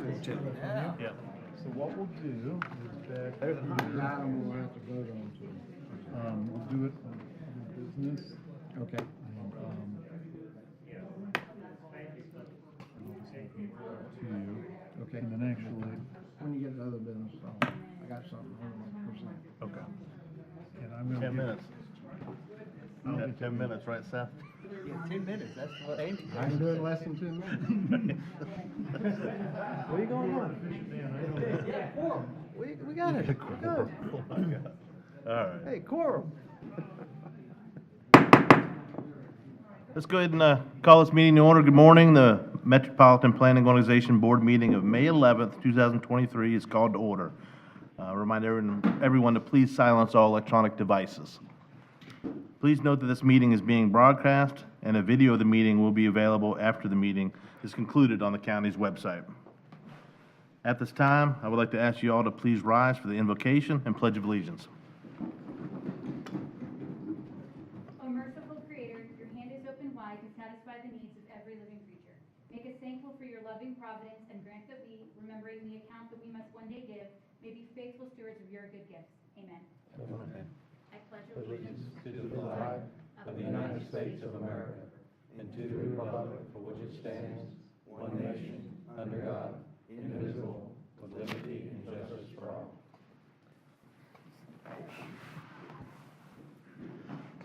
Yeah. So what we'll do is back. There's an item we'll have to vote on too. We'll do it on business. Okay. To you. Okay. And then actually, When you get to other business, I got something. Hold on for a second. Okay. and I'm gonna 10 give- minutes. I'll Yeah, get 10 you- minutes, right, Seth? Yeah, 10 minutes, that's what Amy I can do it in less than 10 minutes. Where you going on? We got it, we're good. Oh, my God. All right. Hey, quorum. Let's go ahead and call this meeting to order. Good morning. The Metropolitan Planning Organization Board meeting of May 11th, 2023 is called to order. Remind everyone to please silence all electronic devices. Please note that this meeting is being broadcast, and a video of the meeting will be available after the meeting is concluded on the county's website. At this time, I would like to ask you all to please rise for the invocation and pledge of allegiance. O merciful Creator, your hand is open wide to satisfy the needs of every living creature. Make us thankful for your loving providence and grant that we, remembering the account that we must one day give, may be faithful stewards of your good gifts. Amen. I pledge allegiance To the flag of the United States of America and to the republic for which it stands, one nation, under God, indivisible, with liberty and justice for all.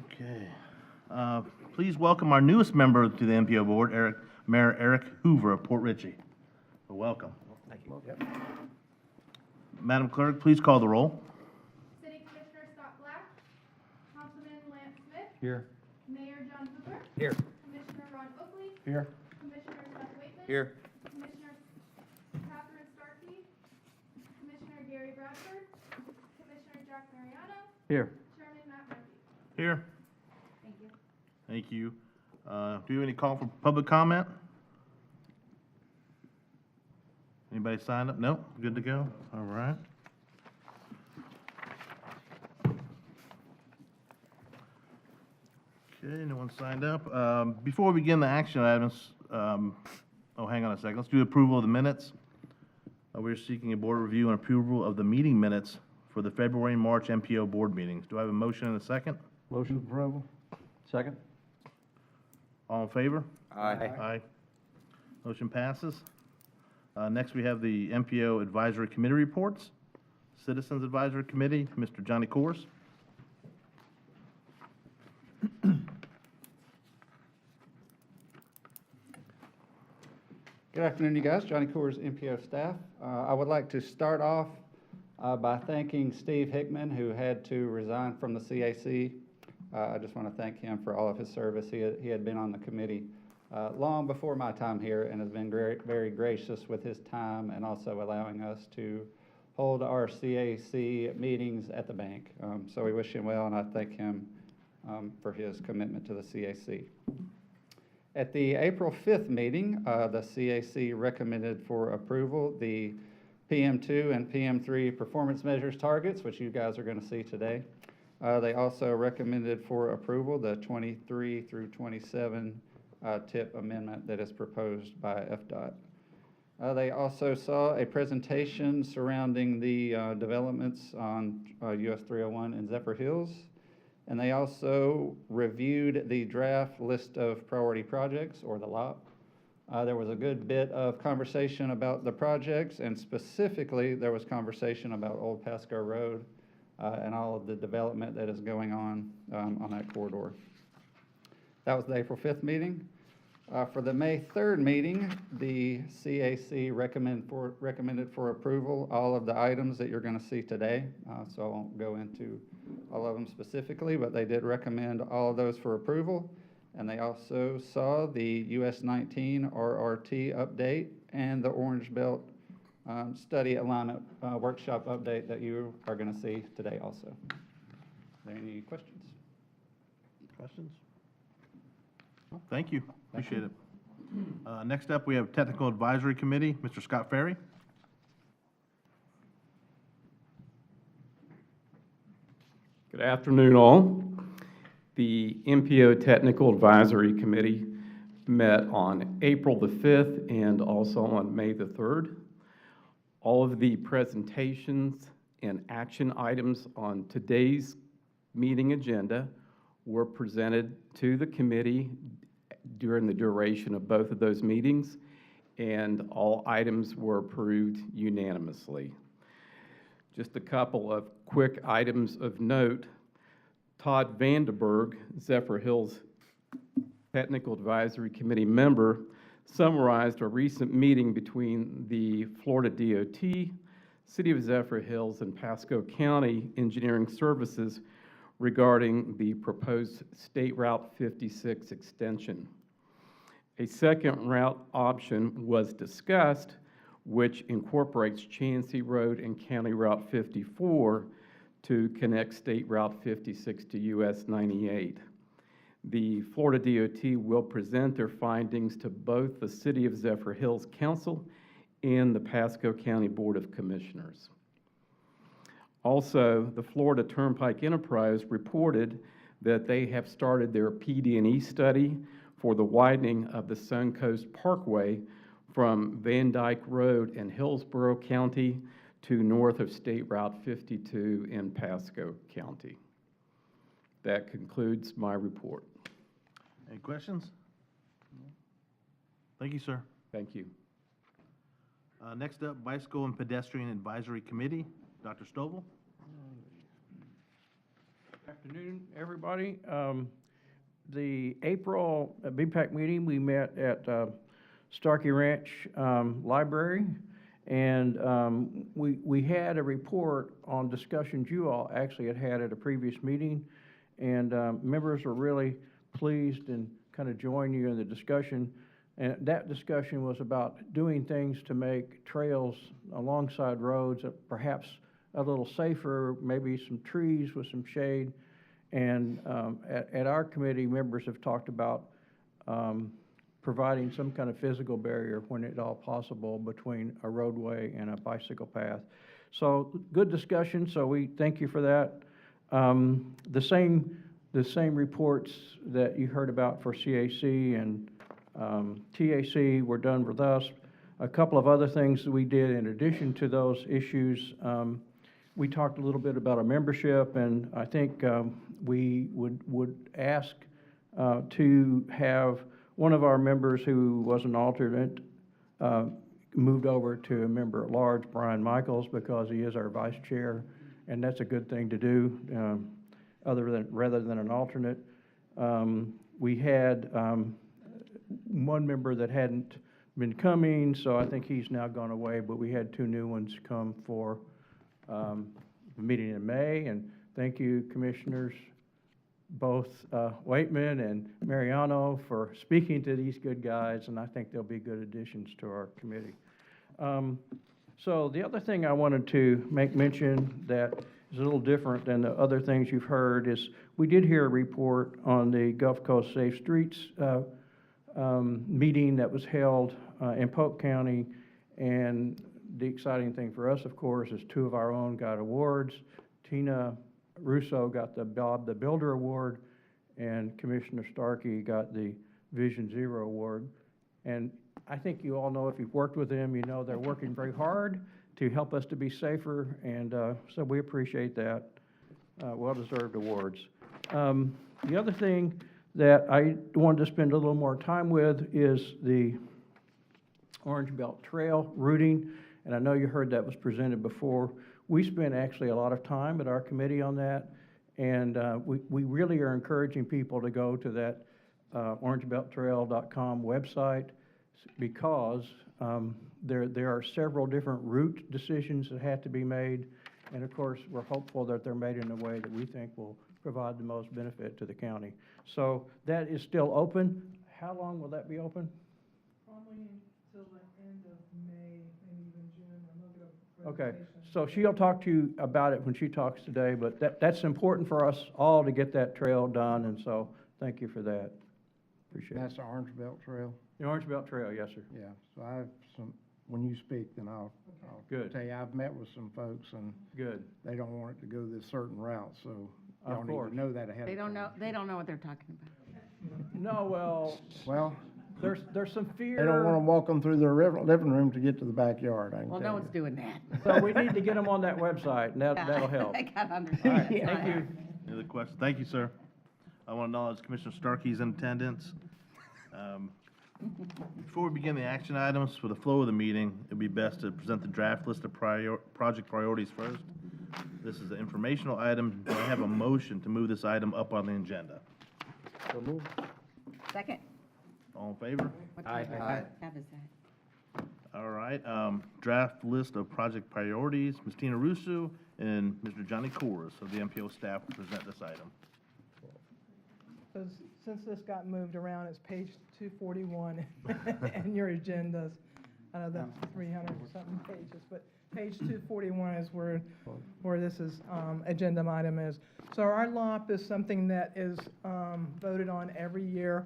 Okay. Please welcome our newest member to the MPO board, Mayor Eric Hoover of Port Richey. Welcome. Thank you. Madam Clerk, please call the roll. City Commissioner Scott Black, Councilman Lance Smith, Here. Mayor John Hoover, Here. Commissioner Ron Oakley, Here. Commissioner Seth Waitman. Here. Commissioner Catherine Starkey, Commissioner Gary Bradford, Commissioner Jack Mariano, Here. Chairman Matt Murphy. Here. Thank you. Thank you. Do you have any call for public comment? Anybody signed up? No? Good to go? All right. Okay, no one signed up. Before we begin the action items, hang on a second. Let's do approval of the minutes. We're seeking a board review and approval of the meeting minutes for the February and March MPO board meetings. Do I have a motion and a second? Motion approval. Second. All in favor? Aye. Aye. Motion passes. Next, we have the MPO Advisory Committee reports. Citizens Advisory Committee, Mr. Johnny Kors. Good afternoon, you guys. Johnny Kors, MPO staff. I would like to start off by thanking Steve Hickman, who had to resign from the CAC. I just want to thank him for all of his service. He had been on the committee long before my time here and has been very, very gracious with his time and also allowing us to hold our CAC meetings at the bank. So we wish him well, and I thank him for his commitment to the CAC. At the April 5th meeting, the CAC recommended for approval the PM2 and PM3 performance measures targets, which you guys are going to see today. They also recommended for approval the 23 through 27 TIP amendment that is proposed by FDOT. They also saw a presentation surrounding the developments on US 301 and Zephyr Hills. And they also reviewed the draft list of priority projects, or the LOP. There was a good bit of conversation about the projects, and specifically there was conversation about Old Pasco Road and all of the development that is going on that corridor. That was the April 5th meeting. For the May 3rd meeting, the CAC recommended for approval all of the items that you're going to see today. So I won't go into all of them specifically, but they did recommend all of those for approval. And they also saw the US 19 RRT update and the Orange Belt study alignment workshop update that you are going to see today also. Are there any questions? Questions? Well, thank you. Appreciate it. Next up, we have Technical Advisory Committee, Mr. Scott Ferry. Good afternoon, all. The MPO Technical Advisory Committee met on April the 5th and also on May the 3rd. All of the presentations and action items on today's meeting agenda were presented to the committee during the duration of both of those meetings, and all items were approved unanimously. Just a couple of quick items of note. Todd Vandenberg, Zephyr Hills Technical Advisory Committee member, summarized a recent meeting between the Florida DOT, City of Zephyr Hills, and Pasco County Engineering Services regarding the proposed State Route 56 extension. A second route option was discussed, which incorporates Chansey Road and County Route 54 to connect State Route 56 to US 98. The Florida DOT will present their findings to both the City of Zephyr Hills Council and the Pasco County Board of Commissioners. Also, the Florida Turnpike Enterprise reported that they have started their PD&E study for the widening of the Suncoast Parkway from Van Dyke Road in Hillsborough County to north of State Route 52 in Pasco County. That concludes my report. Any questions? Thank you, sir. Thank you. Next up, Bicycle and Pedestrian Advisory Committee, Dr. Stovall. Afternoon, everybody. The April BPAC meeting, we met at Starkey Ranch Library, and we had a report on discussions you all actually had at a previous meeting, and members were really pleased and kind of joined you in the discussion. And that discussion was about doing things to make trails alongside roads perhaps a little safer, maybe some trees with some shade. And at our committee, members have talked about providing some kind of physical barrier when at all possible between a roadway and a bicycle path. So good discussion, so we thank you for that. The same reports that you heard about for CAC and TAC were done with us. A couple of other things that we did in addition to those issues, we talked a little bit about our membership, and I think we would ask to have one of our members who was an alternate moved over to a member at large, Brian Michaels, because he is our vice chair, and that's a good thing to do, rather than an alternate. We had one member that hadn't been coming, so I think he's now gone away, but we had two new ones come for the meeting in May, and thank you, commissioners, both Waitman and Mariano, for speaking to these good guys, and I think they'll be good additions to our committee. So the other thing I wanted to make mention that is a little different than the other things you've heard is we did hear a report on the Gulf Coast Safe Streets meeting that was held in Polk County, and the exciting thing for us, of course, is two of our own got awards. Tina Russo got the Bob the Builder Award, and Commissioner Starkey got the Vision Zero Award. And I think you all know, if you've worked with them, you know they're working very hard to help us to be safer, and so we appreciate that. Well-deserved awards. The other thing that I wanted to spend a little more time with is the Orange Belt Trail routing, and I know you heard that was presented before. We spent actually a lot of time at our committee on that, and we really are encouraging people to go to that orangebelttrail.com website, because there are several different route decisions that have to be made, and of course, we're hopeful that they're made in a way that we think will provide the most benefit to the county. So that is still open. How long will that be open? Probably until the end of May, maybe even June. I'm looking at Okay, presentation. so she'll talk to you about it when she talks today, but that's important for us all to get that trail done, and so thank you for that. Appreciate it. That's the Orange Belt Trail? The Orange Belt Trail, yes, sir. Yeah, so I have some, when you speak, then I'll Good. tell you, I've met with some folks, and Good. they don't want it to go this certain route, so Of y'all need course. to know that ahead of time. They don't know what they're talking about. No, well, Well, there's some fear. They don't wanna walk them through their living room to get to the backyard, I can Well, tell no you. one's doing that. So we need to get them on that website, and that'll help. I gotta All understand. right, thank you. Any other questions? Thank you, sir. I want to acknowledge Commissioner Starkey's in attendance. Before we begin the action items, for the flow of the meeting, it'd be best to present the draft list of project priorities first. This is the informational item. Do I have a motion to move this item up on the agenda? Second. All in favor? What type of tab is that? All right, draft list of project priorities, Ms. Tina Russo and Mr. Johnny Corus of the MPO staff will present this item. So since this got moved around, it's page 241 in your agendas. I know that's 300-something pages, but page 241 is where this is, agenda item is. So our LOP is something that is voted on every year.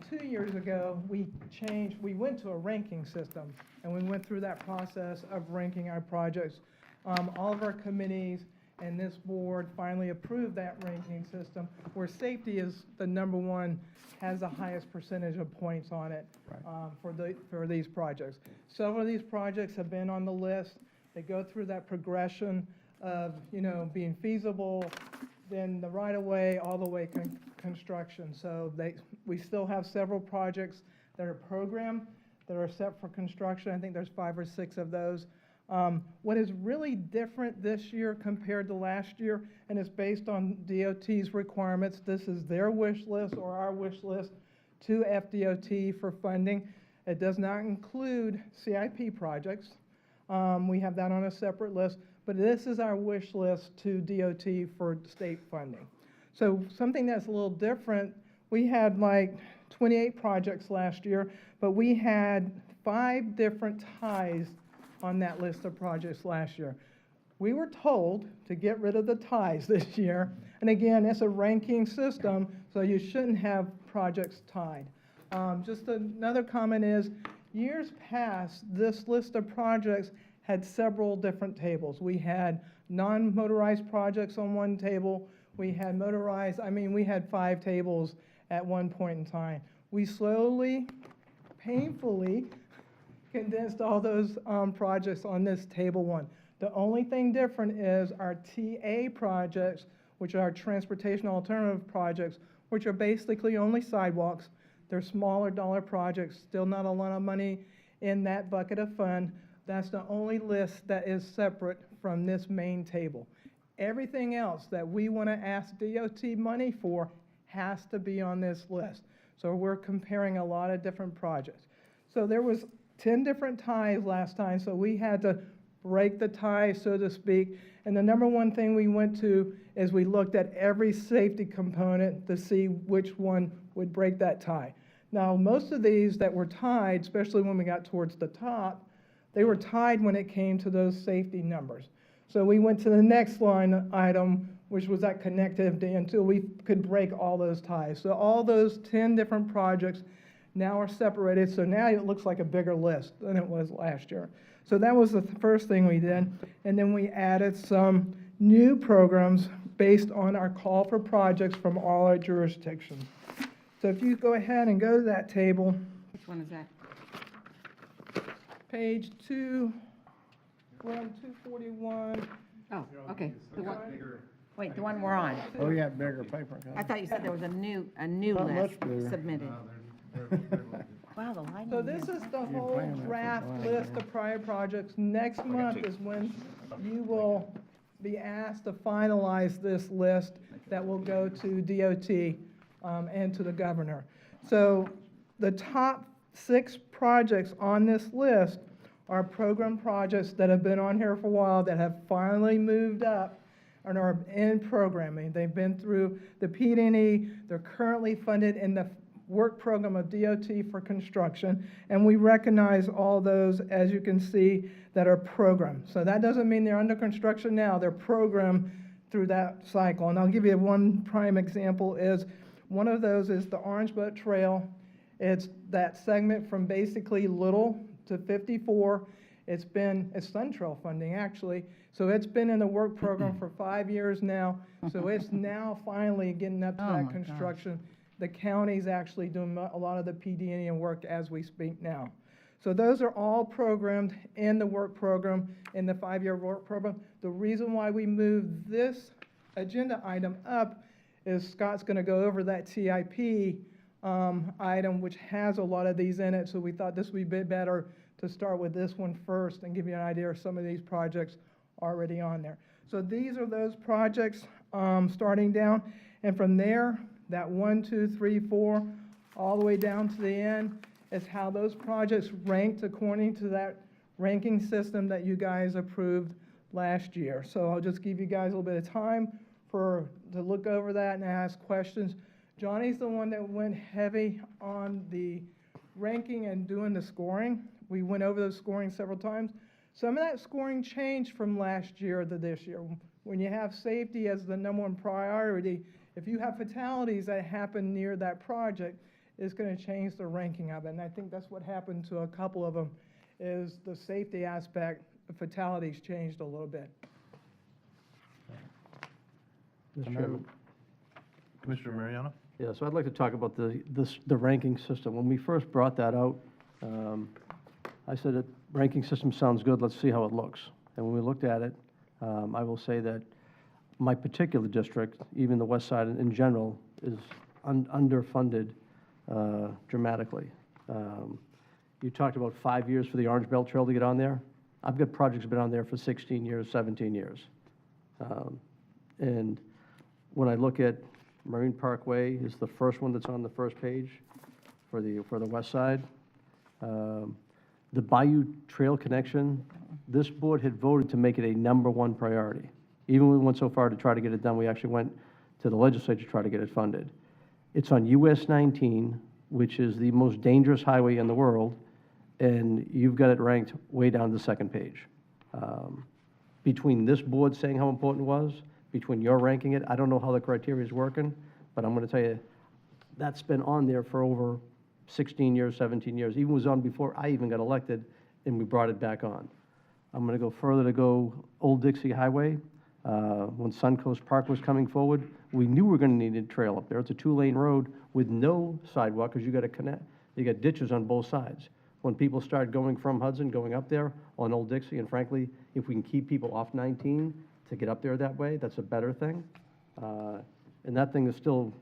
2 years ago, we went to a ranking system, and we went through that process of ranking our projects. All of our committees and this board finally approved that ranking system, where safety is the number one, has the highest percentage of points on it for these projects. Several of these projects have been on the list. They go through that progression of, being feasible, then the right-of-way, all the way construction. So we still have several projects that are programmed, that are set for construction. I think there's 5 or 6 of those. What is really different this year compared to last year, and it's based on DOT's requirements, this is their wish list or our wish list to FDOT for funding. It does not include CIP projects. We have that on a separate list, but this is our wish list to DOT for state funding. So something that's a little different, we had like 28 projects last year, but we had 5 different ties on that list of projects last year. We were told to get rid of the ties this year, and again, it's a ranking system, so you shouldn't have projects tied. Just another comment is, years past, this list of projects had several different tables. We had non-motorized projects on one table, we had motorized, we had 5 tables at one point in time. We slowly, painfully, condensed all those projects on this table 1. The only thing different is our TA projects, which are transportation alternative projects, which are basically only sidewalks. They're smaller dollar projects, still not a lot of money in that bucket of fund. That's the only list that is separate from this main table. Everything else that we want to ask DOT money for has to be on this list. So we're comparing a lot of different projects. So there was 10 different ties last time, so we had to break the tie, so to speak. And the number one thing we went to is we looked at every safety component to see which one would break that tie. Now, most of these that were tied, especially when we got towards the top, they were tied when it came to those safety numbers. So we went to the next line item, which was that connectivity, until we could break all those ties. So all those 10 different projects now are separated, so now it looks like a bigger list than it was last year. So that was the first thing we did, and then we added some new programs based on our call for projects from all our jurisdictions. So if you go ahead and go to that table, Which one is that? page 2, we're on 241. Oh, okay. The one, wait, the one we're on. Oh, you got bigger paper. I thought you said there was a new Not much list bigger. submitted. Wow, the lighting. So this is the whole plan that for draft blind. list of prior projects. Next month is when you will be asked to finalize this list that will go to DOT and to the governor. So the top 6 projects on this list are program projects that have been on here for a while that have finally moved up and are in programming. They've been through the PD&E, they're currently funded in the work program of DOT for construction, and we recognize all those, as you can see, that are programmed. So that doesn't mean they're under construction now, they're programmed through that cycle. And I'll give you one prime example is, one of those is the Orange Boat Trail. It's that segment from basically Little to 54. It's Sun Trail funding, actually. So it's been in the work program for 5 years now. So it's now finally getting up to Oh, my that gosh. construction. The county's actually doing a lot of the PD&E work as we speak now. So those are all programmed in the work program, in the 5-year work program. The reason why we moved this agenda item up is Scott's going to go over that TIP item, which has a lot of these in it, so we thought this would be better to start with this one first and give you an idea of some of these projects already on there. So these are those projects starting down, and from there, that 1, 2, 3, 4, all the way down to the end is how those projects ranked according to that ranking system that you guys approved last year. So I'll just give you guys a little bit of time to look over that and ask questions. Johnny's the one that went heavy on the ranking and doing the scoring. We went over the scoring several times. Some of that scoring changed from last year to this year. When you have safety as the #1 priority, if you have fatalities that happen near that project, it's going to change the ranking of it. And I think that's what happened to a couple of them, is the safety aspect, the fatalities changed a little bit. Mr. Chairman. Commissioner Mariano? Yeah, so I'd like to talk about the ranking system. When we first brought that out, I said, that ranking system sounds good, let's see how it looks. And when we looked at it, I will say that my particular district, even the west side in general, is underfunded dramatically. You talked about 5 years for the Orange Belt Trail to get on there. I've got projects that have been on there for 16 years, 17 years. And when I look at Marine Parkway is the first one that's on the first page for the west side. The Bayou Trail connection, this board had voted to make it a #1 priority. Even when we went so far to try to get it done, we actually went to the legislature to try to get it funded. It's on US 19, which is the most dangerous highway in the world, and you've got it ranked way down the second page. Between this board saying how important it was, between your ranking it, I don't know how the criteria is working, but I'm going to tell you, that's been on there for over 16 years, 17 years. Even was on before I even got elected, and we brought it back on. I'm going to go further to go Old Dixie Highway. When Suncoast Park was coming forward, we knew we were going to need a trail up there. It's a 2-lane road with no sidewalk, because you got to connect. You got ditches on both sides. When people start going from Hudson, going up there on Old Dixie, and frankly, if we can keep people off 19 to get up there that way, that's a better thing. And that thing is still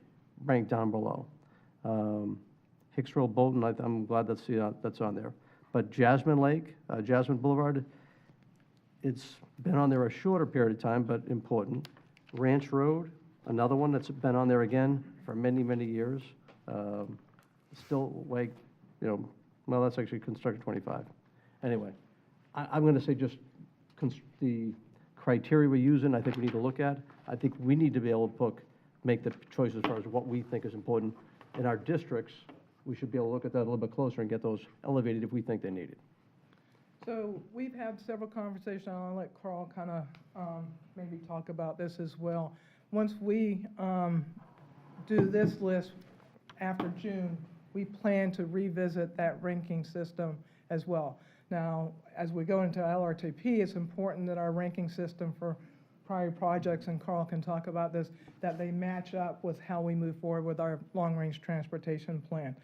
ranked down below. Hicksville Bolton, I'm glad that's on there. But Jasmine Lake, Jasmine Boulevard, it's been on there a shorter period of time, but important. Ranch Road, another one that's been on there again for many, many years. Still like, well, that's actually constructed 25. Anyway, I'm going to say just the criteria we're using, I think we need to look at. I think we need to be able to make the choice as far as what we think is important. In our districts, we should be able to look at that a little bit closer and get those elevated if we think they need it. So we've had several conversations, and I'll let Carl kind of maybe talk about this as well. Once we do this list after June, we plan to revisit that ranking system as well. Now, as we go into LRTP, it's important that our ranking system for prior projects, and Carl can talk about this, that they match up with how we move forward with our long-range transportation plan.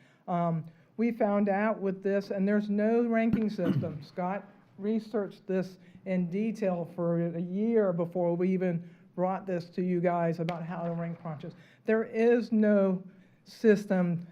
We found out with this, and there's no ranking system. Scott researched this in detail for a year before we even brought this to you guys about how to rank projects. There is no system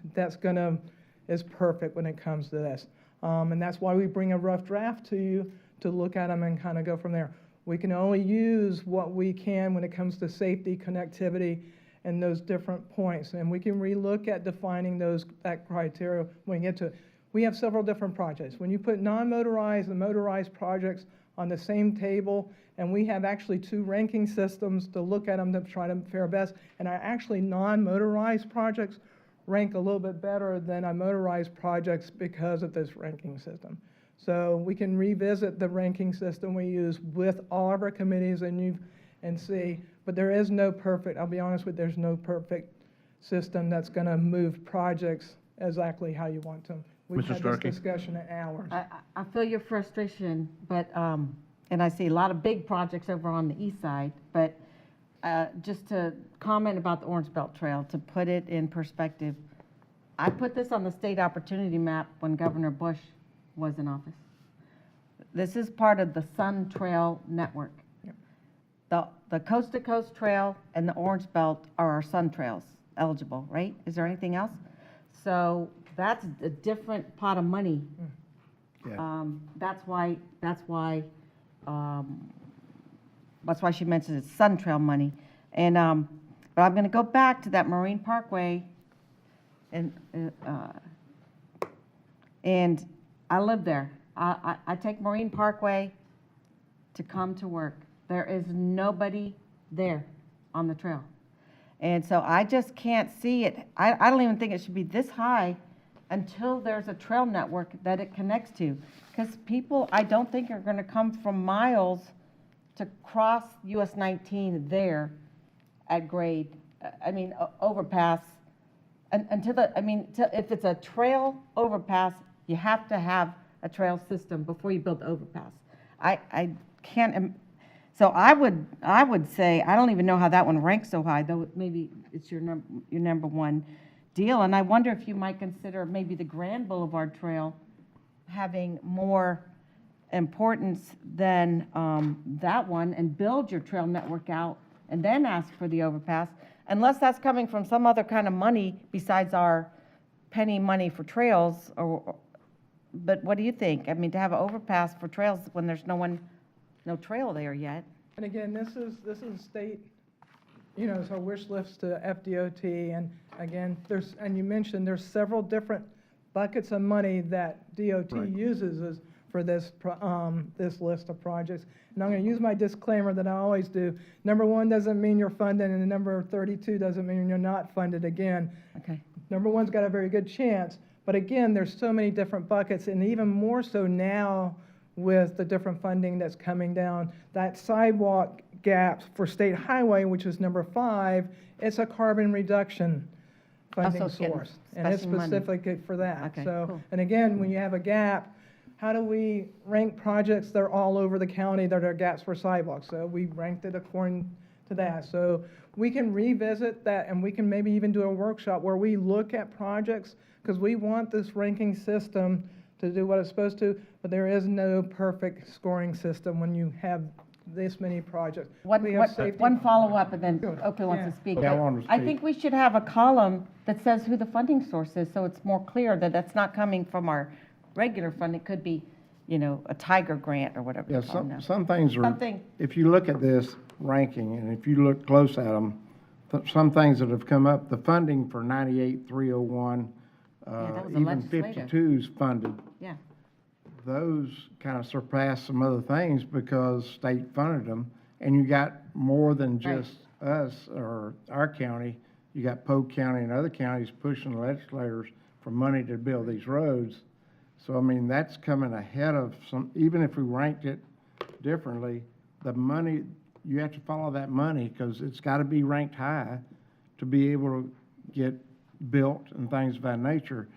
is perfect when it comes to this. And that's why we bring a rough draft to you to look at them and kind of go from there. We can only use what we can when it comes to safety, connectivity, and those different points. And we can relook at defining that criteria when we get to it. We have several different projects. When you put non-motorized and motorized projects on the same table, and we have actually 2 ranking systems to look at them to try to fare best, and our actually non-motorized projects rank a little bit better than our motorized projects because of this ranking system. So we can revisit the ranking system we use with all of our committees and see, but there is no perfect, I'll be honest with you, there's no perfect system that's going to move projects exactly how you want them. We've had this discussion in hours. I feel your frustration, but, and I see a lot of big projects over on the east side, but just to comment about the Orange Belt Trail, to put it in perspective, I put this on the state opportunity map when Governor Bush was in office. This is part of the Sun Trail Network. The Coast to Coast Trail and the Orange Belt are our Sun Trails eligible, right? Is there anything else? So that's a different pot of money. That's why she mentioned it's Sun Trail money. And, but I'm gonna go back to that Marine Parkway, and I live there. I take Marine Parkway to come to work. There is nobody there on the trail. And so I just can't see it. I don't even think it should be this high until there's a trail network that it connects to. Because people, I don't think, are gonna come from miles to cross US 19 there at grade, overpass, if it's a trail overpass, you have to have a trail system before you build the overpass. I can't, so I would say, I don't even know how that one ranks so high, though maybe it's your number one deal, and I wonder if you might consider maybe the Grand Boulevard Trail having more importance than that one, and build your trail network out and then ask for the overpass, unless that's coming from some other kind of money besides our penny money for trails. But what do you think? I mean, to have an overpass for trails when there's no trail there yet. And again, this is state, so wish lists to FDOT, and again, and you mentioned there's several different buckets of money that DOT uses for this list of projects. And I'm going to use my disclaimer that I always do. Number 1 doesn't mean you're funded, and number 32 doesn't mean you're not funded again. Okay. Number 1's got a very good chance, but again, there's so many different buckets, and even more so now with the different funding that's coming down. That sidewalk gaps for state highway, which is number 5, it's a carbon reduction funding Also getting source, and it's special money. specifically for that. Okay, So, cool. and again, when you have a gap, how do we rank projects that are all over the county that are gaps for sidewalks? So we ranked it according to that. So we can revisit that, and we can maybe even do a workshop where we look at projects, because we want this ranking system to do what it's supposed to, but there is no perfect scoring system when you have this many projects. We have safety- One follow-up, and then Good. Oakley wants Yeah. to speak. Yeah, I wanted to I speak. think we should have a column that says who the funding source is, so it's more clear that that's not coming from our regular fund. It could be, a Tiger grant or whatever. Yeah, they call them now. some things are, Something. if you look at this ranking, and if you look close at them, some things that have come up, the funding for 98, 301, that was a even legislative. 52's funded. Yeah. Those kind of surpass some other things because state funded them, and you got more than just us or our county. You got Polk County and other counties pushing legislators for money to build these roads. So, I mean, that's coming ahead of some, even if we ranked it differently, the money, you have to follow that money because it's got to be ranked high to be able to get built and things of that nature.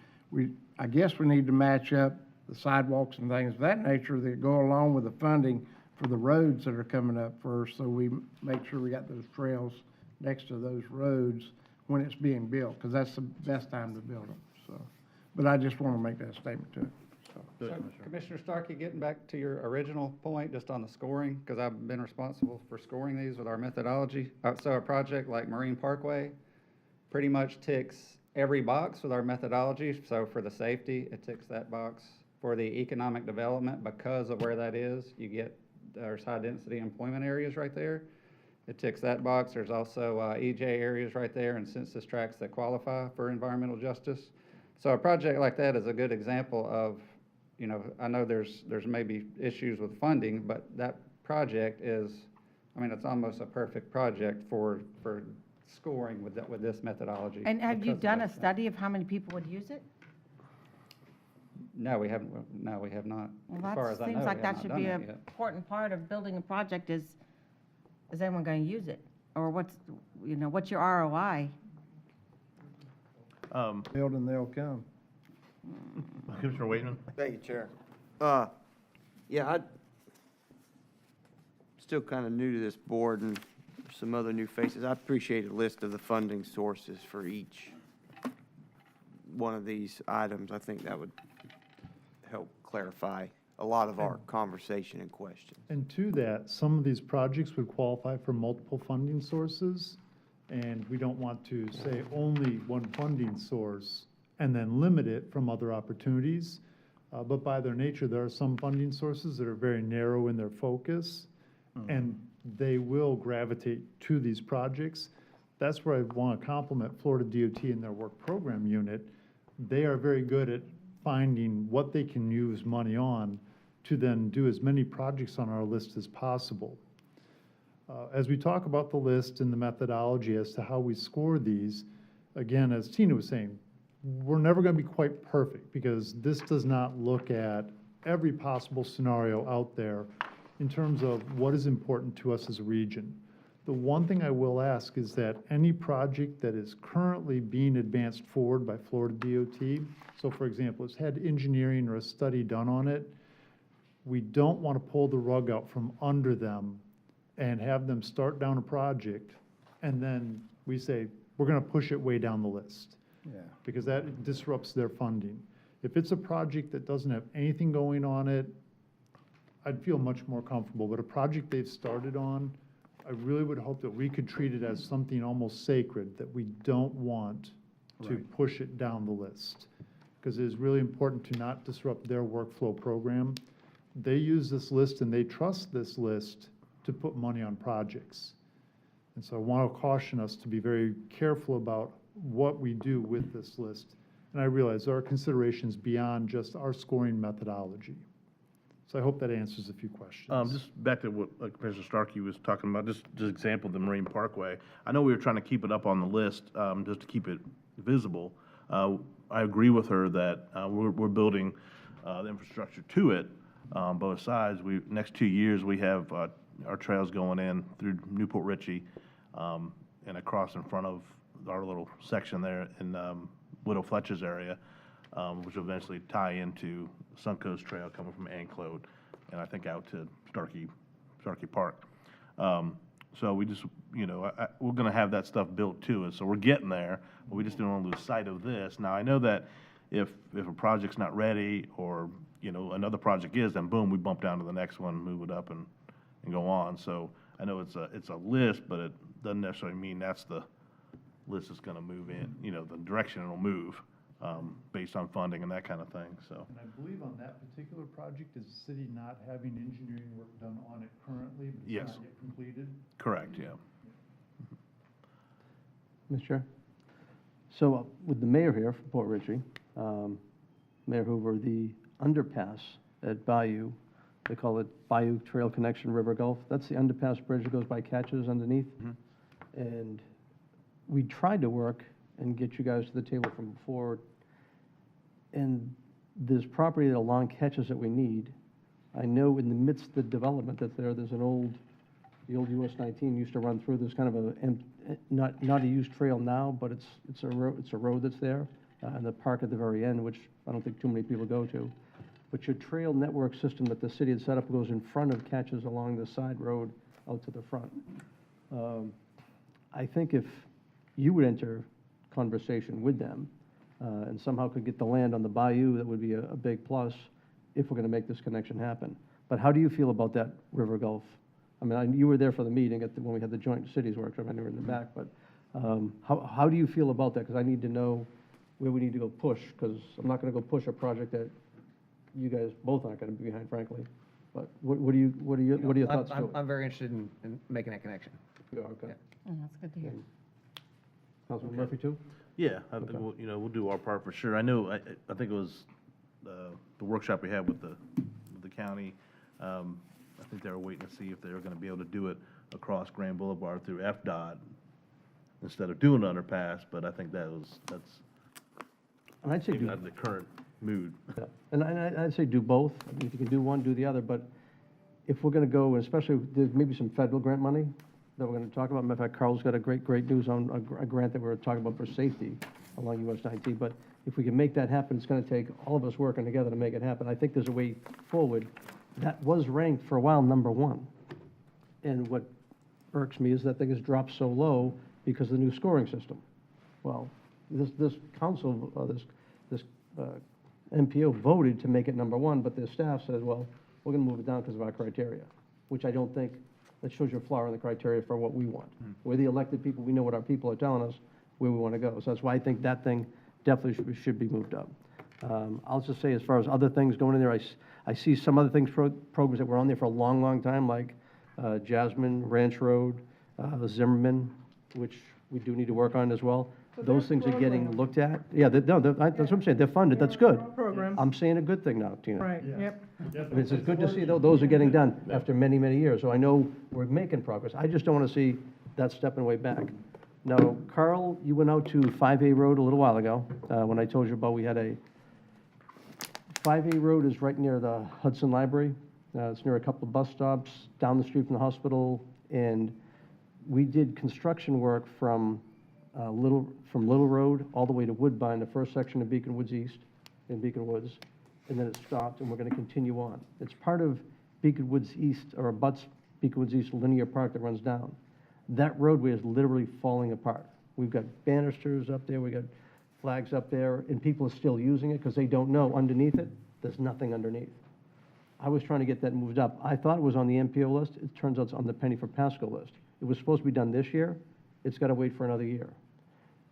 I guess we need to match up the sidewalks and things of that nature that go along with the funding for the roads that are coming up first, so we make sure we got those trails next to those roads when it's being built, because that's the best time to build them, so. But I just want to make that statement too, so. So, Commissioner Starkey, getting back to your original point, just on the scoring, because I've been responsible for scoring these with our methodology. So a project like Marine Parkway pretty much ticks every box with our methodology. So for the safety, it ticks that box. For the economic development, because of where that is, there's high-density employment areas right there. It ticks that box. There's also EJ areas right there and census tracts that qualify for environmental justice. So a project like that is a good example of, I know there's maybe issues with funding, but that project is, it's almost a perfect project for scoring with this methodology. And have you because of done a those things. study of how many people would use it? No, we haven't. No, we have not. Well, As far that as I know, seems we like have that should not be done an that yet. important part of building a project is anyone going to use it? Or what's your ROI? Build and they'll come. Commissioner Waitman? Thank you, Chair. Yeah, I'm still kind of new to this board and some other new faces. I appreciate a list of the funding sources for each one of these items. I think that would help clarify a lot of our conversation and questions. And to that, some of these projects would qualify for multiple funding sources, and we don't want to say only one funding source and then limit it from other opportunities. But by their nature, there are some funding sources that are very narrow in their focus, and they will gravitate to these projects. That's where I want to compliment Florida DOT and their work program unit. They are very good at finding what they can use money on to then do as many projects on our list as possible. As we talk about the list and the methodology as to how we score these, again, as Tina was saying, we're never going to be quite perfect because this does not look at every possible scenario out there in terms of what is important to us as a region. The one thing I will ask is that any project that is currently being advanced forward by Florida DOT, so for example, it's had engineering or a study done on it, we don't want to pull the rug out from under them and have them start down a project, and then we say, we're going to push it way down the list. Yeah. Because that disrupts their funding. If it's a project that doesn't have anything going on it, I'd feel much more comfortable. But a project they've started on, I really would hope that we could treat it as something almost sacred, that we don't want to push it down the list. Because it is really important to not disrupt their workflow program. They use this list and they trust this list to put money on projects. And so I want to caution us to be very careful about what we do with this list. And I realize there are considerations beyond just our scoring methodology. So I hope that answers a few questions. Just back to what Commissioner Starkey was talking about, just example of the Marine Parkway. I know we were trying to keep it up on the list, just to keep it visible. I agree with her that we're building the infrastructure to it, both sides. Next 2 years, we have our trails going in through Newport Richey and across in front of our little section there in Widow Fletcher's area, which will eventually tie into Suncoast Trail coming from Anclote and I think out to Starkey Park. So we just, we're going to have that stuff built to it. So we're getting there, but we just don't want to lose sight of this. Now, I know that if a project's not ready or, another project is, then boom, we bump down to the next one, move it up and go on. So I know it's a list, but it doesn't necessarily mean that's the list is going to move in, the direction it'll move based on funding and that kind of thing, so. And I believe on that particular project, is the city not having engineering work done on it currently, but Yes. it's not yet completed? Correct, yeah. Mr. Chair? So with the mayor here from Port Richey, Mayor Hoover, the underpass at Bayou, they call it Bayou Trail Connection River Gulf. That's the underpass bridge that goes by Catches underneath. And we tried to work and get you guys to the table from before. And there's property along Catches that we need. I know in the midst of the development that's there, there's the old US 19 used to run through. There's kind of not a used trail now, but it's a road that's there, and the park at the very end, which I don't think too many people go to. But your trail network system that the city had set up goes in front of Catches along the side road out to the front. I think if you would enter conversation with them and somehow could get the land on the bayou, that would be a big plus if we're going to make this connection happen. But how do you feel about that River Gulf? I mean, you were there for the meeting when we had the joint cities workshop. I know you were in the back, but how do you feel about that? Because I need to know where we need to go push, because I'm not going to go push a project that you guys both aren't going to be behind, frankly. But what are your thoughts? I'm very interested in making that connection. Yeah, okay. That's good to hear. Councilman Murphy, too? Yeah, I think we'll do our part for sure. I know, I think it was the workshop we had with the county. I think they were waiting to see if they were going to be able to do it across Grand Boulevard through FDOT instead of doing underpass, but I think that's And I'd say not in the current mood. Yeah. And I'd say do both. I mean, if you can do one, do the other. But if we're going to go, and especially there's maybe some federal grant money that we're going to talk about. Matter of fact, Carl's got a great news on a grant that we're talking about for safety along US 19. But if we can make that happen, it's going to take all of us working together to make it happen. I think there's a way forward. That was ranked for a while #1. And what irks me is that thing has dropped so low because of the new scoring system. Well, this council, this MPO voted to make it number one, but their staff said, well, we're gonna move it down because of our criteria, which I don't think, that shows your flaw in the criteria for what we want. We're the elected people, we know what our people are telling us, where we wanna go. So that's why I think that thing definitely should be moved up. I'll just say, as far as other things going in there, I see some other things, programs that were on there for a long, long time, like Jasmine, Ranch Road, Zimmerman, which we do need to work on as well. But Those they're things are getting programs. looked at. Yeah, that's what I'm saying, they're funded, that's good. Programs. I'm saying a good thing now, Tina. Right, yep. I mean, it's good to see those are getting done after many, many years, so I know we're making progress. I just don't want to see that stepping way back. Now, Carl, you went out to 5A Road a little while ago, when I told you about we had a, 5A Road is right near the Hudson Library. It's near a couple of bus stops, down the street from the hospital, and we did construction work from Little Road all the way to Woodbine, the first section of Beacon Woods East, in Beacon Woods, and then it stopped, and we're gonna continue on. It's part of Beacon Woods East, or abuts Beacon Woods East linear park that runs down. That roadway is literally falling apart. We've got banisters up there, we got flags up there, and people are still using it because they don't know underneath it, there's nothing underneath. I was trying to get that moved up. I thought it was on the MPO list. It turns out it's on the penny for Pasco list. It was supposed to be done this year. It's got to wait for another year.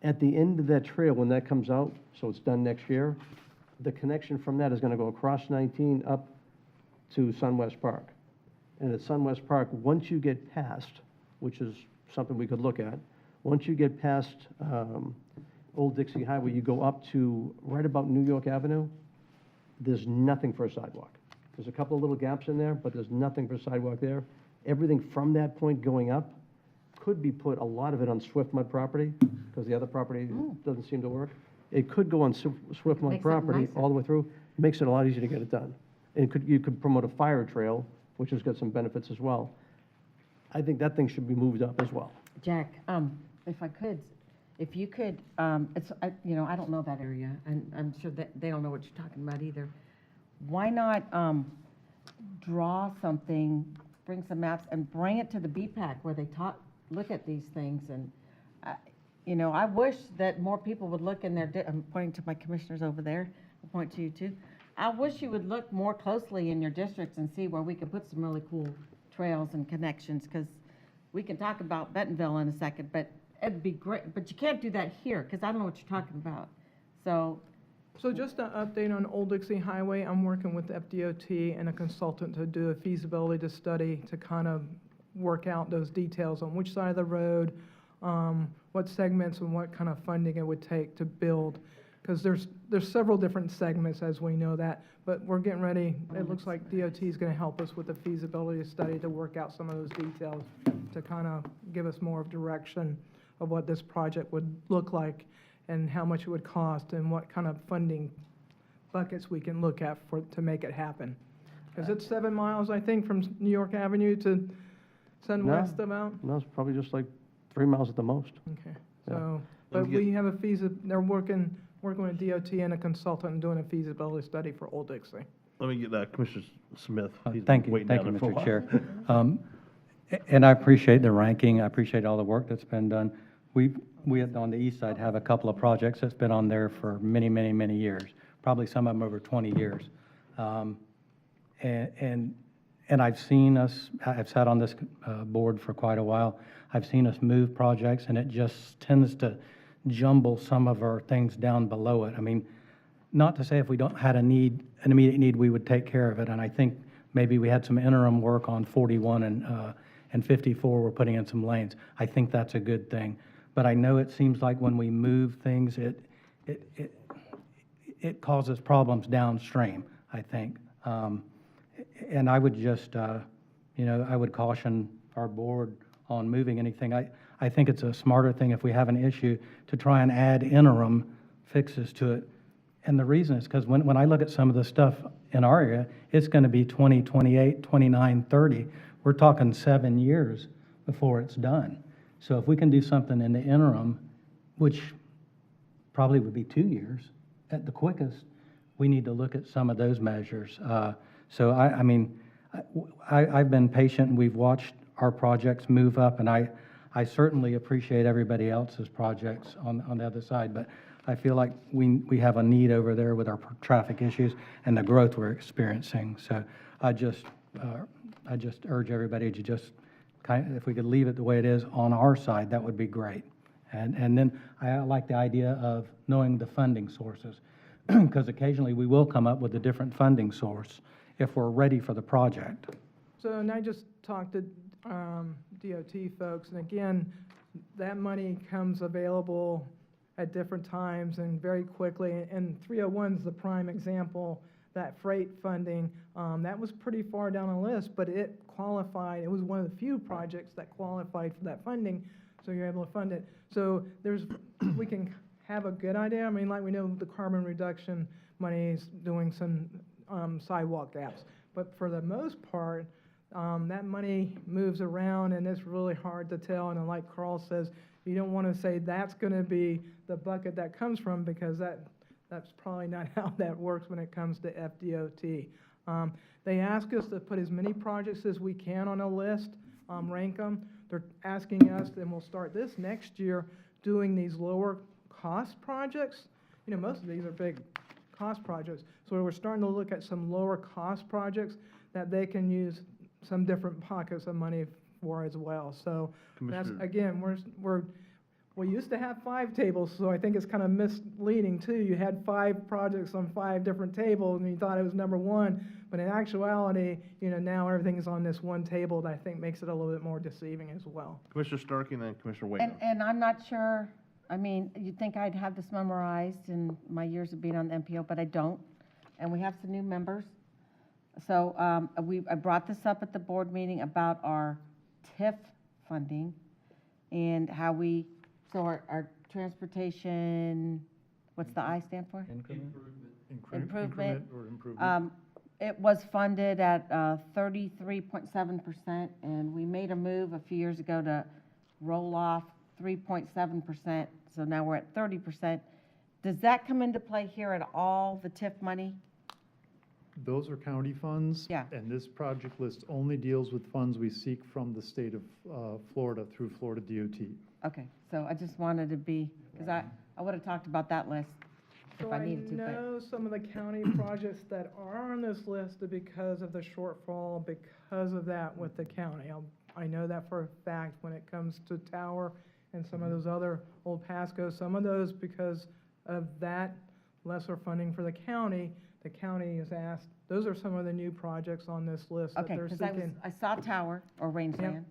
At the end of that trail, when that comes out, so it's done next year, the connection from that is going to go across 19 up to Sunwest Park. And at Sunwest Park, once you get past, which is something we could look at, once you get past Old Dixie Highway, you go up to right about New York Avenue, there's nothing for a sidewalk. There's a couple of little gaps in there, but there's nothing for a sidewalk there. Everything from that point going up could be put, a lot of it on Swift Mud property, because the other property doesn't seem to work. It could go on Swift Mud Makes it property nicer. all the way through. Makes it a lot easier to get it done. And you could promote a fire trail, which has got some benefits as well. I think that thing should be moved up as well. Jack, if I could, if you could, I don't know that area, and I'm sure that they don't know what you're talking about either. Why not draw something, bring some maps, and bring it to the BPAC where they look at these things? And, I wish that more people would look in their, I'm pointing to my commissioners over there, I'll point to you too. I wish you would look more closely in your districts and see where we could put some really cool trails and connections, because we can talk about Bentonville in a second, but it'd be great, but you can't do that here, because I don't know what you're talking about. So just an update on Old Dixie Highway, I'm working with FDOT and a consultant to do a feasibility study to kind of work out those details on which side of the road, what segments and what kind of funding it would take to build. Because there's several different segments, as we know that, but we're getting ready. It looks like DOT is going to help us with the feasibility study to work out some of those details, to kind of give us more of direction of what this project would look like and how much it would cost and what kind of funding buckets we can look at to make it happen. Because it's 7 miles, I think, from New York Avenue to Sunwest about. No, it's probably just like 3 miles at the most. Okay, Yeah. so, Let but me get- we have they're working with DOT and a consultant and doing a feasibility study for Old Dixie. Let me get Commissioner Smith. He's Thank been you, waiting thank down you, there for a Mr. while. Chair. And I appreciate the ranking, I appreciate all the work that's been done. We on the east side have a couple of projects that's been on there for many, many, many years, probably some of them over 20 years. And I've seen I've sat on this board for quite a while. I've seen us move projects, and it just tends to jumble some of our things down below it. I mean, not to say if we don't had an immediate need, we would take care of it. And I think maybe we had some interim work on 41 and 54. We're putting in some lanes. I think that's a good thing. But I know it seems like when we move things, it causes problems downstream, I think. And I would just, I would caution our board on moving anything. I think it's a smarter thing if we have an issue to try and add interim fixes to it. And the reason is because when I look at some of the stuff in our area, it's going to be 2028, 29, 30. We're talking 7 years before it's done. So if we can do something in the interim, which probably would be 2 years at the quickest, we need to look at some of those measures. So I've been patient, and we've watched our projects move up, and I certainly appreciate everybody else's projects on the other side, but I feel like we have a need over there with our traffic issues and the growth we're experiencing. So I just urge everybody to just if we could leave it the way it is on our side, that would be great. And then I like the idea of knowing the funding sources, because occasionally we will come up with a different funding source if we're ready for the project. So, and I just talked to DOT folks, and again, that money comes available at different times and very quickly, and 301 is the prime example. That freight funding, that was pretty far down the list, but it qualified, it was one of the few projects that qualified for that funding, so you're able to fund it. So we can have a good idea. I mean, like we know the carbon reduction money is doing some sidewalk gaps, but for the most part, that money moves around, and it's really hard to tell. And like Carl says, you don't want to say that's going to be the bucket that comes from, because that's probably not how that works when it comes to FDOT. They ask us to put as many projects as we can on a list, rank them. They're asking us, and we'll start this next year, doing these lower cost projects. You know, most of these are big cost projects. So we're starting to look at some lower cost projects that they can use some different pockets of money for as well. So that's, again, we used to have 5 tables, so I think it's kind of misleading too. You had 5 projects on 5 different tables, and you thought it was number 1, but in actuality, you know, now everything is on this one table that I think makes it a little bit more deceiving as well. Commissioner Starkey and then Commissioner Wade. And I'm not sure, I mean, you'd think I'd have this memorized in my years of being on the MPO, but I don't. And we have some new members. So I brought this up at the board meeting about our TIF funding and how so our transportation, what's the I stand for? Improvement. Or improvement. It was funded at 33.7%, and we made a move a few years ago to roll off 3.7%, so now we're at 30%. Does that come into play here at all, the TIF money? Those are county funds. Yeah. And this project list only deals with funds we seek from the state of Florida through Florida DOT. Okay, so I just wanted to be, because I would have talked about that list if So I needed to. I But know some of the county projects that are on this list are because of the shortfall, because of that with the county. I know that for a fact when it comes to Tower and some of those other old Pasco, some of those because of that lesser funding for the county has asked, those are some of the new projects on this list that Okay, they're because seeking. I saw Tower or Rangeland,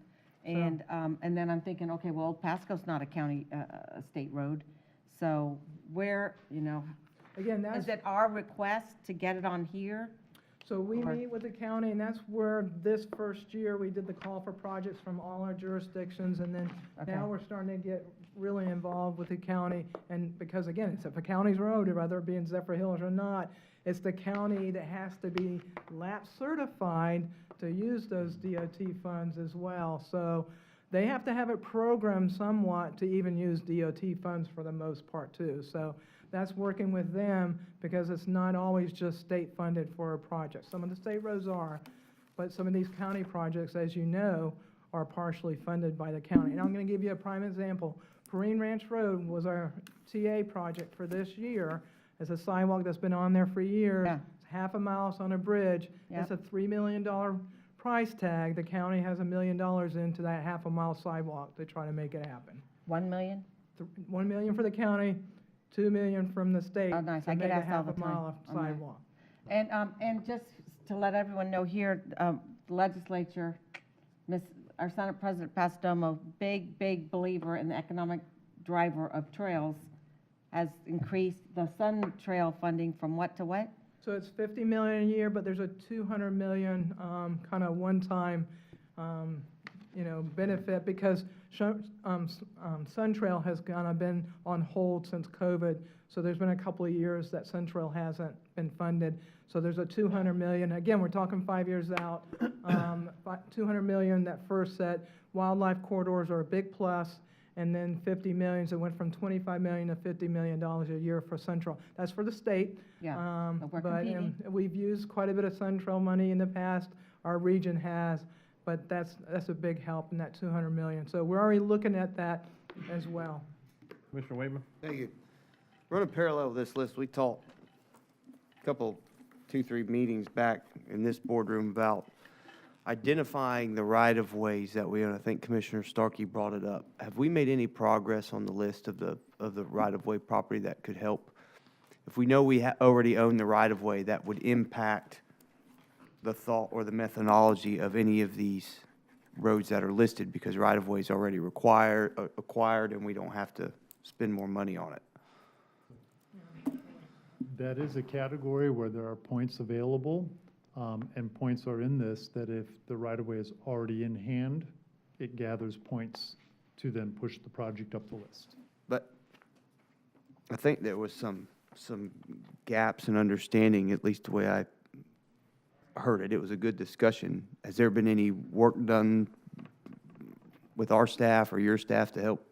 and then I'm thinking, okay, well, Pasco's not a county, a state road, so where, you know, Again, is it our request to get it on here? So we Or- meet with the county, and that's where this first year, we did the call for projects from all our jurisdictions, and then Okay. now we're starting to get really involved with the county, and because again, it's if a county's road, whether it be in Zephyr Hills or not, it's the county that has to be LAP certified to use those DOT funds as well. So they have to have it programmed somewhat to even use DOT funds for the most part too. So that's working with them, because it's not always just state funded for a project. Some of the state roads are, but some of these county projects, as you know, are partially funded by the county. And I'm going to give you a prime example. Perrine Ranch Road was our TA project for this year. It's a sidewalk that's been on there for years. Yeah. It's half a mile on a bridge. Yep. It's a $3 million price tag. The county has $1 million into that half a mile sidewalk to try to make it happen. 1 million? $1 million for the county, $2 million from the state Oh, nice. to I make get a asked all half the a time mile of on that. sidewalk. And just to let everyone know here, the legislature, our Senate President Pastomo, big believer in the economic driver of trails, has increased the Sun Trail funding from what to what? So it's $50 million a year, but there's a $200 million kind of one-time, benefit, because Sun Trail has kind of been on hold since COVID. So there's been a couple of years that Sun Trail hasn't been funded. So there's a $200 million. Again, we're talking 5 years out. $200 million that first set. Wildlife corridors are a big plus. And then 50 million, so it went from 25 million to $50 million a year for Central. That's for the state. Yeah, but we're But competing. we've used quite a bit of Central money in the past, our region has, but that's a big help in that 200 million. So we're already looking at that as well. Commissioner Waitman? Thank you. Running parallel with this list, we talked a couple, 2, 3 meetings back in this boardroom about identifying the right-of-ways that we own. I think Commissioner Starkey brought it up. Have we made any progress on the list of the right-of-way property that could help? If we know we already own the right-of-way, that would impact the thought or the methodology of any of these roads that are listed, because right-of-way is already acquired, and we don't have to spend more money on it. That is a category where there are points available, and points are in this, that if the right-of-way is already in hand, it gathers points to then push the project up the list. But I think there was some gaps in understanding, at least the way I heard it. It was a good discussion. Has there been any work done with our staff or your staff to help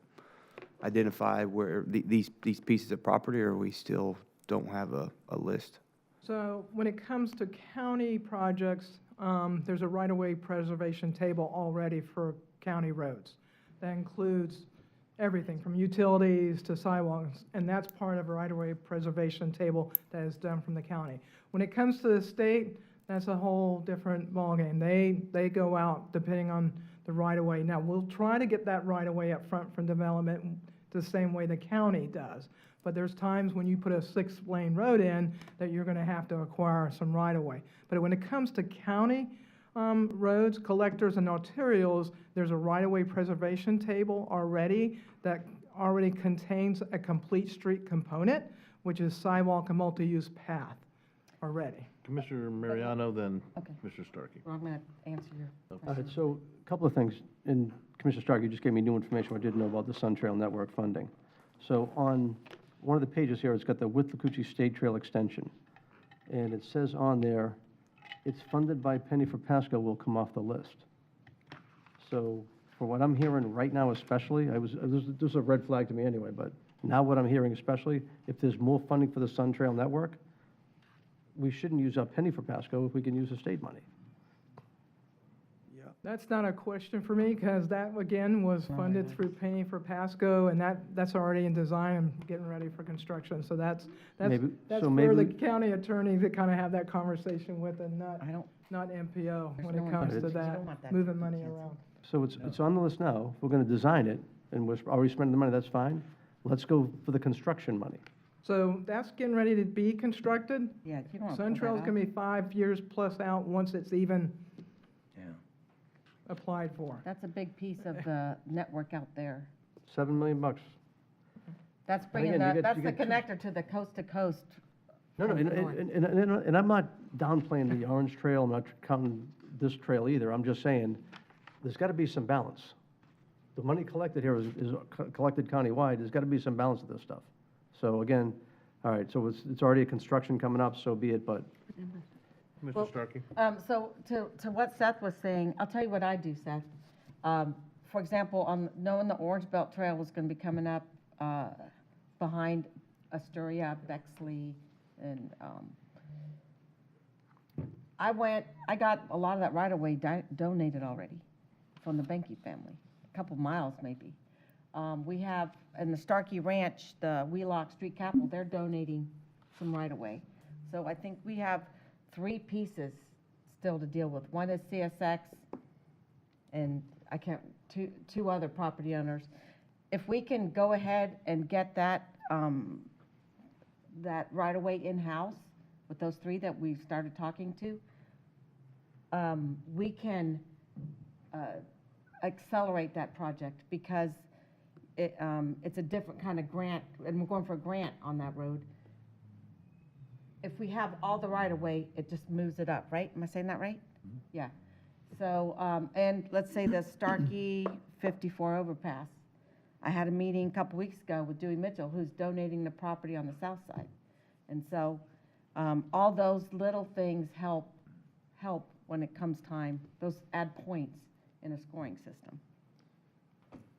identify where these pieces of property, or we still don't have a list? So when it comes to county projects, there's a right-of-way preservation table already for county roads. That includes everything from utilities to sidewalks, and that's part of a right-of-way preservation table that is done from the county. When it comes to the state, that's a whole different ballgame. They go out depending on the right-of-way. Now, we'll try to get that right-of-way up front from development the same way the county does. But there's times when you put a 6-lane road in that you're going to have to acquire some right-of-way. But when it comes to county roads, collectors, and arterials, there's a right-of-way preservation table already that already contains a complete street component, which is sidewalk and multi-use path already. Commissioner Mariano, then Okay. Commissioner Starkey. Well, I'm going to answer your All question. right, so a couple of things, and Commissioner Starkey just gave me new information I didn't know about the Sun Trail Network funding. So on one of the pages here, it's got the Withlacoochee State Trail Extension, and it says on there, it's funded by Penny for Pasco will come off the list. So for what I'm hearing right now especially, this is a red flag to me anyway, but now what I'm hearing especially, if there's more funding for the Sun Trail Network, we shouldn't use up Penny for Pasco if we can use the state money. That's not a question for me, because that, again, was funded through Penny for Pasco, and that's already in design and getting ready for construction. So that's Maybe- for so the maybe- county attorney to kind of have that conversation with, and I don't, not MPO when no it one- comes to There's no that, one that moving can money cancel. around. So it's on the list now. If we're going to design it, and we're already spending the money, that's fine. Let's go for the construction money. So that's getting ready to be constructed. yeah, you don't want to Sun pull Trail's that gonna out. be 5 years plus out once it's even applied for. That's a big piece of the network out there. $7 million. That's And bringing again, you that's get the two- connector to the coast. No, from the and, north. and I'm not downplaying the Orange Trail, I'm not counting this trail either, I'm just saying, there's got to be some balance. The money collected here is collected countywide, there's got to be some balance to this stuff. So again, all right, so it's already a construction coming up, so be it, but Mr. Well, Starkey? So to what Seth was saying, I'll tell you what I do, Seth. For example, on knowing the Orange Belt Trail was going to be coming up behind Astoria, Bexley, and I got a lot of that right-of-way donated already from the Benke family, a couple miles maybe. We have, in the Starkey Ranch, the Wheelock Street Capital, they're donating some right-of-way. So I think we have 3 pieces still to deal with. One is CSX, and two other property owners. If we can go ahead and get that, that right-of-way in-house with those 3 that we've started talking to, we can accelerate that project, because it's a different kind of grant, and we're going for a grant on that road. If we have all the right-of-way, it just moves it up, right? Am I saying that right? Yeah. So, and let's say the Starkey 54 overpass. I had a meeting a couple weeks ago with Dewey Mitchell, who's donating the property on the south side. And so, all those little things help when it comes time. Those add points in a scoring system.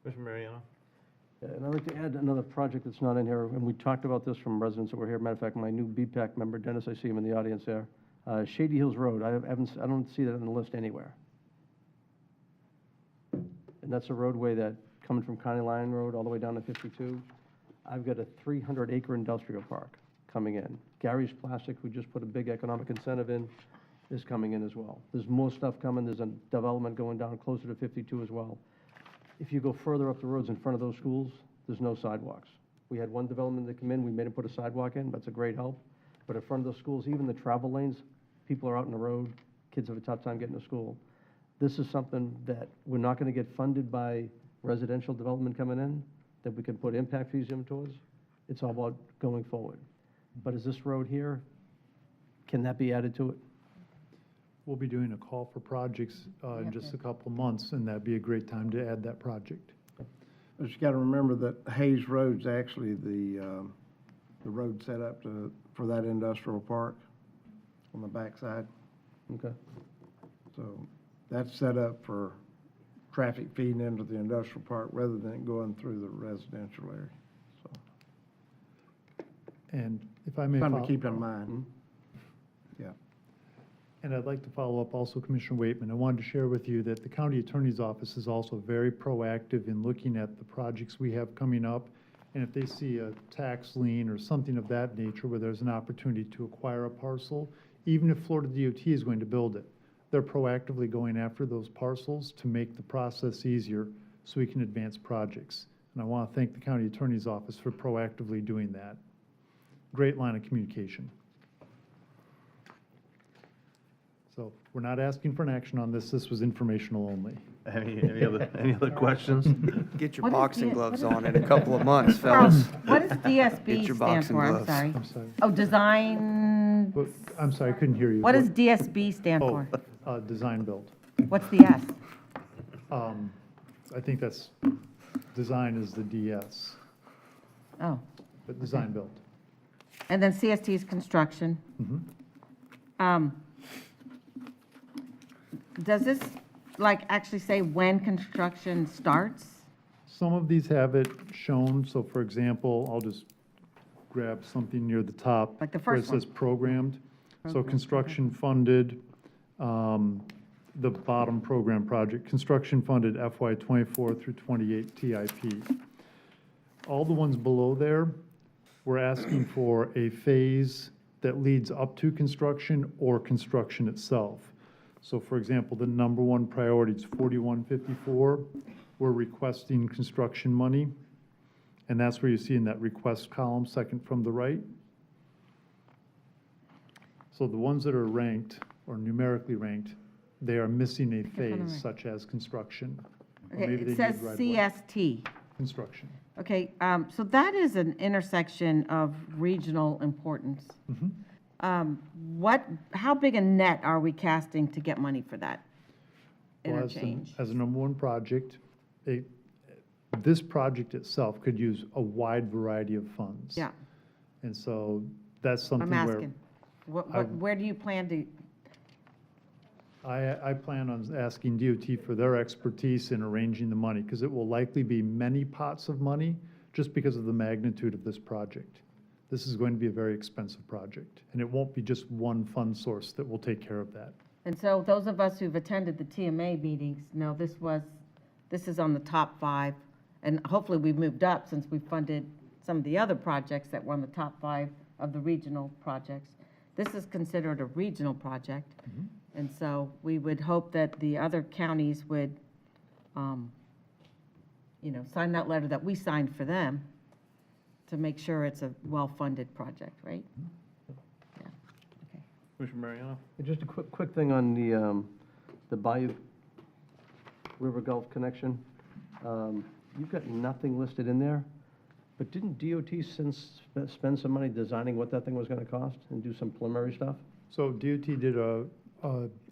Commissioner Mariano? Yeah, and I'd like to add another project that's not in here, and we talked about this from residents that were here. Matter of fact, my new BPAC member, Dennis, I see him in the audience there. Shady Hills Road, I don't see that on the list anywhere. and that's a roadway that, coming from County Line Road all the way down to 52, I've got a 300-acre industrial park coming in. Gary's Plastic, who just put a big economic incentive in, is coming in as well. There's more stuff coming, there's a development going down closer to 52 as well. If you go further up the roads in front of those schools, there's no sidewalks. We had one development that come in, we made them put a sidewalk in, that's a great help. But in front of those schools, even the travel lanes, people are out in the road, kids have a tough time getting to school. This is something that we're not gonna get funded by residential development coming in, that we can put impact fees in towards. It's all about going forward. But is this road here, can that be added to it? We'll be doing a call for projects in just a couple of months, and that'd be a great time to add that project. But you gotta remember that Hayes Road's actually the road set up for that industrial park on the backside. Okay. So that's set up for traffic feeding into the industrial park rather than it going through the residential area. So, And if I may. something to keep in mind. Yeah. And I'd like to follow up also, Commissioner Waitman. I wanted to share with you that the county attorney's office is also very proactive in looking at the projects we have coming up. And if they see a tax lien or something of that nature where there's an opportunity to acquire a parcel, even if Florida DOT is going to build it, they're proactively going after those parcels to make the process easier so we can advance projects. And I want to thank the county attorney's office for proactively doing that. Great line of communication. So we're not asking for an action on this. This was informational only. Any other questions? Get your What is boxing the- gloves what is- on in a couple of months, Carl, fellas. what does Get DSB your stand boxing for? I'm gloves. sorry. I'm sorry. Oh, design, But, I'm sorry, I couldn't hear you. what does DSB stand Oh, for? design build. What's the S? I think that's, design is the DS, Oh, but design build. and then CST is construction. Mhm. Does this, like, actually say when construction starts? Some of these have it shown, so for example, I'll just grab something near the top. Like the Where it first one. says programmed. So Programmed, construction funded, the bottom program project, construction funded FY '24 through '28 TIP. All the ones below there, we're asking for a phase that leads up to construction or construction itself. So for example, the number one priority is 4154. We're requesting construction money. And that's where you see in that request column, second from the right. So the ones that are ranked or numerically ranked, they are missing a Second from the phase right. such as construction. Or Okay, maybe they it says did right away. CST. Construction. Okay, so that is an intersection of regional importance. Mhm. How big a net are we casting to get money for that Well, as the- interchange? As a number one project, this project itself could use a wide variety of funds. Yeah, And so that's something I'm where asking. I- Where do you plan to, I plan on asking DOT for their expertise in arranging the money, because it will likely be many pots of money just because of the magnitude of this project. This is going to be a very expensive project, and it won't be just one fund source that will take care of that. and so those of us who've attended the TMA meetings know this is on the top 5, and hopefully we've moved up since we funded some of the other projects that were on the top 5 of the regional projects. This is considered a regional project, and so we would hope that the other counties would, sign that letter that we signed for them to make sure it's a well-funded project, right? Yeah, okay. Commissioner Mariano? Just a quick thing on the Bayou River Gulf connection. You've got nothing listed in there, but didn't DOT spend some money designing what that thing was gonna cost and do some preliminary stuff? So DOT did a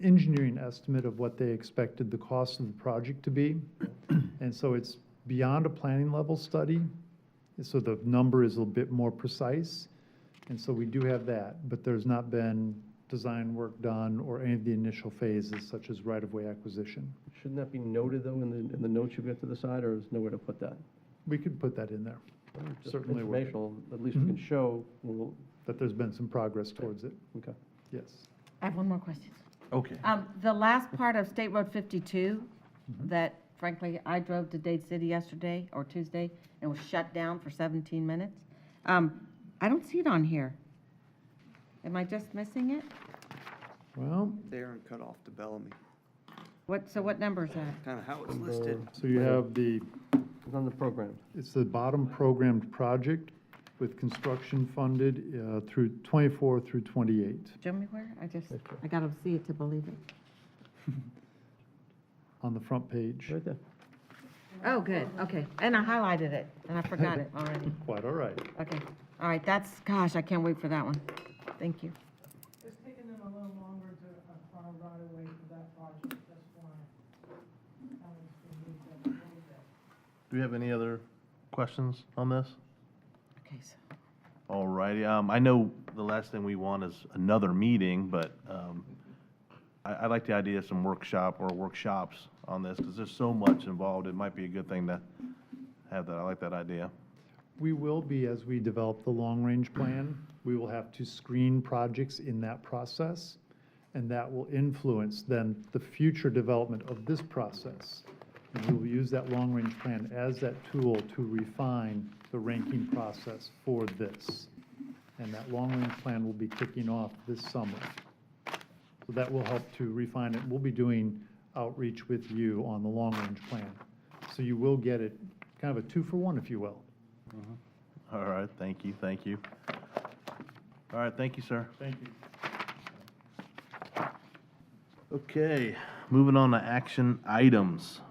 engineering estimate of what they expected the cost of the project to be. And so it's beyond a planning level study, so the number is a little bit more precise. And so we do have that, but there's not been design work done or any of the initial phases such as right-of-way acquisition. Shouldn't that be noted, though, in the notes you've got to the side, or is nowhere to put that? We could put that in there, Just certainly would. informational, at least we can show, well, that there's been some progress towards it, okay. yes. I have one more question. Okay. The last part of State Road 52 that frankly, I drove to Dade City yesterday or Tuesday and was shut down for 17 minutes. I don't see it on here. Am I just missing it? Well, There and cut off to Bellamy. So what number is that? Kind of how it's listed. so you have It's on the program. it's the bottom programmed project with construction funded through 24 through 28. Show me where? I gotta see it to believe it. On the front page. Right there. Oh, good, okay. And I highlighted it, and I forgot it already. Quite all right. Okay, all right, gosh, I can't wait for that one. Thank you. It's taking them a little longer to acquire right away for that project, that's why. It's been moved up a little bit. Do we have any other questions on this? Okay, so. All righty, I know the last thing we want is another meeting, but, I like the idea of some workshop or workshops on this, because there's so much involved, it might be a good thing to have that, I like that idea. We will be, as we develop the long-range plan, we will have to screen projects in that process, and that will influence then the future development of this process. And we will use that long-range plan as that tool to refine the ranking process for this. And that long-range plan will be kicking off this summer. So that will help to refine it. We'll be doing outreach with you on the long-range plan. So you will get it, kind of a 2-for-1, if you will. All right, thank you, thank you. All right, thank you, sir. Thank you. Okay, moving on to action items.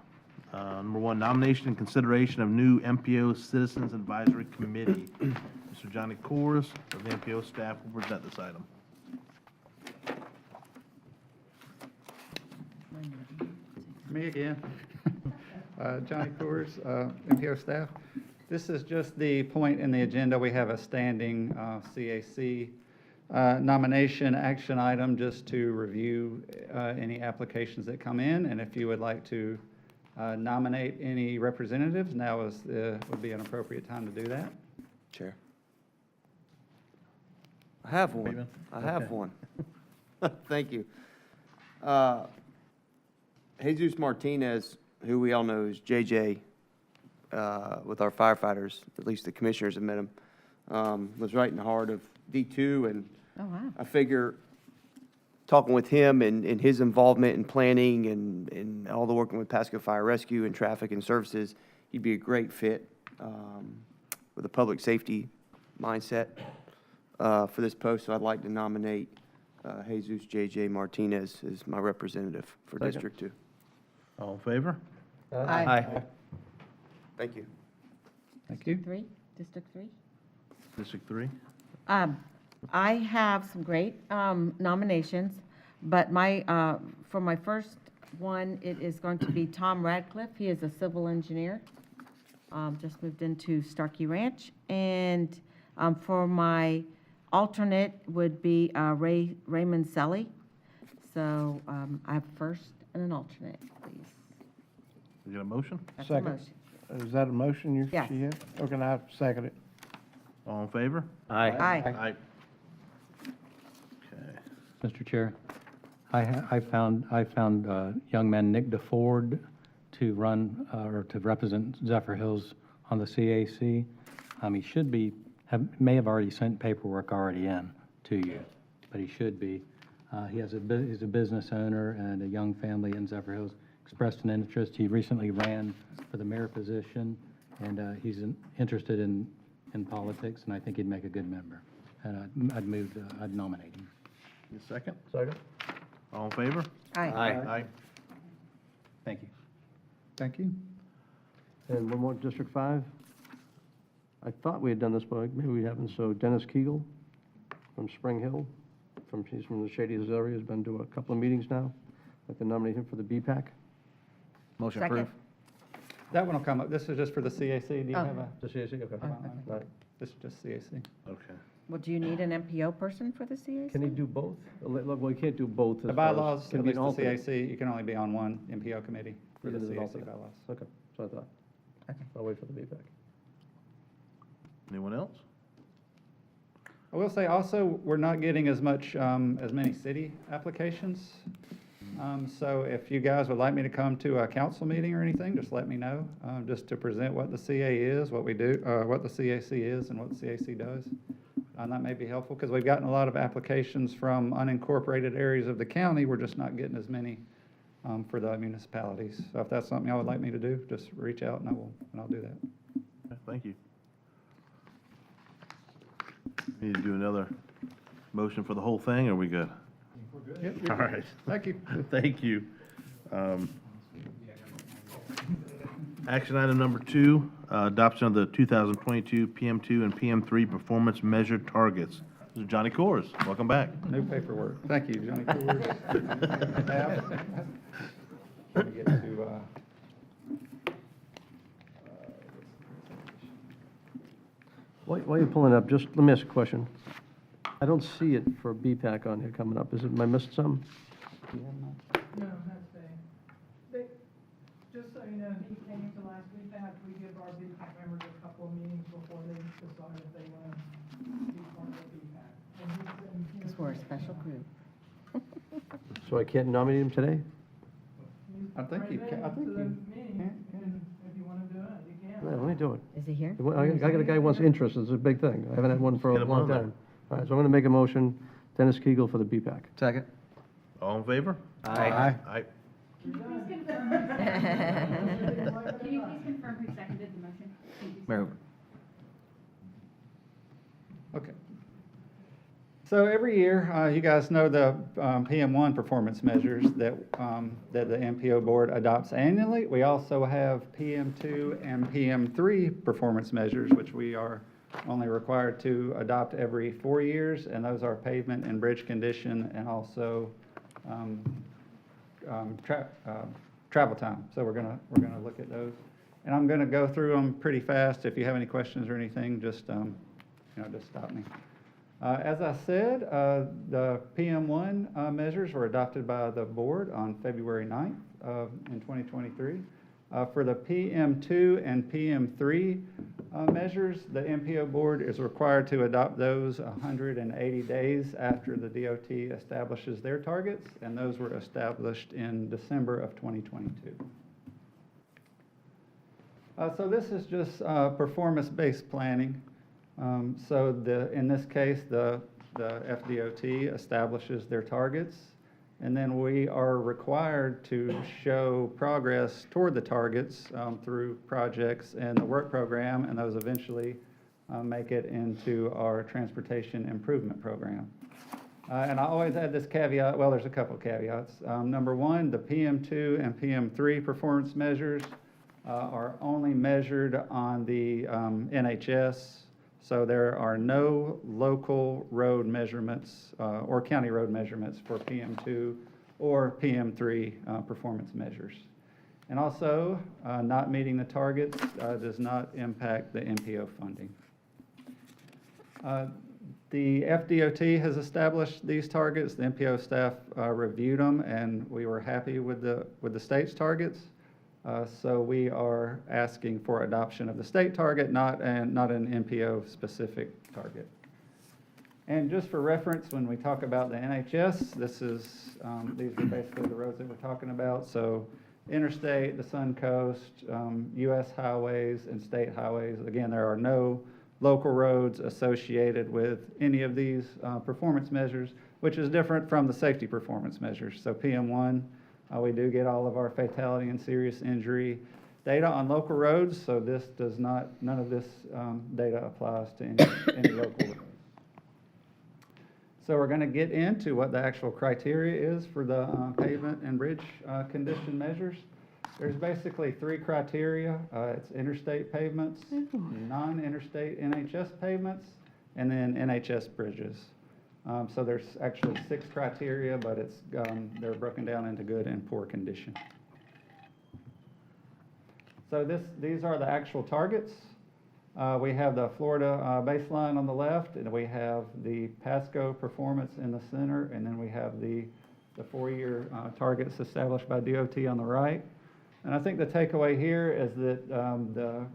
Number 1, nomination and consideration of new MPO Citizens Advisory Committee. Mr. Johnny Kors of the MPO staff will present this item. Me again. Johnny Coors, MPO staff. This is just the point in the agenda. We have a standing CAC nomination action item just to review any applications that come in. And if you would like to nominate any representatives, now would be an appropriate time to do that. Chair. I have one. I have one. Thank you. Jesus Martinez, who we all know is JJ, with our firefighters, at least the commissioners have met him, was right in the heart of D2, and Oh, wow. I figure talking with him and his involvement in planning and all the working with Pasco Fire Rescue and traffic and services, he'd be a great fit with a public safety mindset for this post. So I'd like to nominate Jesus J.J. Martinez as my representative for Second. District 2. All in favor? Aye. Thank you. Thank you. District 3? District 3? I have some great nominations, but for my first one, it is going to be Tom Radcliffe. He is a civil engineer, just moved into Starkey Ranch. And for my alternate would be Raymond Selly. So I have first and an alternate, please. We got a motion? That's a Second. motion. Is that a motion you? Yes. she had? Okay, I have to second it. All in favor? Aye. Aye. Okay. Mr. Chair, I found young man Nick DeFord to run, or to represent Zephyr Hills on the CAC. He should be, may have already sent paperwork already in to you, but he should be. He's a business owner and a young family in Zephyr Hills, expressed an interest. He recently ran for the mayor position, and he's interested in politics, and I think he'd make a good member. And I'd nominate him. Need a second? Second. All in favor? Aye. Aye. Thank you. Thank you. And one more, District 5. I thought we had done this, but maybe we haven't. So Dennis Kegel from Spring Hill, he's from the Shady Hills area, has been to a couple of meetings now. I'd like to nominate him for the BPAC. Motion approved. That one will come up. This is just for the CAC. Do you Oh. have a? The CAC, okay. Right. This is just CAC. Okay. Well, do you need an MPO person for the CAC? Can he do both? Well, he can't do both. The as far as- bylaws, can at be least an the alternate. CAC, you can only be on one MPO committee for the Even as an CAC alternate. bylaws. Okay, so I thought. Okay. I'll wait for the BPAC. Anyone else? I will say also, we're not getting as many city applications. So if you guys would like me to come to a council meeting or anything, just let me know, just to present what the CA is, what we do, what the CAC is, and what the CAC does. And that may be helpful, because we've gotten a lot of applications from unincorporated areas of the county. We're just not getting as many for the municipalities. So if that's something y'all would like me to do, just reach out and I'll do that. Thank you. Need to do another motion for the whole thing, or are we good? Yep, All right. Thank you. Thank you. Action item number 2, adoption of the 2022 PM2 and PM3 performance measured targets. This is Johnny Kors. Welcome back. No paperwork. Thank you, Johnny. Staff. Let me get to, While you're pulling up, just let me ask a question. I don't see it for BPAC on here coming up. Am I missing something? No, that's just so you know, he came to last week, we give our BPAC members a couple of meetings before they decide if they want to be part of BPAC. And he's Because we're a special group. So I can't nominate him today? I think you can, I think to the you. meeting, and if you want to do it, you can. Yeah, let me do it. Is he here? I got a guy who wants interest. It's a big thing. I haven't had one for Get a him long on there. time. All right, so I'm going to make a motion. Dennis Kegel for the BPAC. Second. All in favor? Aye. Aye. Can you please confirm who seconded the motion? Thank you, sir. Move. Okay. So every year, you guys know the PM1 performance measures that the MPO board adopts annually. We also have PM2 and PM3 performance measures, which we are only required to adopt every 4 years, and those are pavement and bridge condition, and also travel time. So we're gonna look at those, and I'm gonna go through them pretty fast. If you have any questions or anything, just just stop me. As I said, the PM1 measures were adopted by the board on February 9th in 2023. For the PM2 and PM3 measures, the MPO board is required to adopt those 180 days after the DOT establishes their targets, and those were established in December of 2022. So this is just performance-based planning. So in this case, the FDOT establishes their targets, and then we are required to show progress toward the targets through projects and the work program, and those eventually make it into our transportation improvement program. And I always add this caveat, well, there's a couple caveats. Number one, the PM2 and PM3 performance measures are only measured on the NHS. So there are no local road measurements or county road measurements for PM2 or PM3 performance measures. And also, not meeting the targets does not impact the MPO funding. The FDOT has established these targets. The MPO staff reviewed them, and we were happy with the state's targets. So we are asking for adoption of the state target, not an MPO-specific target. And just for reference, when we talk about the NHS, these are basically the roads that we're talking about. So interstate, the Sun Coast, U.S. highways, and state highways. Again, there are no local roads associated with any of these performance measures, which is different from the safety performance measures. So PM1, we do get all of our fatality and serious injury data on local roads, so none of this data applies to any local roads. So we're going to get into what the actual criteria is for the pavement and bridge condition measures. There's basically 3 criteria. It's interstate pavements, non-interstate NHS pavements, and then NHS bridges. So there's actually 6 criteria, but they're broken down into good and poor condition. So these are the actual targets. We have the Florida baseline on the left, and we have the Pasco performance in the center, and then we have the 4-year targets established by DOT on the right. And I think the takeaway here is that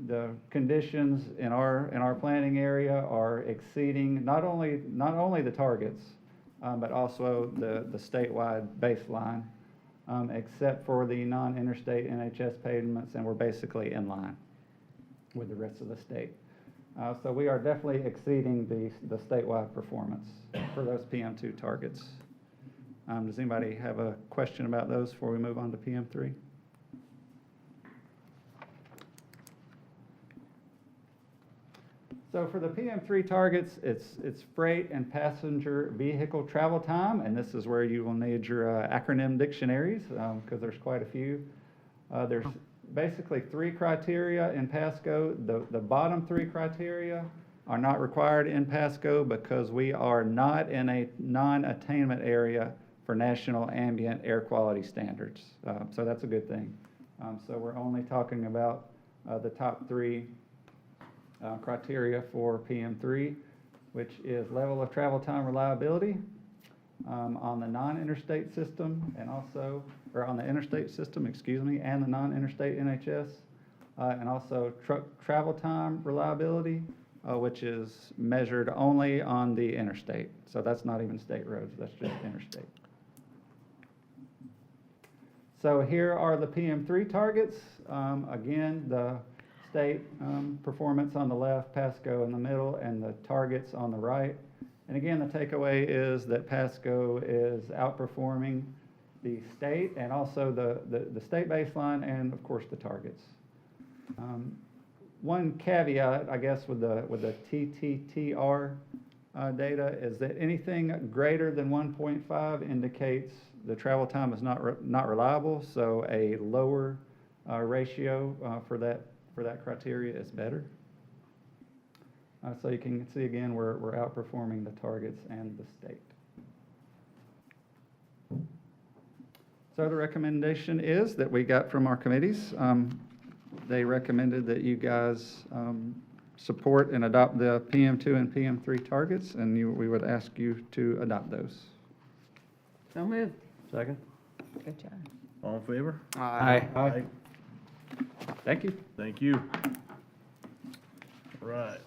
the conditions in our planning area are exceeding not only the targets, but also the statewide baseline, except for the non-interstate NHS payments, and we're basically in line with the rest of the state. So we are definitely exceeding the statewide performance for those PM2 targets. Does anybody have a question about those before we move on to PM3? So for the PM3 targets, it's freight and passenger vehicle travel time, and this is where you will need your acronym dictionaries, because there's quite a few. There's basically 3 criteria in Pasco. The bottom 3 criteria are not required in Pasco because we are not in a non-attainment area for national ambient air quality standards. So that's a good thing. So we're only talking about the top 3 criteria for PM3, which is level of travel time reliability on the non-interstate system and also, or on the interstate system, excuse me, and the non-interstate NHS, and also truck travel time reliability, which is measured only on the interstate. So that's not even state roads, that's just interstate. So here are the PM3 targets. Again, the state performance on the left, Pasco in the middle, and the targets on the right. And again, the takeaway is that Pasco is outperforming the state and also the state baseline and, of course, the targets. One caveat, I guess, with the TTTR data is that anything greater than 1.5 indicates the travel time is not reliable, so a lower ratio for that criteria is better. So you can see again, we're outperforming the targets and the state. So the recommendation is that we got from our committees. They recommended that you guys support and adopt the PM2 and PM3 targets, and we would ask you to adopt those. So moved. Second? Good job. All in favor? Aye. Thank you. Thank you. All right.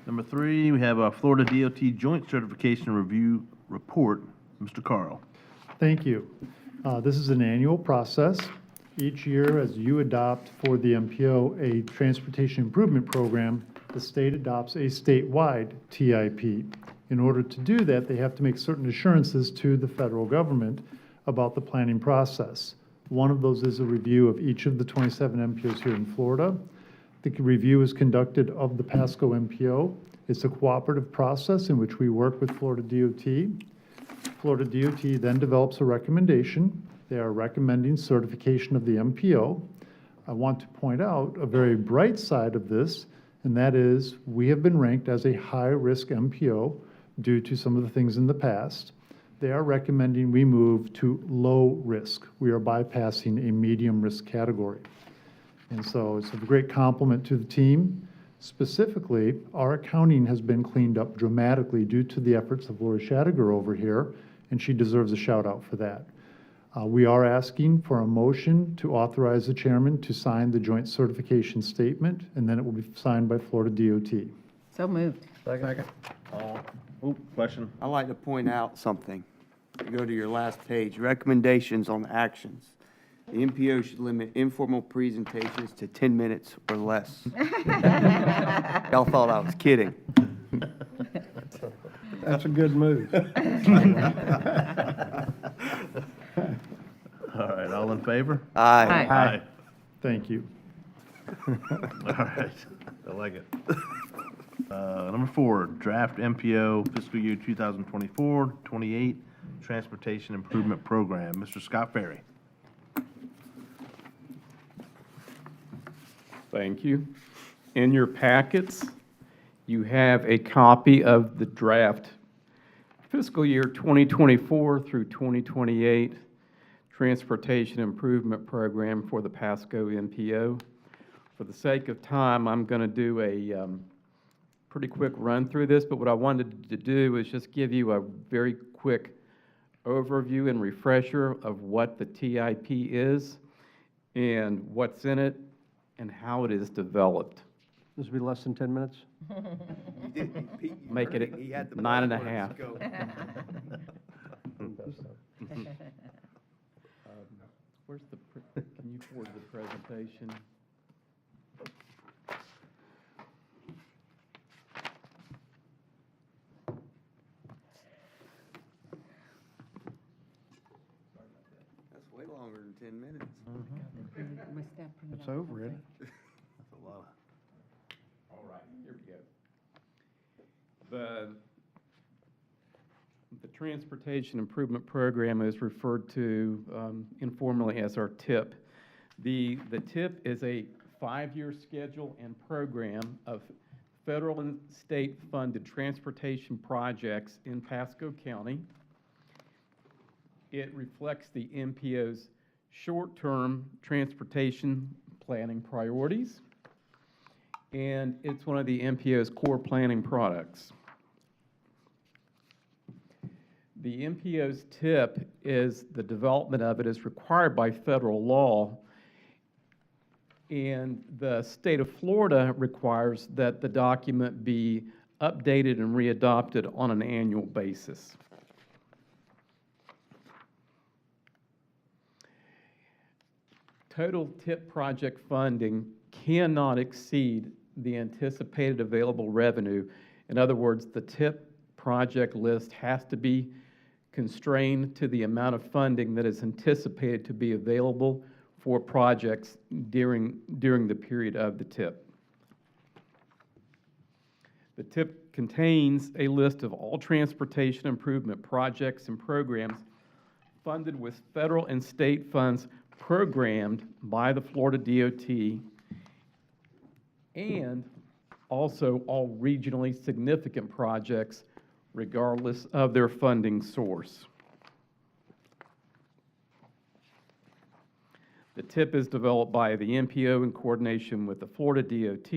Number 3, we have a Florida DOT Joint Certification Review Report. Mr. Carl. Thank you. This is an annual process. Each year, as you adopt for the MPO a transportation improvement program, the state adopts a statewide TIP. In order to do that, they have to make certain assurances to the federal government about the planning process. One of those is a review of each of the 27 MPOs here in Florida. The review is conducted of the Pasco MPO. It's a cooperative process in which we work with Florida DOT. Florida DOT then develops a recommendation. They are recommending certification of the MPO. I want to point out a very bright side of this, and that is we have been ranked as a high-risk MPO due to some of the things in the past. They are recommending we move to low risk. We are bypassing a medium risk category. And so it's a great compliment to the team. Specifically, our accounting has been cleaned up dramatically due to the efforts of Lori Shadiger over here, and she deserves a shout out for that. We are asking for a motion to authorize the chairman to sign the joint certification statement, and then it will be signed by Florida DOT. So moved. Second. Question? I'd like to point out something. Go to your last page, recommendations on actions. The MPO should limit informal presentations to 10 minutes or less. Y'all thought I was kidding. That's a good move. All right, all in favor? Aye. Aye. Thank you. All right, I like it. Number 4, draft MPO fiscal year 2024-28 Transportation Improvement Program. Mr. Scott Ferry. Thank you. In your packets, you have a copy of the draft fiscal year 2024 through 2028 Transportation Improvement Program for the Pasco MPO. For the sake of time, I'm going to do a pretty quick run through this, but what I wanted to do is just give you a very quick overview and refresher of what the TIP is and what's in it and how it is developed. This will be less than 10 minutes? Make it He had the 9.5. buzzwords go. Where's the, can you forward the presentation? That's way longer than 10 minutes. It's over, isn't it? That's a lot. All right, here we go. The Transportation Improvement Program is referred to informally as our TIP. The TIP is a 5-year schedule and program of federal and state-funded transportation projects in Pasco County. It reflects the MPO's short-term transportation planning priorities, and it's one of the MPO's core planning products. The MPO's TIP is, the development of it is required by federal law, and the state of Florida requires that the document be updated and readopted on an annual basis. Total TIP project funding cannot exceed the anticipated available revenue. In other words, the TIP project list has to be constrained to the amount of funding that is anticipated to be available for projects during the period of the TIP. The TIP contains a list of all transportation improvement projects and programs funded with federal and state funds programmed by the Florida DOT, and also all regionally significant projects regardless of their funding source. The TIP is developed by the MPO in coordination with the Florida DOT,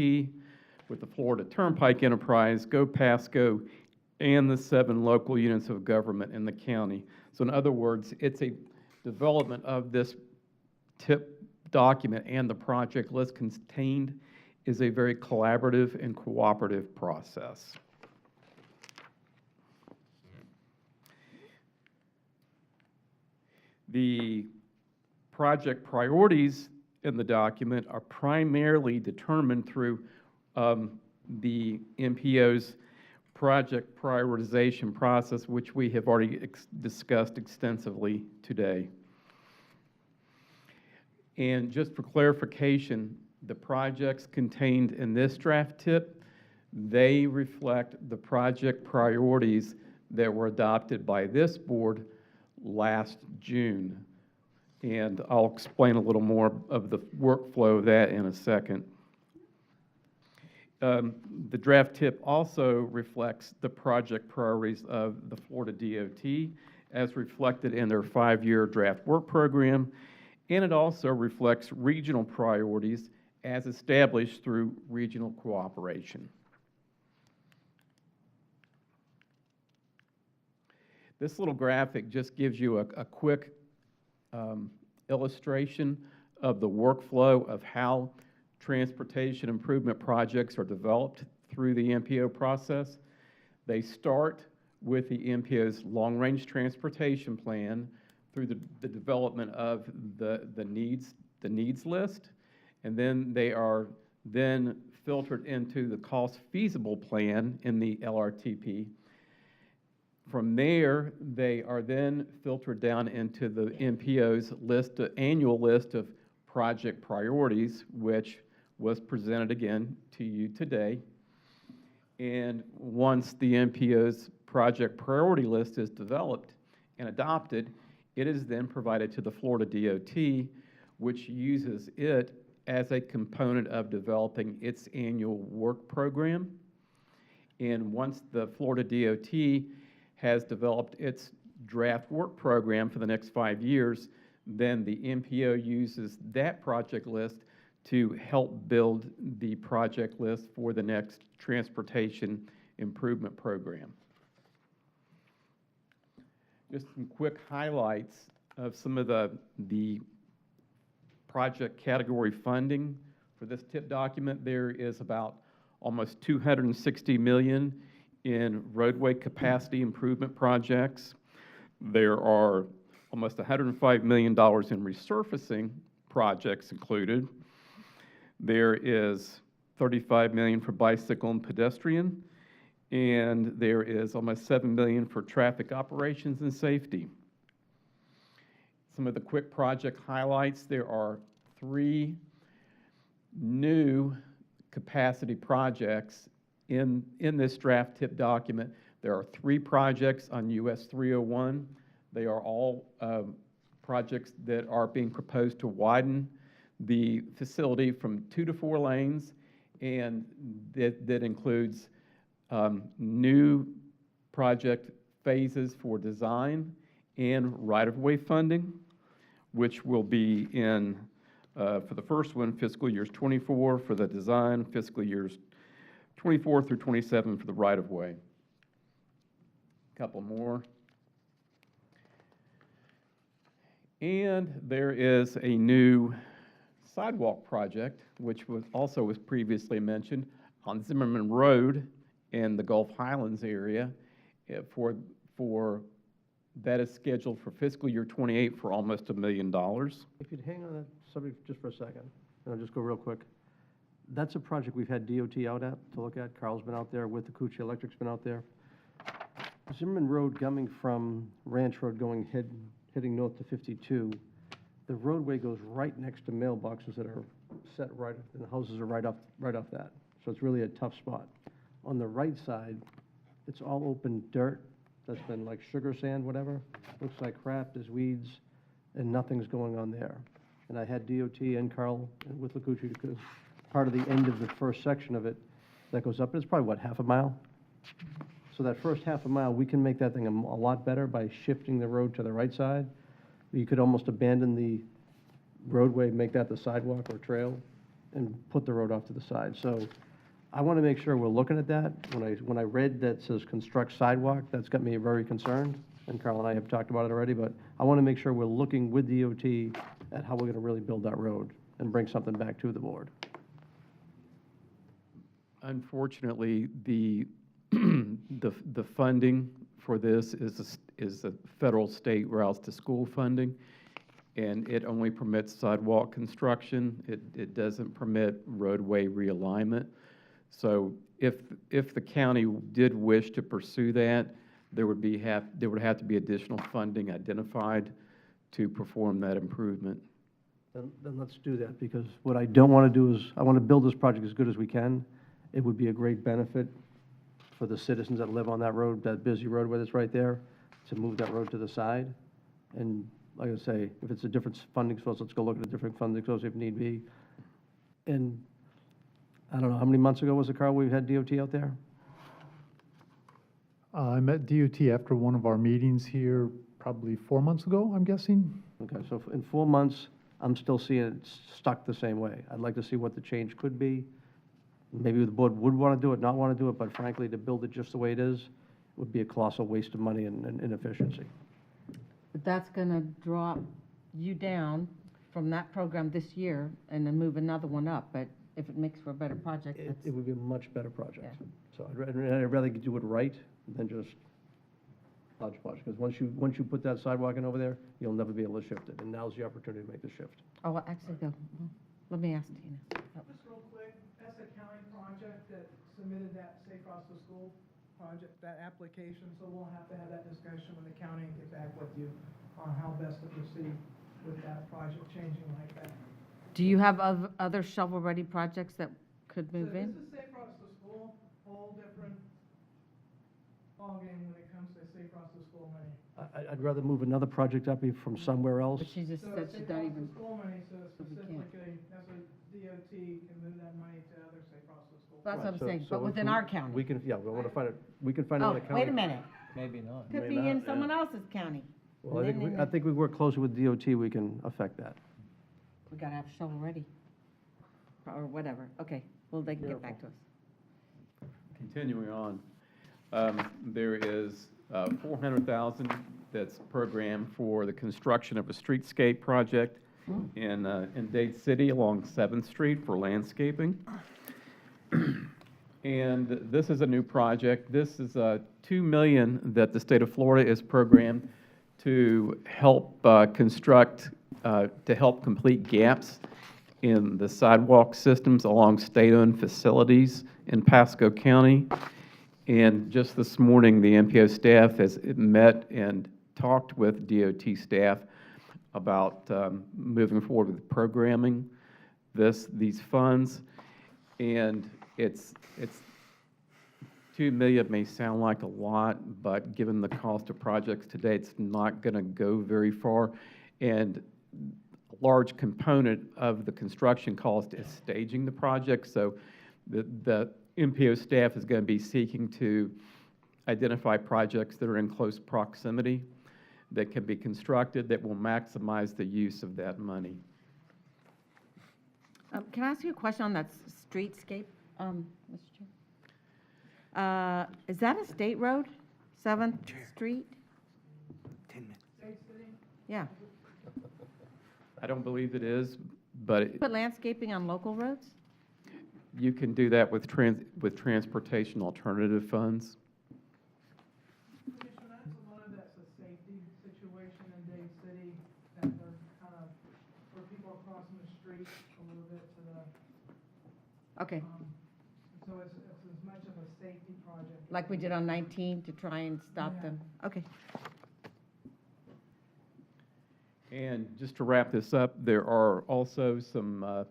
with the Florida Turnpike Enterprise, Go Pasco, and the 7 local units of government in the county. So in other words, it's a development of this TIP document, and the project list contained is a very collaborative and cooperative process. The project priorities in the document are primarily determined through the MPO's project prioritization process, which we have already discussed extensively today. And just for clarification, the projects contained in this draft TIP, they reflect the project priorities that were adopted by this board last June. And I'll explain a little more of the workflow of that in a second. The draft TIP also reflects the project priorities of the Florida DOT as reflected in their 5-year draft work program, and it also reflects regional priorities as established through regional cooperation. This little graphic just gives you a quick illustration of the workflow of how transportation improvement projects are developed through the MPO process. They start with the MPO's long-range transportation plan through the development of the needs list, and then they are then filtered into the cost feasible plan in the LRTP. From there, they are then filtered down into the MPO's annual list of project priorities, which was presented again to you today. And once the MPO's project priority list is developed and adopted, it is then provided to the Florida DOT, which uses it as a component of developing its annual work program. And once the Florida DOT has developed its draft work program for the next 5 years, then the MPO uses that project list to help build the project list for the next transportation improvement program. Just some quick highlights of some of the project category funding for this TIP document. There is about almost $260 million in roadway capacity improvement projects. There are almost $105 million in resurfacing projects included. There is $35 million for bicycle and pedestrian, and there is almost $7 million for traffic operations and safety. Some of the quick project highlights: there are 3 new capacity projects in this draft tip document. There are 3 projects on US 301. They are all projects that are being proposed to widen the facility from 2 to 4 lanes, and that includes new project phases for design and right-of-way funding, which will be in, for the first one, fiscal years 24 for the design, fiscal years 24 through 27 for the right-of-way. Couple more. And there is a new sidewalk project, which was previously mentioned, on Zimmerman Road in the Gulf Highlands area. That is scheduled for fiscal year 28 for almost $1 million. If you'd hang on that subject just for a second, and I'll just go real quick. That's a project we've had DOT out at to look at. Carl's been out there with the Cucci Electric's been out there. Zimmerman Road coming from Ranch Road heading north to 52, the roadway goes right next to mailboxes that are set right, and the houses are right off that. So it's really a tough spot. On the right side, it's all open dirt that's been like sugar sand, whatever. Looks like crap, there's weeds, and nothing's going on there. And I had DOT and Carl with Lacucci, because part of the end of the first section of it that goes up, it's probably, what, half a mile? So that first half a mile, we can make that thing a lot better by shifting the road to the right side. You could almost abandon the roadway, make that the sidewalk or trail, and put the road off to the side. So I want to make sure we're looking at that. When I read that says construct sidewalk, that's got me very concerned, and Carl and I have talked about it already, but I want to make sure we're looking with DOT at how we're going to really build that road and bring something back to the board. Unfortunately, the funding for this is a federal, state routes to school funding, and it only permits sidewalk construction. It doesn't permit roadway realignment. So if the county did wish to pursue that, there would have to be additional funding identified to perform that improvement. Then let's do that, because what I don't want to do is, I want to build this project as good as we can. It would be a great benefit for the citizens that live on that road, that busy roadway that's right there, to move that road to the side. And like I say, if it's a different funding source, let's go look at a different funding source if need be. And I don't know, how many months ago was it, Carl, we had DOT out there? I met DOT after one of our meetings here, probably 4 months ago, I'm guessing. Okay, so in 4 months, I'm still seeing it stuck the same way. I'd like to see what the change could be. Maybe the board would want to do it, not want to do it, but frankly, to build it just the way it is would be a colossal waste of money and inefficiency. But that's going to drop you down from that program this year and then move another one up. But if it makes for a better project, It would be a much better project. Yeah. So I'd rather do it right than just hodgepodge, because once you put that sidewalk in over there, you'll never be able to shift it, and now's the opportunity to make the shift. Oh, well, actually, let me ask Tina. Just real quick, that's a county project that submitted that Safe Routes to School project, that application, so we'll have to have that discussion with the county and get back with you on how best to proceed with that project changing like that. Do you have other shovel-ready projects that could move So in? this is Safe Routes to School, whole different ballgame when it comes to Safe Routes to School money. I'd rather move another project up from somewhere else. But she just So said she Safe don't Routes to even, School money says So we can't. specifically, that's what DOT can move that money to other Safe Routes to School. that's what I'm So- saying, so but if within we- our county. We can, yeah, we want to find it, we can find Oh, another county. wait a minute. Maybe not. Could be in someone else's county. Well, I think we work closer with DOT, we can affect that. We gotta have shovel-ready, or whatever. Okay, well, they can get back to us. Continuing on, there is $400,000 that's programmed for the construction of a streetscape project in Dade City along 7th Street for landscaping. And this is a new project. This is $2 million that the state of Florida is programmed to help construct, to help complete gaps in the sidewalk systems along state-owned facilities in Pasco County. And just this morning, the MPO staff has met and talked with DOT staff about moving forward with programming these funds. And it's $2 million may sound like a lot, but given the cost of projects today, it's not going to go very far. And a large component of the construction cost is staging the project. So the MPO staff is going to be seeking to identify projects that are in close proximity that can be constructed that will maximize the use of that money. Can I ask you a question on that streetscape, Mr. Chair? Is that a state road, 7th Street? 10 minutes. Yeah. I don't believe it is, but Put landscaping on local roads? you can do that with transportation alternative funds. Commissioner, that's a lot of that's a safety situation in Dade City, that they're kind of, where people are crossing the street a little bit to the, Okay, so it's as much of a safety project. like we did on 19 to try and stop Yeah. them? Okay. And just to wrap this up, there are also some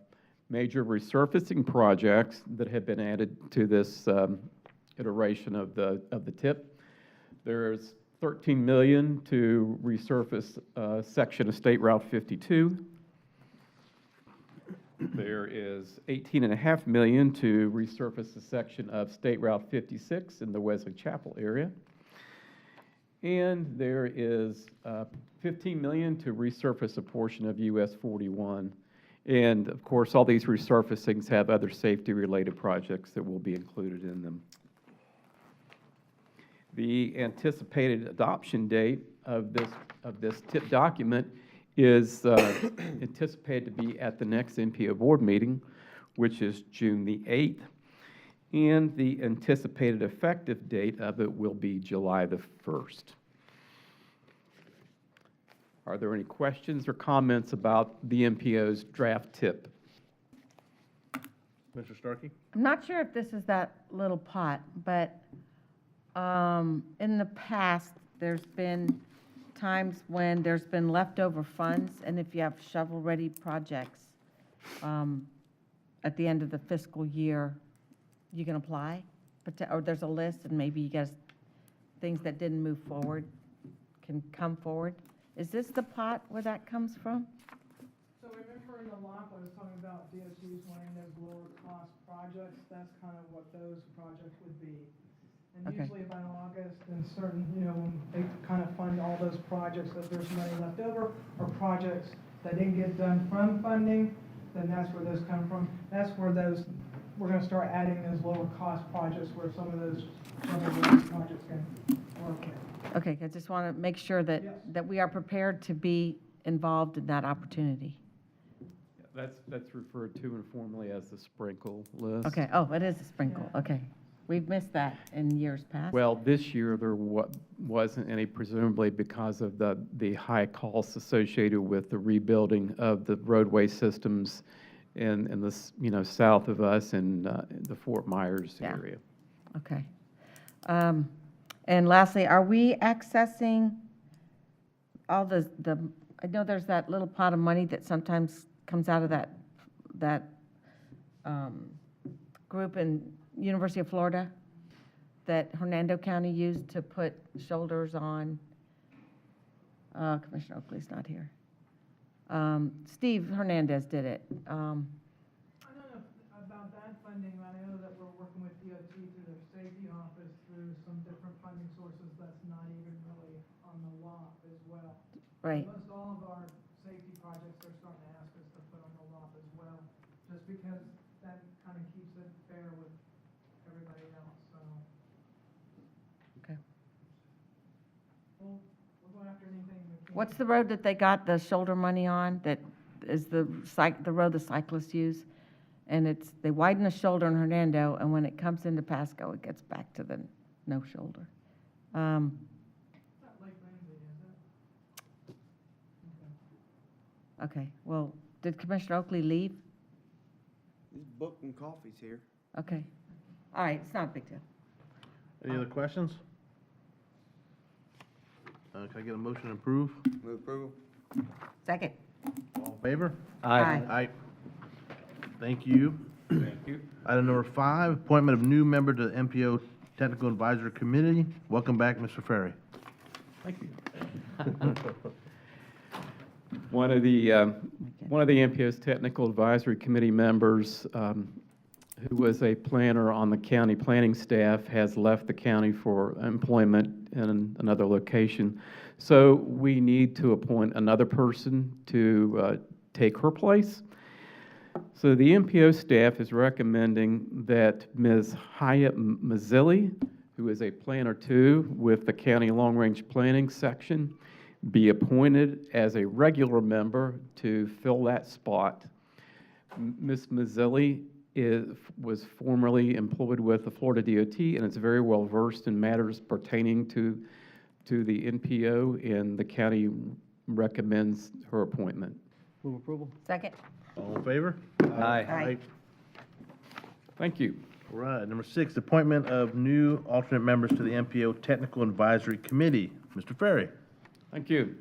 major resurfacing projects that have been added to this iteration of the TIP. There's $13 million to resurface a section of State Route 52. There is $18.5 million to resurface a section of State Route 56 in the Wesley Chapel area. And there is $15 million to resurface a portion of US 41. And of course, all these resurfacings have other safety-related projects that will be included in them. The anticipated adoption date of this TIP document is anticipated to be at the next MPO board meeting, which is June the 8th. And the anticipated effective date of it will be July the 1st. Are there any questions or comments about the MPO's draft TIP? Mr. Starkey? I'm not sure if this is that little pot, but in the past, there's been times when there's been leftover funds, and if you have shovel-ready projects at the end of the fiscal year, you can apply, or there's a list, and maybe you guys, things that didn't move forward can come forward. Is this the pot where that comes from? So remember in the law, I was talking about DOTs wanting those lower cost projects, that's kind of what those projects would be. And Okay. usually by August and certain, when they kind of fund all those projects, if there's money left over, or projects that didn't get done from funding, then that's where those come from. That's where we're gonna start adding those lower cost projects where some of those projects can work with. Okay, I just want to make sure that, Yes. that we are prepared to be involved in that opportunity. That's referred to informally as the sprinkle list. Okay, oh, it is a sprinkle, okay. We've missed that in years past. Well, this year, there wasn't any, presumably because of the high costs associated with the rebuilding of the roadway systems in the, south of us in the Fort Myers Yeah. area. Okay. And lastly, are we accessing all I know there's that little pot of money that sometimes comes out of that group in University of Florida that Hernando County used to put shoulders on. Commissioner Oakley's not here. Steve Hernandez did it. I don't know about that funding, but I know that we're working with DOT through their safety office through some different funding sources that's not even really on the law as well. Right. Most all of our safety projects, they're starting to ask us to put on the law as well, just because that kind of keeps it fair with everybody else, so. Okay. We'll go after anything we can. What's the road that they got the shoulder money on, that is the road the cyclists use? and they widen the shoulder in Hernando, and when it comes into Pasco, it gets back to the no shoulder. Okay, well, did Commissioner Oakley leave? He's booking coffees here. Okay, all right, it's not a big deal. Any other questions? Can I get a motion to approve? Move approval. Second. All in favor? Aye. Aye. Thank you. Thank you. Item number 5, appointment of new member to the MPO Technical Advisory Committee. Welcome back, Mr. Ferry. Thank you. One of the MPO's Technical Advisory Committee members, who was a planner on the county planning staff, has left the county for employment in another location. So we need to appoint another person to take her place. So the MPO staff is recommending that Ms. Hyatt Mazzilli, who is a planner too with the county long-range planning section, be appointed as a regular member to fill that spot. Ms. Mazzilli was formerly employed with the Florida DOT and is very well versed in matters pertaining to the NPO, and the county recommends her appointment. Move approval? Second. All in favor? Aye. Thank you. All right, number 6, appointment of new alternate members to the MPO Technical Advisory Committee. Mr. Ferry. Thank you.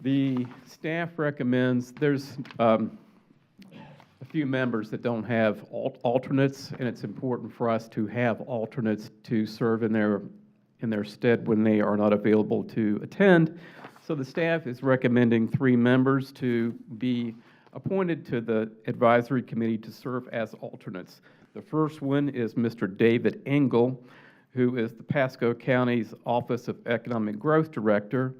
The staff recommends, there's a few members that don't have alternates, and it's important for us to have alternates to serve in their stead when they are not available to attend. So the staff is recommending 3 members to be appointed to the advisory committee to serve as alternates. The first one is Mr. David Engel, who is the Pasco County's Office of Economic Growth Director,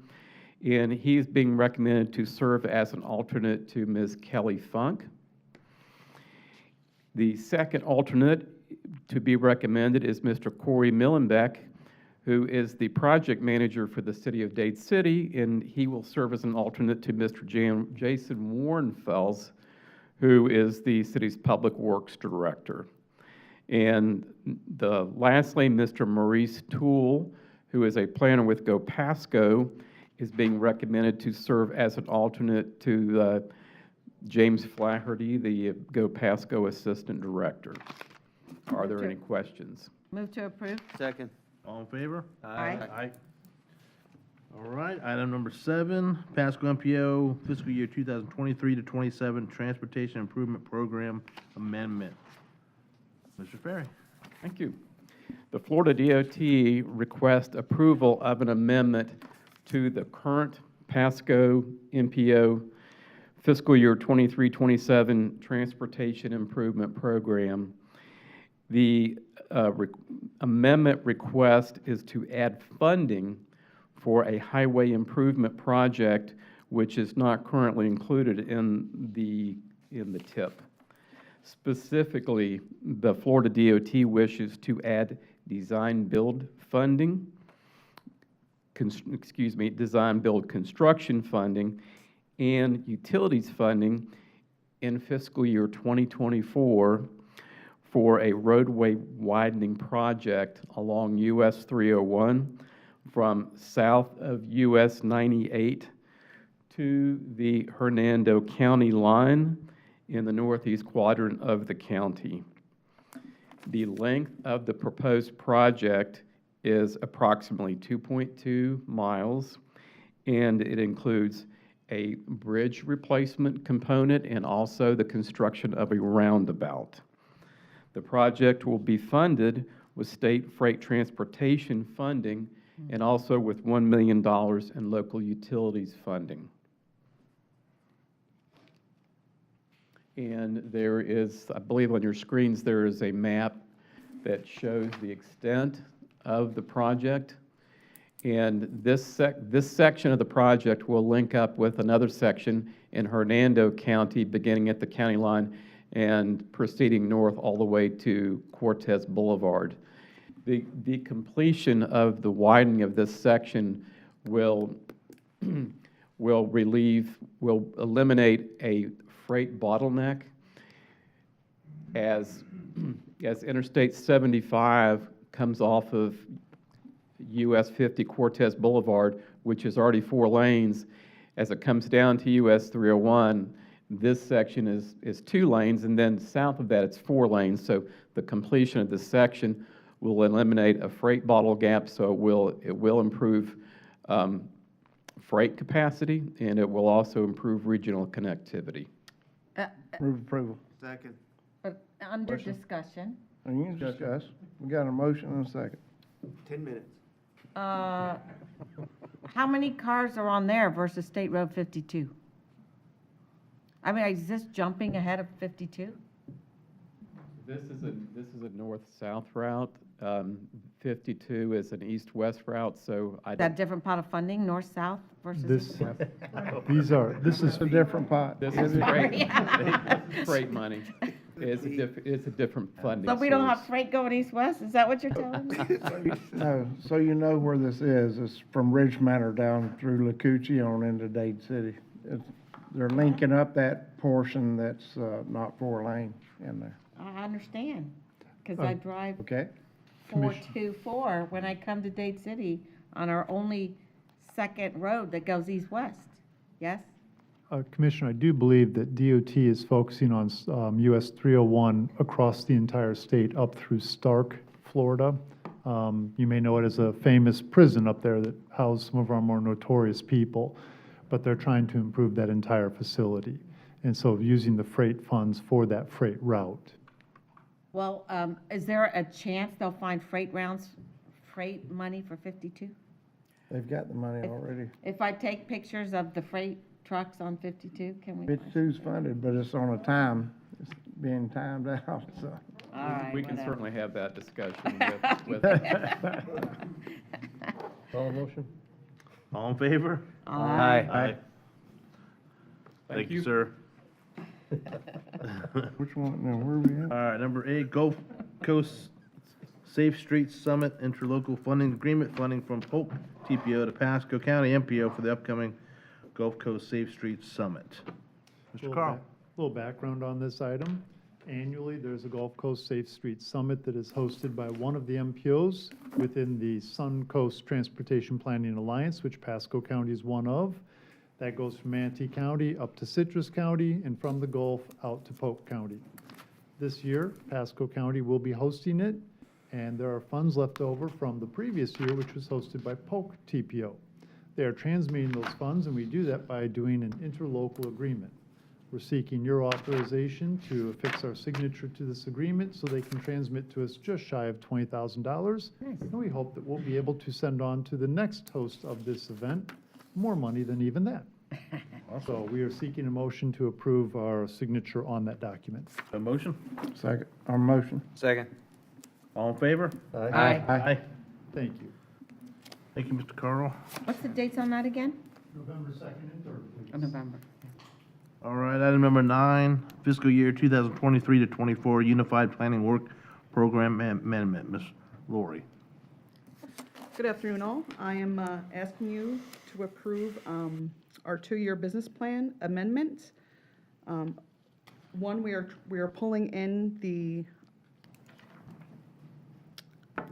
and he's being recommended to serve as an alternate to Ms. Kelly Funk. The second alternate to be recommended is Mr. Corey Millenbeck, who is the project manager for the city of Dade City, and he will serve as an alternate to Mr. Jason Warrenfels, who is the city's public works director. And lastly, Mr. Maurice Toole, who is a planner with Go Pasco, is being recommended to serve as an alternate to James Flaherty, the Go Pasco assistant director. Are there any questions? Move to approve. Second. All in favor? Aye. Aye. All right, item number 7, Pasco MPO fiscal year 2023 to 27 Transportation Improvement Program Amendment. Mr. Ferry. Thank you. The Florida DOT requests approval of an amendment to the current Pasco MPO fiscal year 23-27 Transportation Improvement Program. The amendment request is to add funding for a highway improvement project which is not currently included in the TIP. Specifically, the Florida DOT wishes to add design-build funding, design-build construction funding, and utilities funding in fiscal year 2024 for a roadway widening project along US 301 from south of US 98 to the Hernando County line in the northeast quadrant of the county. The length of the proposed project is approximately 2.2 miles, and it includes a bridge replacement component and also the construction of a roundabout. The project will be funded with state freight transportation funding and also with $1 million in local utilities funding. And there is, I believe on your screens, there is a map that shows the extent of the project. And this section of the project will link up with another section in Hernando County, beginning at the county line and proceeding north all the way to Cortez Boulevard. The completion of the widening of this section will eliminate a freight bottleneck as, as Interstate 75 comes off of US 50 Cortez Boulevard, which is already 4 lanes, as it comes down to US 301, this section is 2 lanes, and then south of that, it's 4 lanes. So the completion of this section will eliminate a freight bottle gap, so it will improve freight capacity, and it will also improve regional connectivity. Move approval. Second. But under Question? discussion, And you can discuss. We got a motion and a second. 10 minutes. how many cars are on there versus State Road 52? I mean, is this jumping ahead of 52? This is a north-south route. 52 is an east-west route, so I Is that a don't, different pot of funding, north-south versus? This, this is It's a different pot. this is freight, freight money. It's a different funding So we don't have source. freight going east-west? Is that what you're telling me? No, so you know where this is. It's from Ridge Manor down through Lacucci on into Dade City. They're linking up that portion that's not 4-lane in there. I understand, because I drive Okay? 424 when I come to Dade City on our only second road that goes east-west. Yes? Commissioner, I do believe that DOT is focusing on US 301 across the entire state up through Stark, Florida. You may know it as a famous prison up there that housed some of our more notorious people, but they're trying to improve that entire facility. And so using the freight funds for that freight route. Well, is there a chance they'll find freight money for 52? They've got the money already. If I take pictures of the freight trucks on 52, can we? 52's funded, but it's on a time. It's being timed out, so. All right, We can whatever. certainly have that discussion with Call a motion? All in favor? Aye. Aye. Thank you, sir. Which one, now, where are we at? All right, number 8, Gulf Coast Safe Streets Summit interlocal funding agreement, funding from Polk TPO to Pasco County MPO for the upcoming Gulf Coast Safe Streets Summit. Mr. Carl? Little background on this item. Annually, there's a Gulf Coast Safe Streets Summit that is hosted by one of the MPOs within the Sun Coast Transportation Planning Alliance, which Pasco County is one of. That goes from Manatee County up to Citrus County and from the Gulf out to Polk County. This year, Pasco County will be hosting it, and there are funds left over from the previous year, which was hosted by Polk TPO. They are transmitting those funds, and we do that by doing an interlocal agreement. We're seeking your authorization to affix our signature to this agreement so they can transmit to us just shy of $20,000. And we hope that we'll be able to send on to the next host of this event more money than even that. So we are seeking a motion to approve our signature on that document. A motion? Second, our motion. Second. All in favor? Aye. Aye. Thank you. Thank you, Mr. Carl. What's the dates on that again? November 2nd and 3rd, please. Oh, November. All right, item number 9, fiscal year 2023 to 24 Unified Planning Work Program Amendment. Ms. Lori. Good afternoon, all. I am asking you to approve our 2-year business plan amendment. One, we are pulling in the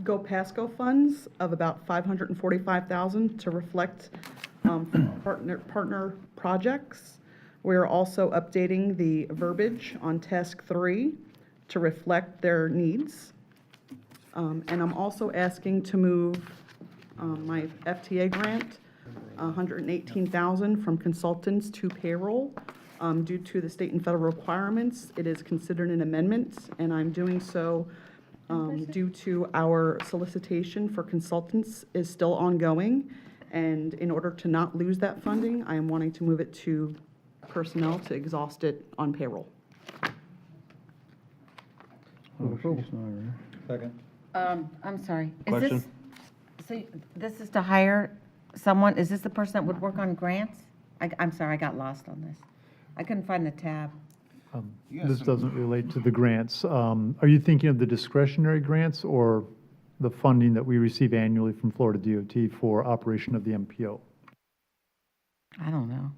Go Pasco funds of about $545,000 to reflect partner projects. We are also updating the verbiage on Task 3 to reflect their needs. And I'm also asking to move my FTA grant, $118,000 from consultants to payroll. Due to the state and federal requirements, it is considered an amendment, and I'm doing so due to our solicitation for consultants is still ongoing. And in order to not lose that funding, I am wanting to move it to personnel to exhaust it on payroll. Second. I'm sorry. Question? So this is to hire someone, is this the person that would work on grants? I'm sorry, I got lost on this. I couldn't find the tab. This doesn't relate to the grants. Are you thinking of the discretionary grants or the funding that we receive annually from Florida DOT for operation of the MPO? I don't know.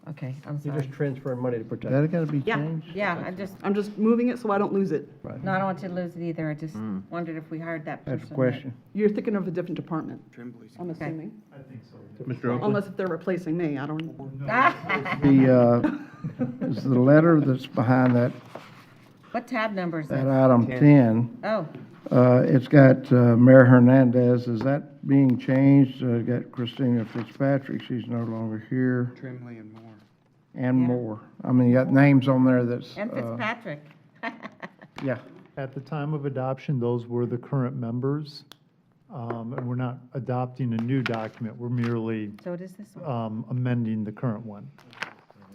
Okay, I'm You're sorry. just transferring money to protect. That gotta be Yeah. changed? Yeah, I'm just moving it so I don't lose it. no, I don't want you to lose it either. I just wondered if we hired that person. That's a question. You're thinking of a different department, Tremblay's. I'm assuming. Mr. Oakley? Unless if they're replacing me, I don't. Is the letter that's behind that, What tab number is that that? item 10, Oh, it's got Mayor Hernandez, is that being changed? Got Christina Fitzpatrick, she's no longer here, Tremblay and Moore. and Yeah. more. I mean, you got names on there that's, and Fitzpatrick. yeah. At the time of adoption, those were the current members, and we're not adopting a new document. We're merely So it is this one. amending the current one.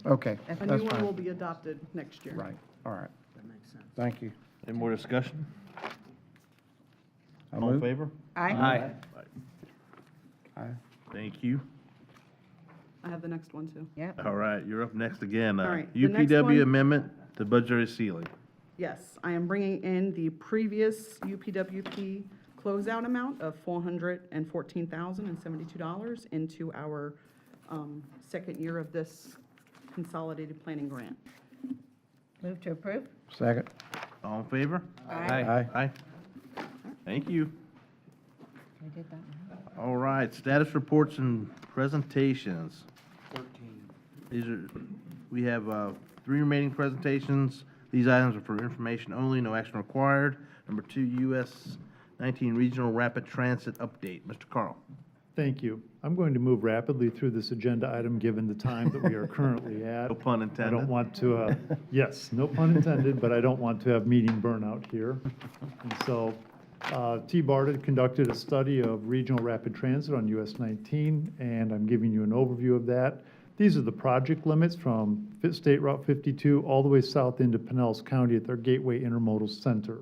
Okay, That's A that's new one will fine. be adopted next year. Right, all right. Thank you. Any more discussion? I All in move. favor? Aye. Thank you. I have the next one too. Yep. All right, you're up next again. All right, the next UPW one- amendment to budgetary ceiling. Yes, I am bringing in the previous UPWP closeout amount of $414,072 into our second year of this consolidated planning grant. Move to approve? Second. All in favor? Aye. Aye. Thank you. I did that one. All right, status reports and presentations. 14. We have 3 remaining presentations. These items are for information only, no action required. Number 2, US 19 Regional Rapid Transit Update. Mr. Carl. Thank you. I'm going to move rapidly through this agenda item, given the time that we are currently at. No pun I intended. don't want to, yes, no pun intended, but I don't want to have meeting burnout here. And so, T-BARTA conducted a study of regional rapid transit on US 19, and I'm giving you an overview of that. These are the project limits from State Route 52 all the way south into Pinellas County at their Gateway Intermodal Center.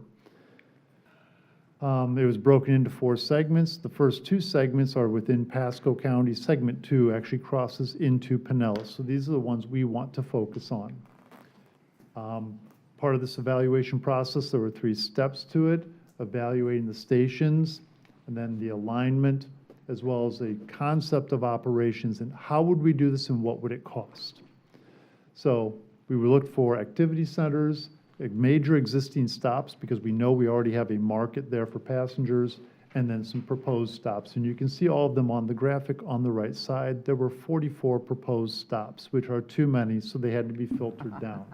It was broken into 4 segments. The first 2 segments are within Pasco County. Segment 2 actually crosses into Pinellas. So these are the ones we want to focus on. Part of this evaluation process, there were 3 steps to it: evaluating the stations, and then the alignment, as well as a concept of operations and how would we do this and what would it cost. So we would look for activity centers, major existing stops, because we know we already have a market there for passengers, and then some proposed stops. And you can see all of them on the graphic on the right side. There were 44 proposed stops, which are too many, so they had to be filtered down.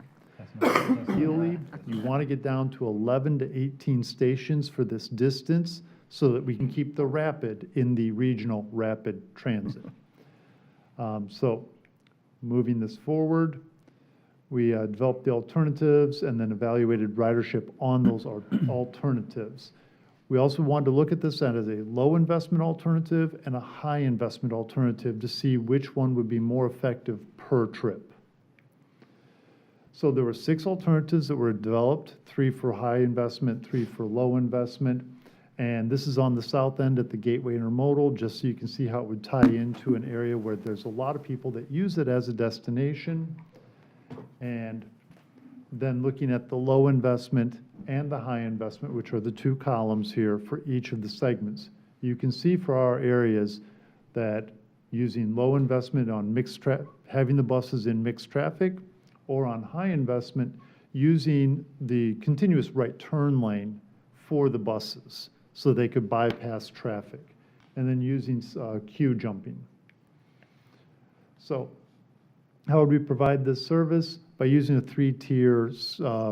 Ideally, you want to get down to 11 to 18 stations for this distance so that we can keep the rapid in the regional rapid transit. So moving this forward, we developed the alternatives and then evaluated ridership on those alternatives. We also wanted to look at this as a low investment alternative and a high investment alternative to see which one would be more effective per trip. So there were 6 alternatives that were developed, 3 for high investment, 3 for low investment. And this is on the south end at the Gateway Intermodal, just so you can see how it would tie into an area where there's a lot of people that use it as a destination. And then looking at the low investment and the high investment, which are the 2 columns here for each of the segments. You can see for our areas that using low investment on having the buses in mixed traffic, or on high investment, using the continuous right turn lane for the buses so they could bypass traffic, and then using queue jumping. So how would we provide this service? By using a 3-tier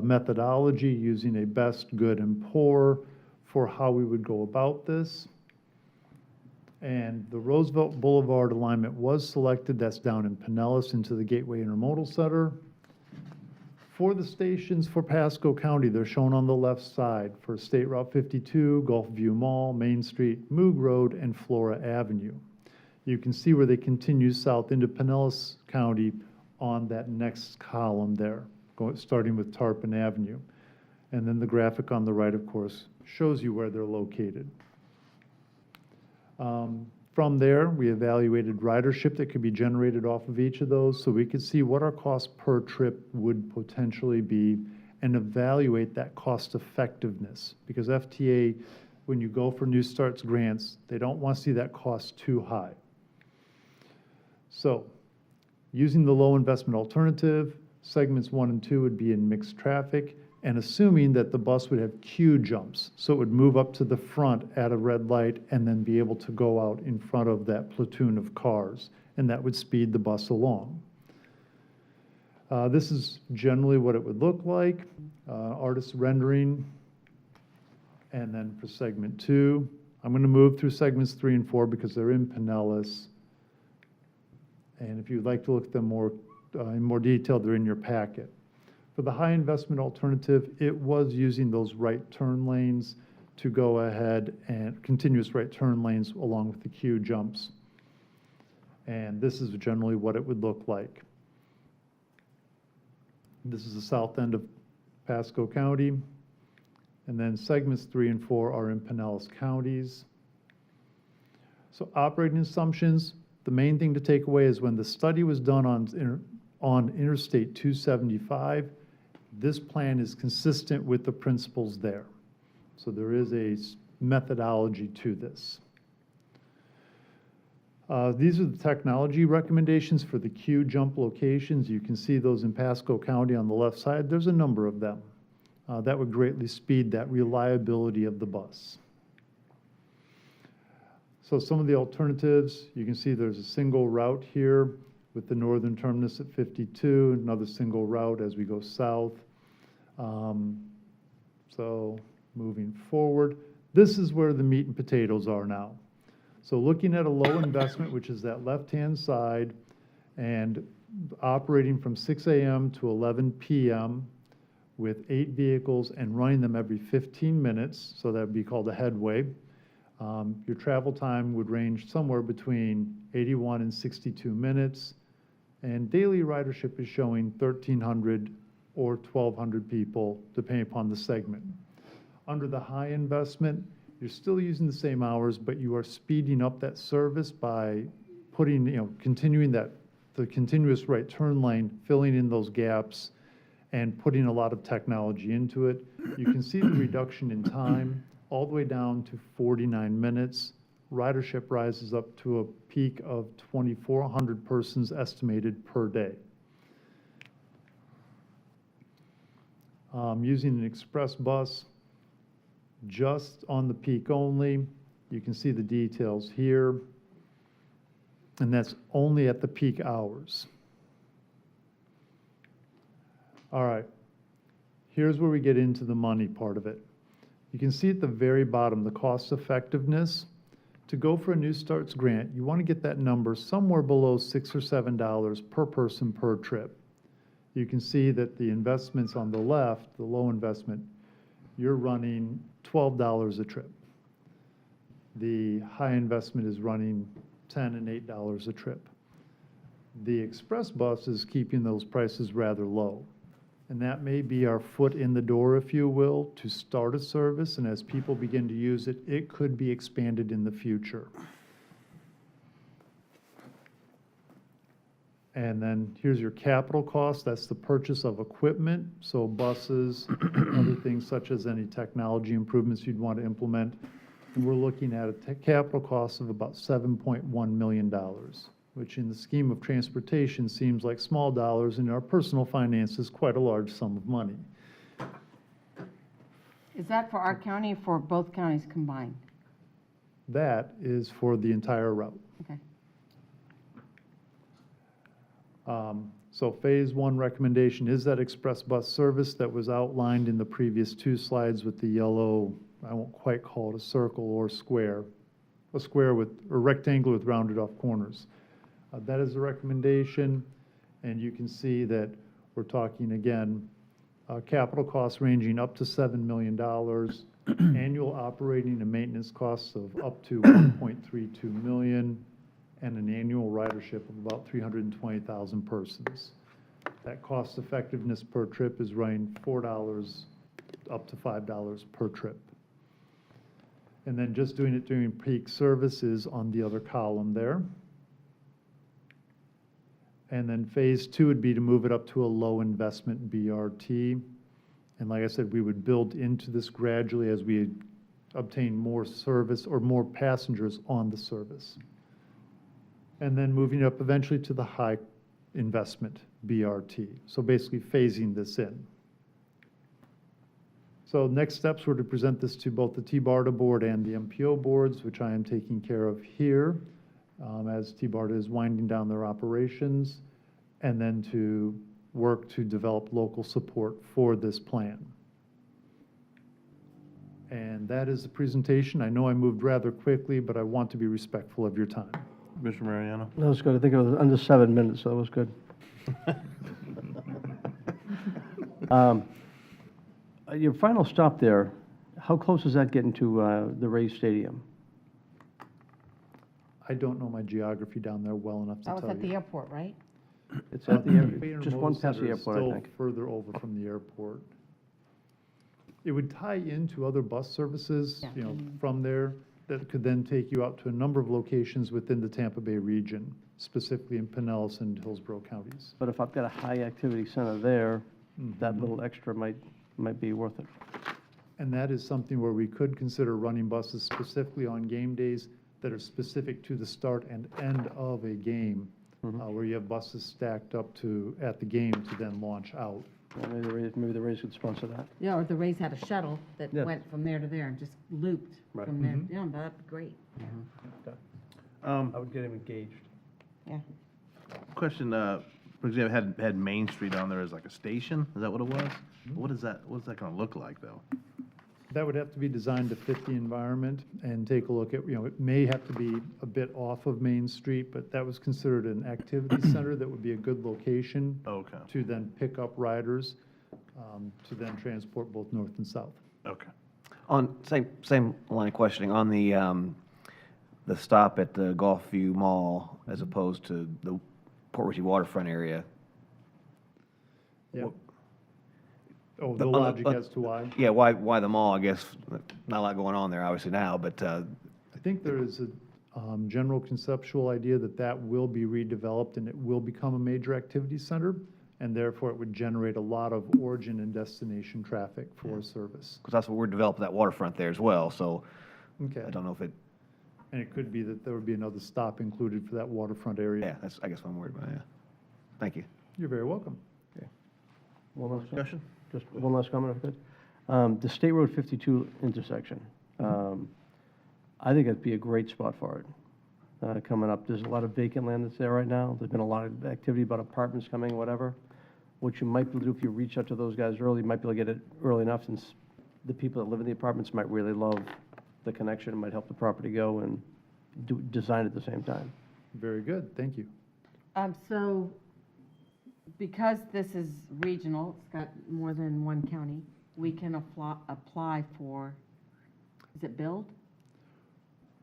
methodology, using a best, good, and poor for how we would go about this. And the Roosevelt Boulevard alignment was selected. That's down in Pinellas into the Gateway Intermodal Center. For the stations for Pasco County, they're shown on the left side for State Route 52, Gulfview Mall, Main Street, Moog Road, and Flora Avenue. You can see where they continue south into Pinellas County on that next column there, starting with Tarpon Avenue. And then the graphic on the right, of course, shows you where they're located. From there, we evaluated ridership that could be generated off of each of those so we could see what our cost per trip would potentially be and evaluate that cost effectiveness. Because FTA, when you go for New Starts grants, they don't want to see that cost too high. So Using the low investment alternative, segments 1 and 2 would be in mixed traffic, and assuming that the bus would have queue jumps, so it would move up to the front at a red light and then be able to go out in front of that platoon of cars, and that would speed the bus along. This is generally what it would look like, artist rendering. And then for segment 2, I'm going to move through segments 3 and 4 because they're in Pinellas. And if you'd like to look at them more in more detail, they're in your packet. For the high investment alternative, it was using those right turn lanes to go ahead and continuous right turn lanes along with the queue jumps. And this is generally what it would look like. This is the south end of Pasco County. And then segments 3 and 4 are in Pinellas counties. So operating assumptions, the main thing to take away is when the study was done on Interstate 275, this plan is consistent with the principles there. So there is a methodology to this. These are the technology recommendations for the queue jump locations. You can see those in Pasco County on the left side. There's a number of them. That would greatly speed that reliability of the bus. So some of the alternatives, you can see there's a single route here with the northern terminus at 52, another single route as we go south. So moving forward, this is where the meat and potatoes are now. So looking at a low investment, which is that left-hand side, and operating from 6 a.m. to 11 p.m. with 8 vehicles and running them every 15 minutes, so that would be called a headway. Your travel time would range somewhere between 81 and 62 minutes, and daily ridership is showing 1,300 or 1,200 people, depending upon the segment. Under the high investment, you're still using the same hours, but you are speeding up that service by putting, continuing the continuous right turn lane, filling in those gaps, and putting a lot of technology into it. You can see the reduction in time all the way down to 49 minutes. Ridership rises up to a peak of 2,400 persons estimated per day. Using an express bus, just on the peak only, you can see the details here, and that's only at the peak hours. All right, here's where we get into the money part of it. You can see at the very bottom, the cost effectiveness. To go for a New Starts grant, you want to get that number somewhere below $6 or $7 per person per trip. You can see that the investments on the left, the low investment, you're running $12 a trip. The high investment is running $10 and $8 a trip. The express bus is keeping those prices rather low. And that may be our foot in the door, if you will, to start a service. And as people begin to use it, it could be expanded in the future. And then here's your capital cost. That's the purchase of equipment, so buses, other things such as any technology improvements you'd want to implement. And we're looking at a capital cost of about $7.1 million, which in the scheme of transportation seems like small dollars, and in our personal finances, quite a large sum of money. Is that for our county or for both counties combined? That is for the entire route. Okay. So phase 1 recommendation is that express bus service that was outlined in the previous 2 slides with the yellow, I won't quite call it a circle or square, a square with, or rectangle with rounded off corners. That is a recommendation, and you can see that we're talking again, capital costs ranging up to $7 million, annual operating and maintenance costs of up to $1.32 million, and an annual ridership of about 320,000 persons. That cost effectiveness per trip is running $4 up to $5 per trip. And then just doing it during peak service is on the other column there. And then phase 2 would be to move it up to a low investment BRT. And like I said, we would build into this gradually as we obtain more service or more passengers on the service. And then moving up eventually to the high investment, BRT. So basically phasing this in. So next steps were to present this to both the T-BARTA board and the MPO boards, which I am taking care of here, as T-BARTA is winding down their operations, and then to work to develop local support for this plan. And that is the presentation. I know I moved rather quickly, but I want to be respectful of your time. Mr. Mariano? That was good. I think it was under 7 minutes, so that was good. Your final stop there, how close is that getting to the Rays Stadium? I don't know my geography down there well enough to That was tell at the you. airport, right? It's at the Bader just Motor one past the Center is airport, I think. Still further over from the airport. It would tie into other bus services, Yeah. you know, from there, that could then take you out to a number of locations within the Tampa Bay region, specifically in Pinellas and Hillsborough counties. But if I've got a high-activity center there, that Mhm. little extra might be worth it. And that is something where we could consider running buses specifically on game days that are specific to the start and end of a game, where you have buses stacked up at the game to then launch out. Yeah, maybe the Rays could sponsor that. Yeah, or the Rays had a shuttle that Yeah. went from there to there and just looped Right. from there. Mhm. Yeah, that'd be great. I would get him engaged. Yeah. Question, for example, had Main Street on there as like a station, is that what it was? What is that gonna look like, though? That would have to be designed to fit the environment and take a look at, you know, it may have to be a bit off of Main Street, but that was considered an activity center that would be a good location Okay, to then pick up riders, to then transport both north and south. okay. On, same line of questioning, on the stop at the Gulfview Mall as opposed to the Port Richey waterfront area. Yeah. Oh, The- the on the- logic on- as to why? Yeah, why the mall, I guess, not a lot going on there obviously now, but, I think there is a general conceptual idea that that will be redeveloped and it will become a major activity center, and therefore it would generate a lot of origin and destination traffic for service. because that's what we're developing, that waterfront there as well, so Okay. I don't know if it, And it could be that there would be another stop included for that waterfront area. yeah, that's, I guess what I'm worried about, yeah. Thank you. You're very welcome. One last Discussion? Just one last comment, if I could. The State Road 52 intersection, I think it'd be a great spot for it, coming up. There's a lot of vacant land that's there right now. There's been a lot of activity about apartments coming, whatever. What you might be able to do if you reach out to those guys early, you might be able to get it early enough, since the people that live in the apartments might really love the connection. It might help the property go and design at the same time. Very good, thank you. So, because this is regional, it's got more than one county, we can apply for, is it build?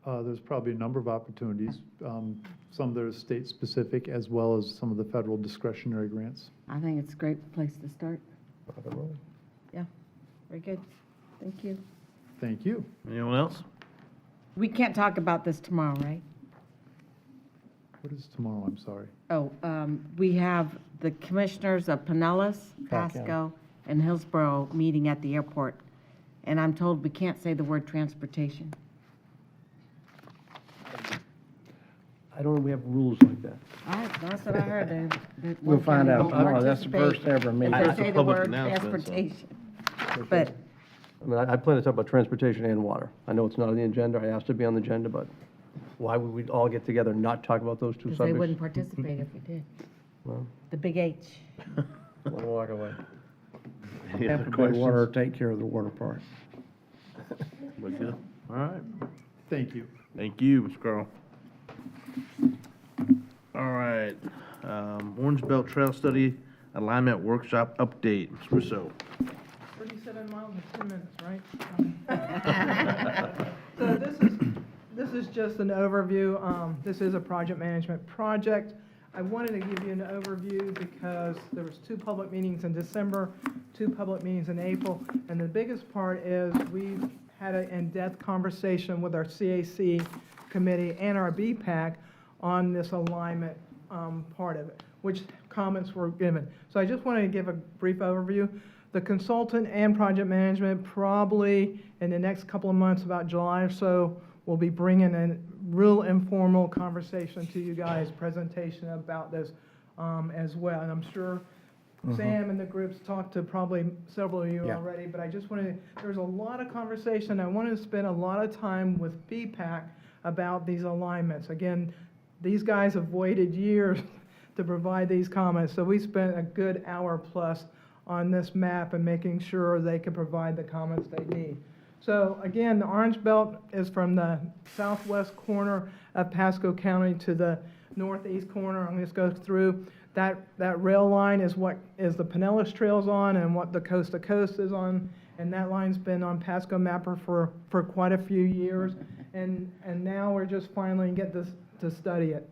There's probably a number of opportunities, some that are state-specific, as well as some of the federal discretionary grants. I think it's a great place to start. Yeah, very good. Thank you. Thank you. Anyone else? We can't talk about this tomorrow, right? What is tomorrow, I'm sorry? Oh, we have the commissioners of Pinellas, Pasco, and Hillsborough meeting at the airport, and I'm told we can't say the word transportation. I don't know, we have rules like that. That's what I heard. that We'll one find county out won't tomorrow. That's the first participate ever meeting. If That's they a say the public word announcement, so- transportation. But I mean, I plan to talk about transportation and water. I know it's not on the agenda. I asked to be on the agenda, but why would we all get together and not talk about those two because they subjects? wouldn't participate if we did. Well, The big H. wanna walk away. Any other Tampa Bay Water questions? take care of the water part. With you? All right. Thank you. Thank you, Mr. Carl. All right, Orange Belt Trail Study Alignment Workshop Update, Ms. Russo. 37 miles in 10 minutes, right? So this is just an overview. This is a project management project. I wanted to give you an overview because there was 2 public meetings in December, 2 public meetings in April, and the biggest part is we've had an in-depth conversation with our CAC committee and our BPAC on this alignment part of it, which comments were given. So I just wanted to give a brief overview. The consultant and project management probably in the next couple of months, about July or so, will be bringing a real informal conversation to you guys, presentation about this as well. And I'm sure Sam and the groups talked to probably several of you Yeah. already, but I just wanted, there's a lot of conversation. I wanted to spend a lot of time with PPAC about these alignments. Again, these guys have waited years to provide these comments, so we spent a good hour plus on this map and making sure they could provide the comments they need. So again, the orange belt is from the southwest corner of Pasco County to the northeast corner. I'm just going to go through. That rail line is what is the Pinellas Trail's on and what the Coast to Coast is on. And that line's been on Pasco Mapper for quite a few years. And now we're just finally get this to study it.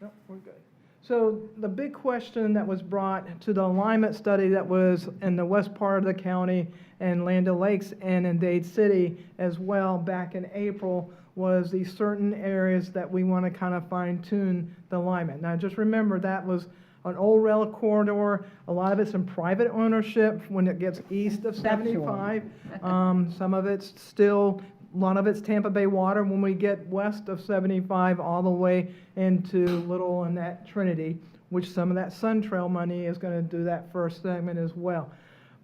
Nope, we're good. So the big question that was brought to the alignment study that was in the west part of the county and Land O'Lakes and in Dade City as well back in April was these certain areas that we want to kind of fine tune the alignment. Now just remember that was an old rail corridor. A lot of it's in private ownership when it gets east of 75. Some of it's still, a lot of it's Tampa Bay water when we get west of 75 all the way into Little and that Trinity, which some of that Sun Trail money is going to do that first segment as well.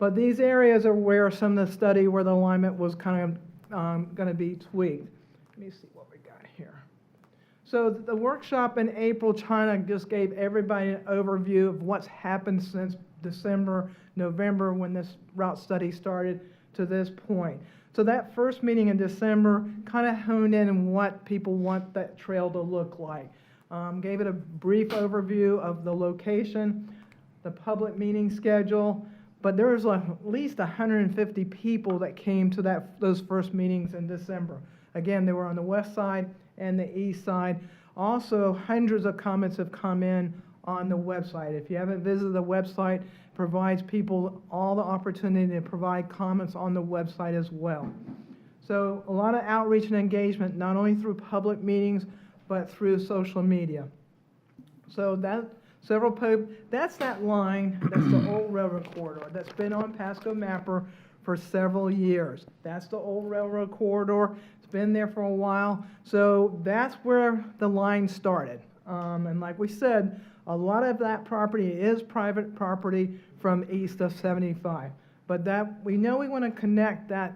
But these areas are where some of the study where the alignment was kind of going to be tweaked. Let me see what we got here. So the workshop in April, China just gave everybody an overview of what's happened since December, November, when this route study started to this point. So that first meeting in December kind of honed in on what people want that trail to look like. Gave it a brief overview of the location, the public meeting schedule, but there was at least 150 people that came to those first meetings in December. Again, they were on the west side and the east side. Also, hundreds of comments have come in on the website. If you haven't visited the website, it provides people all the opportunity to provide comments on the website as well. So a lot of outreach and engagement, not only through public meetings, but through social media. So that's that line, that's the old railroad corridor that's been on Pasco Mapper for several years. That's the old railroad corridor. It's been there for a while. So that's where the line started. And like we said, a lot of that property is private property from east of 75. But we know we want to connect the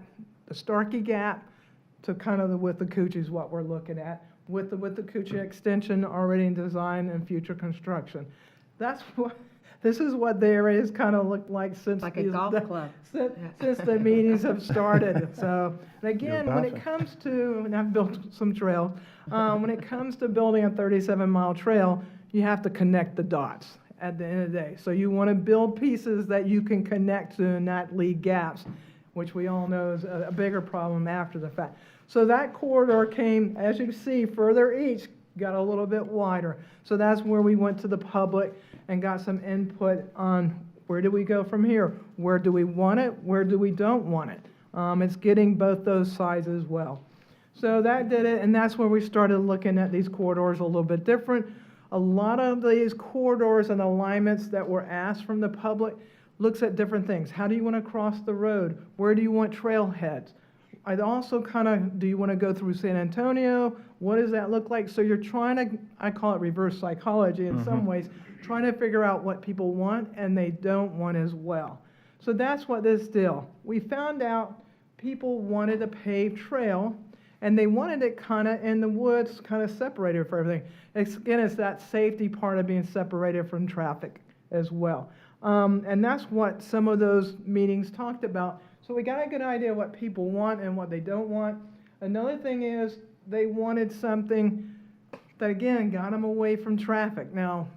Starkey Gap to kind of with the Coochie is what we're looking at, with the Coochie extension already in design and future construction. This is what the area has kind of looked like since Like a golf club. Since the meetings have started. So, and again, when it comes to, and I've built some trails, when it comes to building a 37-mile trail, you have to connect the dots at the end of the day. So you want to build pieces that you can connect to and not leave gaps, which we all know is a bigger problem after the fact. So that corridor came, as you see, further east, got a little bit wider. So that's where we went to the public and got some input on where do we go from here? Where do we want it? Where do we don't want it? It's getting both those sides as well. So that did it, and that's where we started looking at these corridors a little bit different. A lot of these corridors and alignments that were asked from the public looks at different things. How do you want to cross the road? Where do you want trailheads? I'd also do you want to go through San Antonio? What does that look like? So you're trying to, I call it reverse psychology in some ways, trying to figure out what people want and they don't want as well. So that's what this deal. We found out people wanted a paved trail and they wanted it kind of in the woods, kind of separated from everything. Again, it's that safety part of being separated from traffic as well. And that's what some of those meetings talked about. So we got a good idea what people want and what they don't want. Another thing is they wanted something that, again, got them away from traffic. Now,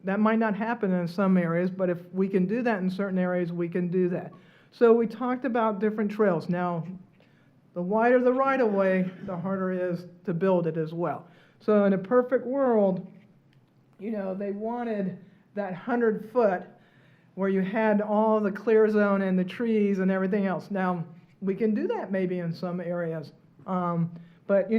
that might not happen in some areas, but if we can do that in certain areas, we can do that. So we talked about different trails. Now, the wider the right-of-way, the harder it is to build it as well. So in a perfect world, they wanted that 100-foot where you had all the clear zone and the trees and everything else. Now, we can do that maybe in some areas. But,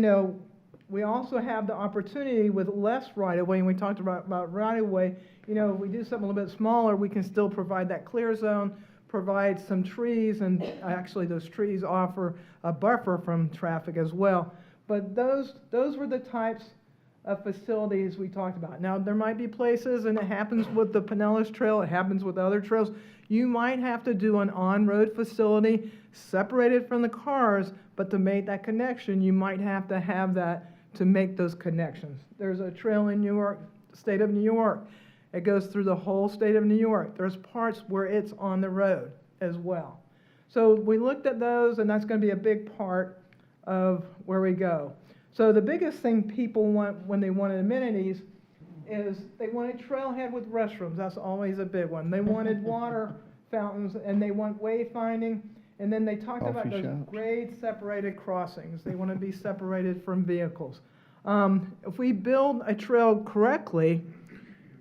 we also have the opportunity with less right-of-way, and we talked about right-of-way, if we do something a little bit smaller, we can still provide that clear zone, provide some trees, and actually those trees offer a buffer from traffic as well. But those were the types of facilities we talked about. Now, there might be places, and it happens with the Pinellas Trail, it happens with other trails, you might have to do an on-road facility separated from the cars, but to make that connection, you might have to have that to make those connections. There's a trail in New York, state of New York. It goes through the whole state of New York. There's parts where it's on the road as well. So we looked at those, and that's going to be a big part of where we go. So the biggest thing people want when they want amenities is they want a trailhead with restrooms. That's always a big one. They wanted water fountains, and they want wayfinding. And then they talked about Coffee those shops. grade-separated crossings. They want to be separated from vehicles. If we build a trail correctly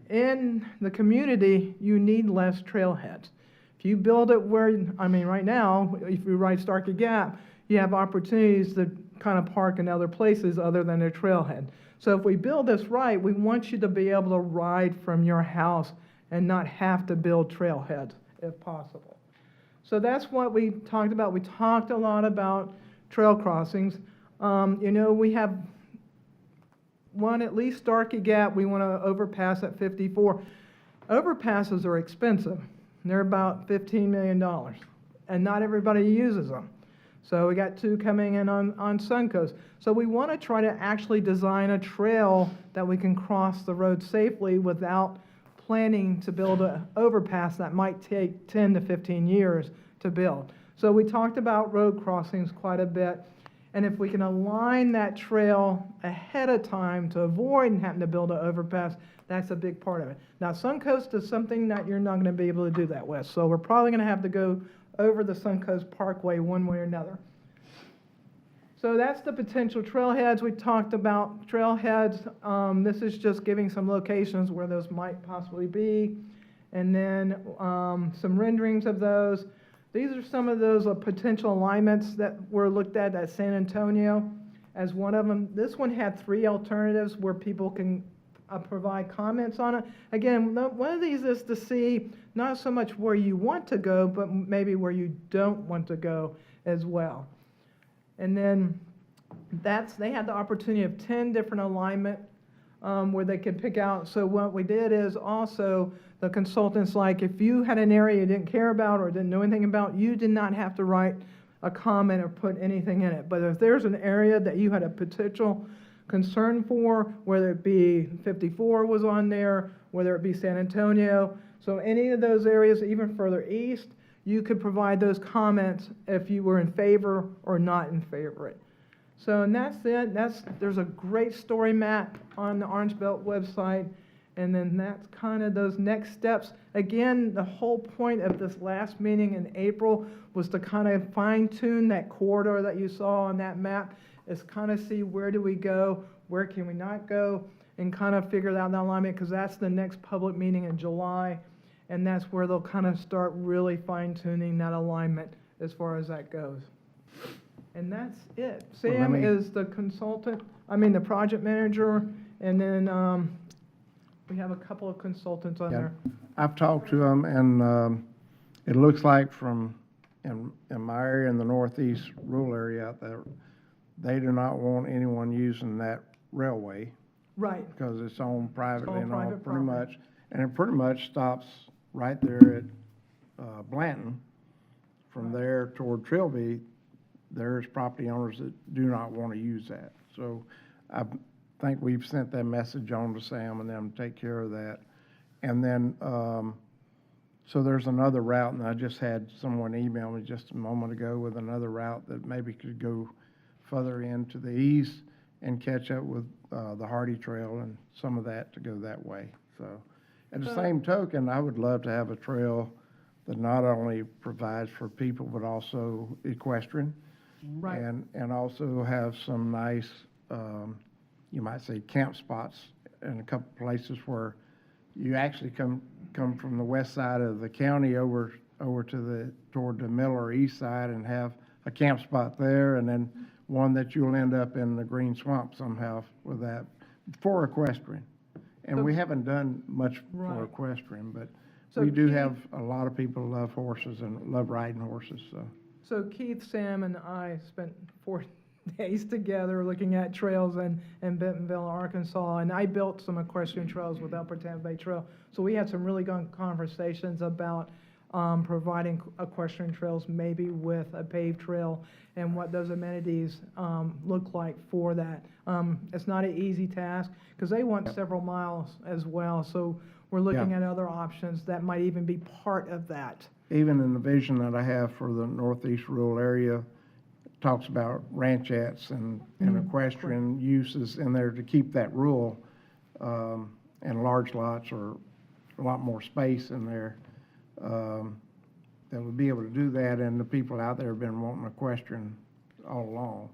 in the community, you need less trailheads. If you build it where, I mean, right now, if you ride Starkey Gap, you have opportunities to kind of park in other places other than a trailhead. So if we build this right, we want you to be able to ride from your house and not have to build trailheads if possible. So that's what we talked about. We talked a lot about trail crossings. You know, we have one, at least Starkey Gap, we want to overpass at 54. Overpasses are expensive. They're about $15 million, and not everybody uses them. So we got 2 coming in on Suncoast. So we want to try to actually design a trail that we can cross the road safely without planning to build an overpass that might take 10 to 15 years to build. So we talked about road crossings quite a bit. And if we can align that trail ahead of time to avoid having to build an overpass, that's a big part of it. Now, Suncoast is something that you're not going to be able to do that with. So we're probably going to have to go over the Suncoast Parkway one way or another. So that's the potential trailheads. We talked about trailheads. This is just giving some locations where those might possibly be. And then some renderings of those. These are some of those potential alignments that were looked at San Antonio as one of them. This one had 3 alternatives where people can provide comments on it. Again, one of these is to see not so much where you want to go, but maybe where you don't want to go as well. And then they had the opportunity of 10 different alignment where they could pick out. So what we did is also the consultants, like if you had an area you didn't care about or didn't know anything about, you did not have to write a comment or put anything in it. But if there's an area that you had a potential concern for, whether it be 54 was on there, whether it be San Antonio, so any of those areas, even further east, you could provide those comments if you were in favor or not in favor of it. So, and that's it. There's a great story map on the Orange Belt website, and then that's kind of those next steps. Again, the whole point of this last meeting in April was to kind of fine-tune that corridor that you saw on that map, is kind of see where do we go, where can we not go, and kind of figure out that alignment, because that's the next public meeting in July, and that's where they'll kind of start really fine-tuning that alignment as far as that goes. And that's it. Sam is the consultant, the project manager, and then we have a couple of consultants on there. I've talked to them, and it looks like in my area, in the northeast rural area out there, they do not want anyone using that railway. Right. Because it's owned privately and all, private pretty property. much. And it pretty much stops right there at Blanton. From there toward Trilby, there's property owners that do not want to use that. So I think we've sent that message on to Sam and them to take care of that. And then, so there's another route, and I just had someone email me just a moment ago with another route that maybe could go further into the east and catch up with the Hardy Trail and some of that to go that way. So at the same token, I would love to have a trail that not only provides for people, but also equestrian. Right. And also have some nice, you might say, camp spots in a couple places where you actually come from the west side of the county over toward the middle or east side and have a camp spot there, and then one that you'll end up in the green swamp somehow with that for equestrian. And we haven't done much for equestrian, but So we do Keith- have a lot of people who love horses and love riding horses, so. So Keith, Sam, and I spent days together looking at trails in Bentonville, Arkansas, and I built some equestrian trails with Upper Tampa Bay Trail. So we had some really good conversations about providing equestrian trails, maybe with a paved trail, and what those amenities look like for that. It's not an easy task, because they want several miles as well, so we're looking at other options that might even be part of that. Even in the vision that I have for the northeast rural area, talks about ranchettes and equestrian uses in there to keep that rural, and large lots or a lot more space in there, that would be able to do that, and the people out there have been wanting equestrian all along.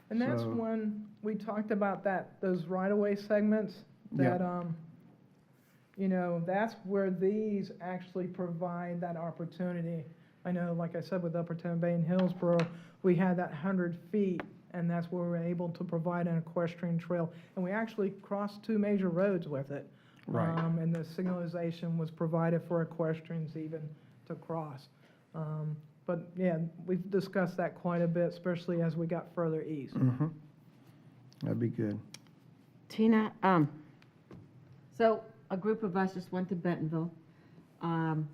And that's So- when we talked about those right-of-way segments, that, you know, that's where these actually provide that opportunity. I know, like I said, with Upper Tampa Bay and Hillsborough, we had that 100 feet, and that's where we were able to provide an equestrian trail. And we actually crossed 2 major roads with it. Right. And the signalization was provided for equestrians even to cross. But yeah, we've discussed that quite a bit, especially as we got further east. Mhm. That'd be good. Tina, so a group of us just went to Bentonville, and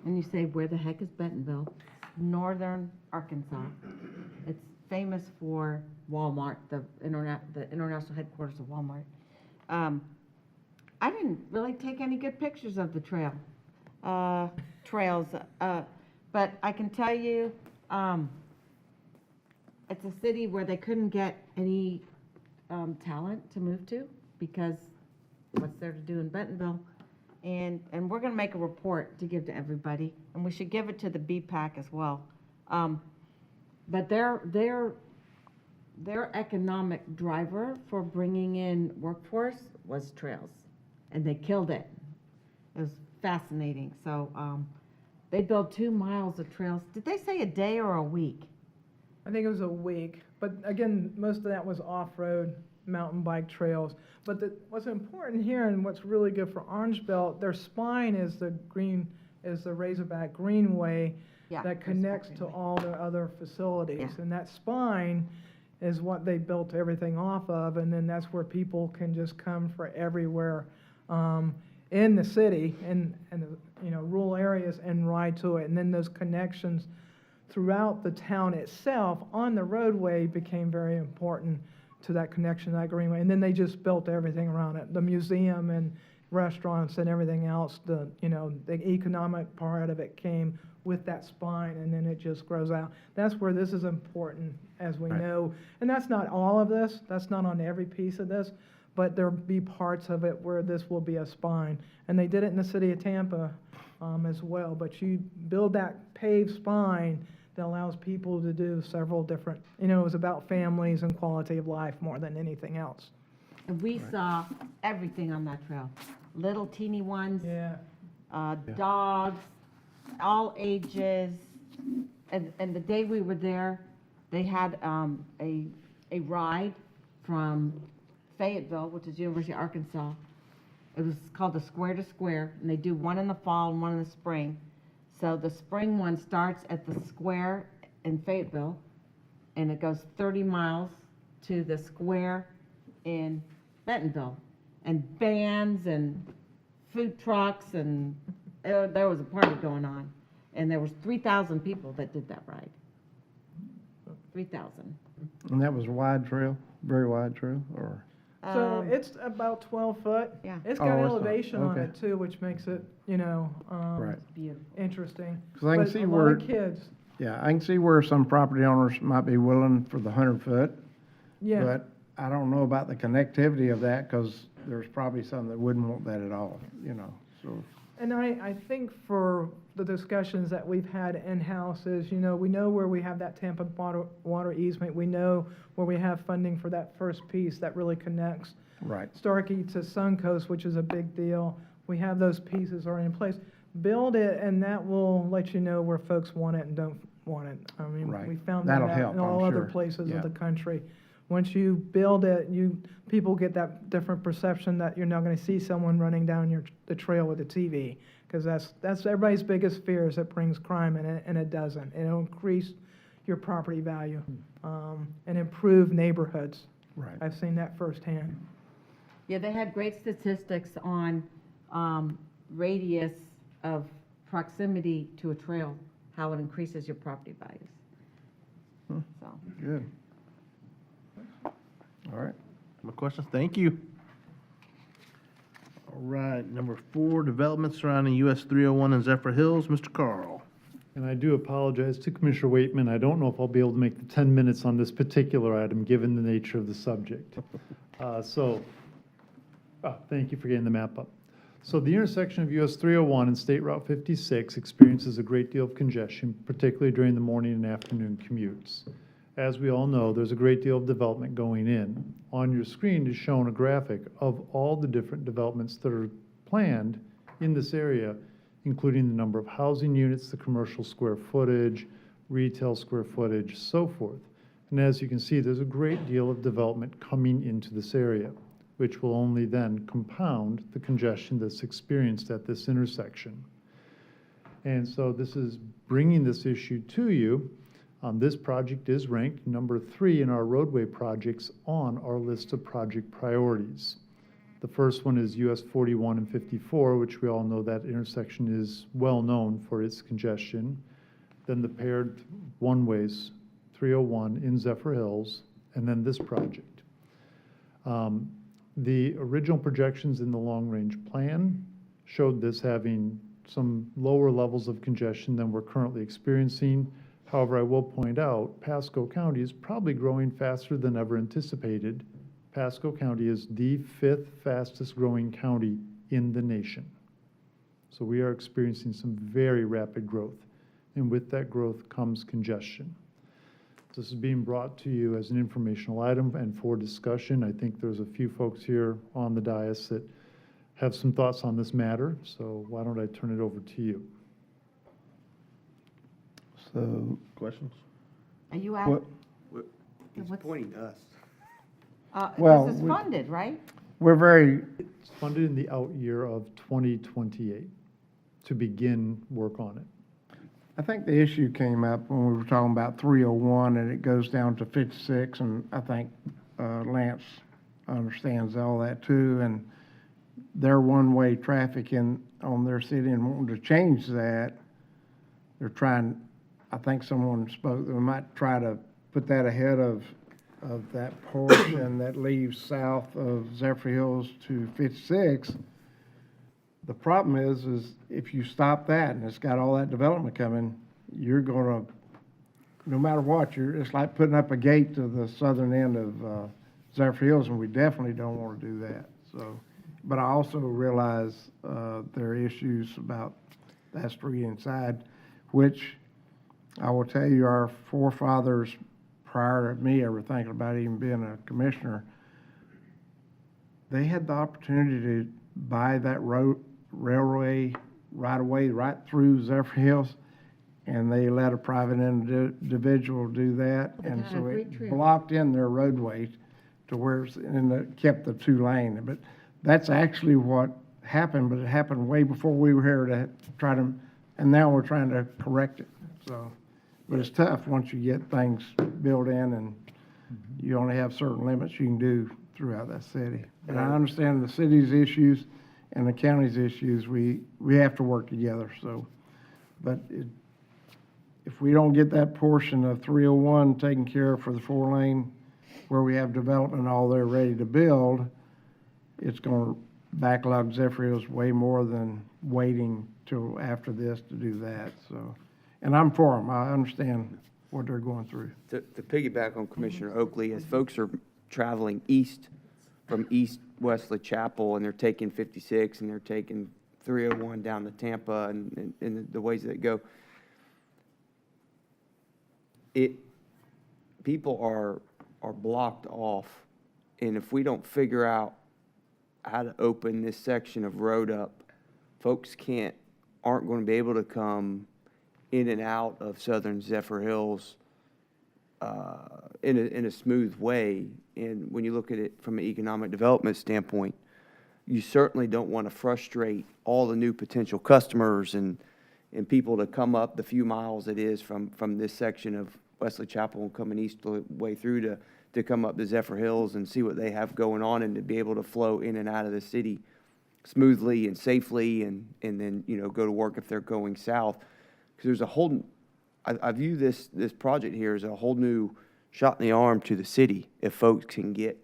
you say, where the heck is Bentonville? Northern Arkansas. It's famous for Walmart, the international headquarters of Walmart. I didn't really take any good pictures of the trails, but I can tell you, it's a city where they couldn't get any talent to move to, because what's there to do in Bentonville? And we're gonna make a report to give to everybody, and we should give it to the BPAC as well. But their economic driver for bringing in workforce was trails, and they killed it. It was fascinating. So they built 2 miles of trails. Did they say a day or a week? I think it was a week, but again, most of that was off-road mountain bike trails. But what's important here, and what's really good for Orange Belt, their spine is the Razorback Greenway that connects to all their other facilities. And that spine is what they built everything off of, and then that's where people can just come for everywhere in the city and you know, rural areas, and ride to it. And then those connections throughout the town itself on the roadway became very important to that connection, that greenway. And then they just built everything around it, the museum and restaurants and everything else. The economic part of it came with that spine, and then it just grows out. That's where this is important, as we know. And that's not all of this, that's not on every piece of this, but there'll be parts of it where this will be a spine. And they did it in the city of Tampa as well. But you build that paved spine that allows people to do several different, it was about families and quality of life more than anything else. And we saw everything on that trail. Little teeny ones, dogs, all ages. And the day we were there, they had a ride from Fayetteville, which is University of Arkansas. It was called the Square to Square, and they do one in the fall and one in the spring. So the spring one starts at the square in Fayetteville, and it goes 30 miles to the square in Bentonville. And bands and food trucks, and there was a party going on. And there was 3,000 people that did that ride. 3,000. And that was a wide trail, very wide trail, or? So it's about 12 foot. Yeah. It's got Oh, elevation on okay. it too, which makes it, Right. interesting. 'Cause I can But see a lot where- of kids, Yeah, I can see where some property owners might be willing for the 100-foot. yeah. But I don't know about the connectivity of that, because there's probably some that wouldn't want that at all, so. And I think for the discussions that we've had in-house is, we know where we have that Tampa water easement. We know where we have funding for that first piece that really connects Right. Starkey to Suncoast, which is a big deal. We have those pieces already in place. Build it, and that will let you know where folks want it and don't want it. I mean, Right. we found that That'll out help, in I'm all other sure. places Yeah. of the country. Once you build it, people get that different perception that you're not gonna see someone running down the trail with a TV. Because that's everybody's biggest fear, is it brings crime, and it doesn't. It'll increase your property value, and improve neighborhoods. Right. I've seen that firsthand. Yeah, they had great statistics on radius of proximity to a trail, how it increases your property values. So, Good. All right. More questions? Thank you. All right, number 4, development surrounding US 301 and Zephyr Hills. Mr. Carl. And I do apologize to Commissioner Waitman. I don't know if I'll be able to make the 10 minutes on this particular item, given the nature of the subject. Thank you for getting the map up. So the intersection of US 301 and State Route 56 experiences a great deal of congestion, particularly during the morning and afternoon commutes. As we all know, there's a great deal of development going in. On your screen is shown a graphic of all the different developments that are planned in this area, including the number of housing units, the commercial square footage, retail square footage, so forth. And as you can see, there's a great deal of development coming into this area, which will only then compound the congestion that's experienced at this intersection. And so this is bringing this issue to you. This project is ranked number 3 in our roadway projects on our list of project priorities. The first one is US 41 and 54, which we all know that intersection is well known for its congestion. Then the paired one-ways, 301 in Zephyr Hills, and then this project. The original projections in the long-range plan showed this having some lower levels of congestion than we're currently experiencing. However, I will point out, Pasco County is probably growing faster than ever anticipated. Pasco County is the 5th fastest growing county in the nation. So we are experiencing some very rapid growth, and with that growth comes congestion. This is being brought to you as an informational item and for discussion. I think there's a few folks here on the dais that have some thoughts on this matter, so why don't I turn it over to you? So, Questions? are you what, out? He's What's- pointing to us. Well, This is we- funded, right? we're very, It's funded in the out year of 2028 to begin work on it. I think the issue came up when we were talking about 301 and it goes down to 56, and I think Lance understands all that too, and their one-way traffic on their city and wanting to change that. They're trying, I think someone spoke, they might try to put that ahead of that portion that leaves south of Zephyr Hills to 56. The problem is if you stop that and it's got all that development coming, you're gonna, no matter what, it's like putting up a gate to the southern end of Zephyr Hills, and we definitely don't want to do that. So, but I also realize there are issues about that street inside, which I will tell you, our forefathers prior to me ever thinking about even being a commissioner, they had the opportunity to buy that railway right away, right through Zephyr Hills, and they let a private individual do that, and so it blocked in their roadway to where, and it kept the 2-lane. But that's actually what happened, but it happened way before we were here to try to, and now we're trying to correct it, so. But it's tough once you get things built in and you only have certain limits you can do throughout that city. And I understand the city's issues and the county's issues, we have to work together, so. But if we don't get that portion of 301 taken care of for the 4-lane, where we have development all there ready to build, it's gonna backlog Zephyr Hills way more than waiting till after this to do that, so. And I'm for them, I understand what they're going through. To piggyback on Commissioner Oakley, as folks are traveling east from East Wesley Chapel, and they're taking 56, and they're taking 301 down to Tampa, and the ways that it go, people are blocked off, and if we don't figure out how to open this section of road up, folks aren't going to be able to come in and out of southern Zephyr Hills in a smooth way. And when you look at it from an economic development standpoint, you certainly don't want to frustrate all the new potential customers and people to come up the few miles it is from this section Wesley Chapel and coming east the way through to come up the Zephyr Hills and see what they have going on and to be able to flow in and out of the city smoothly and safely and then, go to work if they're going south. Because there's a whole, I view this project here as a whole new shot in the arm to the city if folks can get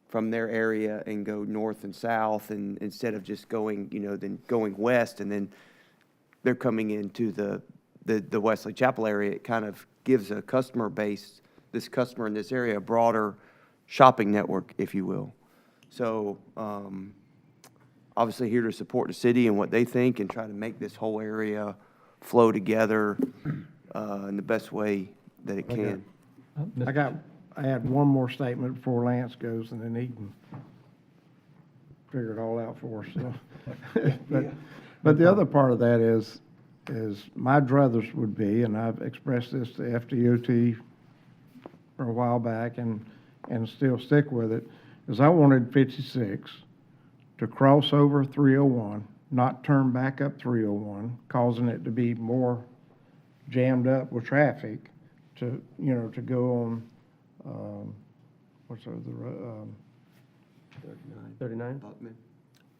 from their area and go north and south, and instead of just going, then going west, and then they're coming into the Wesley Chapel area. It kind of gives a customer base, this customer in this area, a broader shopping network, if you will. So, obviously here to support the city and what they think and try to make this whole area flow together in the best way that it can. I had one more statement before Lance goes, and then he can figure it all out for us, so. But the other part of that is my druthers would be, and I've expressed this to FDOT for a while back and still stick with it, is I wanted 56 to cross over 301, not turn back up 301, causing it to be more jammed up with traffic to go on, what's the road? 39? Buckman.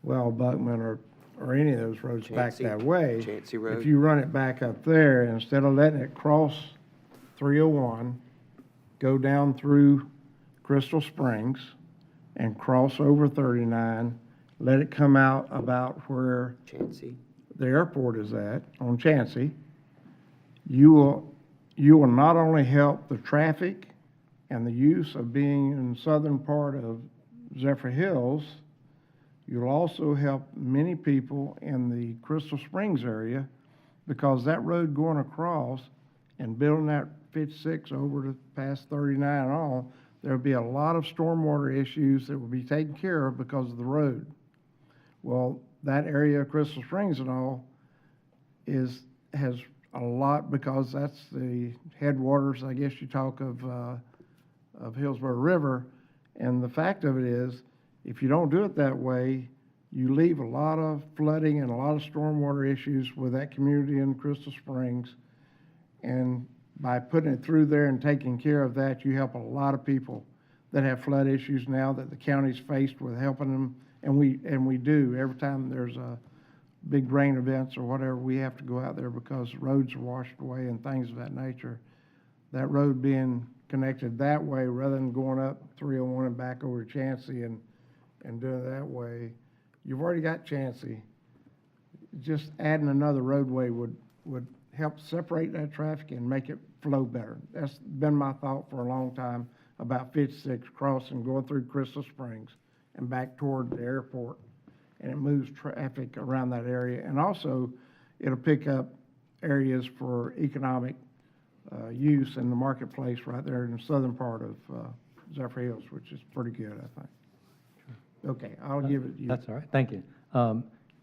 Well, Buckman or any of those roads back Chancey. that way. Chancey Road. If you run it back up there, instead of letting it cross 301, go down through Crystal Springs and cross over 39, let it come out about where Chancey. the airport is at, on Chancey, you will not only help the traffic and the use of being in the southern part of Zephyr Hills, you'll also help many people in the Crystal Springs area, because that road going across and building that 56 over to past 39 and all, there'll be a lot of stormwater issues that will be taken care of because of the road. Well, that area of Crystal Springs and all has a lot, because that's the headwaters, I guess you talk of Hillsborough River. And the fact of it is, if you don't do it that way, you leave a lot of flooding and a lot of stormwater issues with that community in Crystal Springs. And by putting it through there and taking care of that, you help a lot of people that have flood issues now that the county's faced with helping them. And we do. Every time there's a big rain events or whatever, we have to go out there because roads are washed away and things of that nature. That road being connected that way rather than going up 301 and back over to Chancey and doing it that way, you've already got Chancey. Just adding another roadway would help separate that traffic and make it flow better. That's been my thought for a long time about 56 crossing, going through Crystal Springs and back toward the airport. And it moves traffic around that area. And also, it'll pick up areas for economic use in the marketplace right there in the southern part of Zephyr Hills, which is pretty good, I think. Okay, I'll give it to you. That's all right, thank you.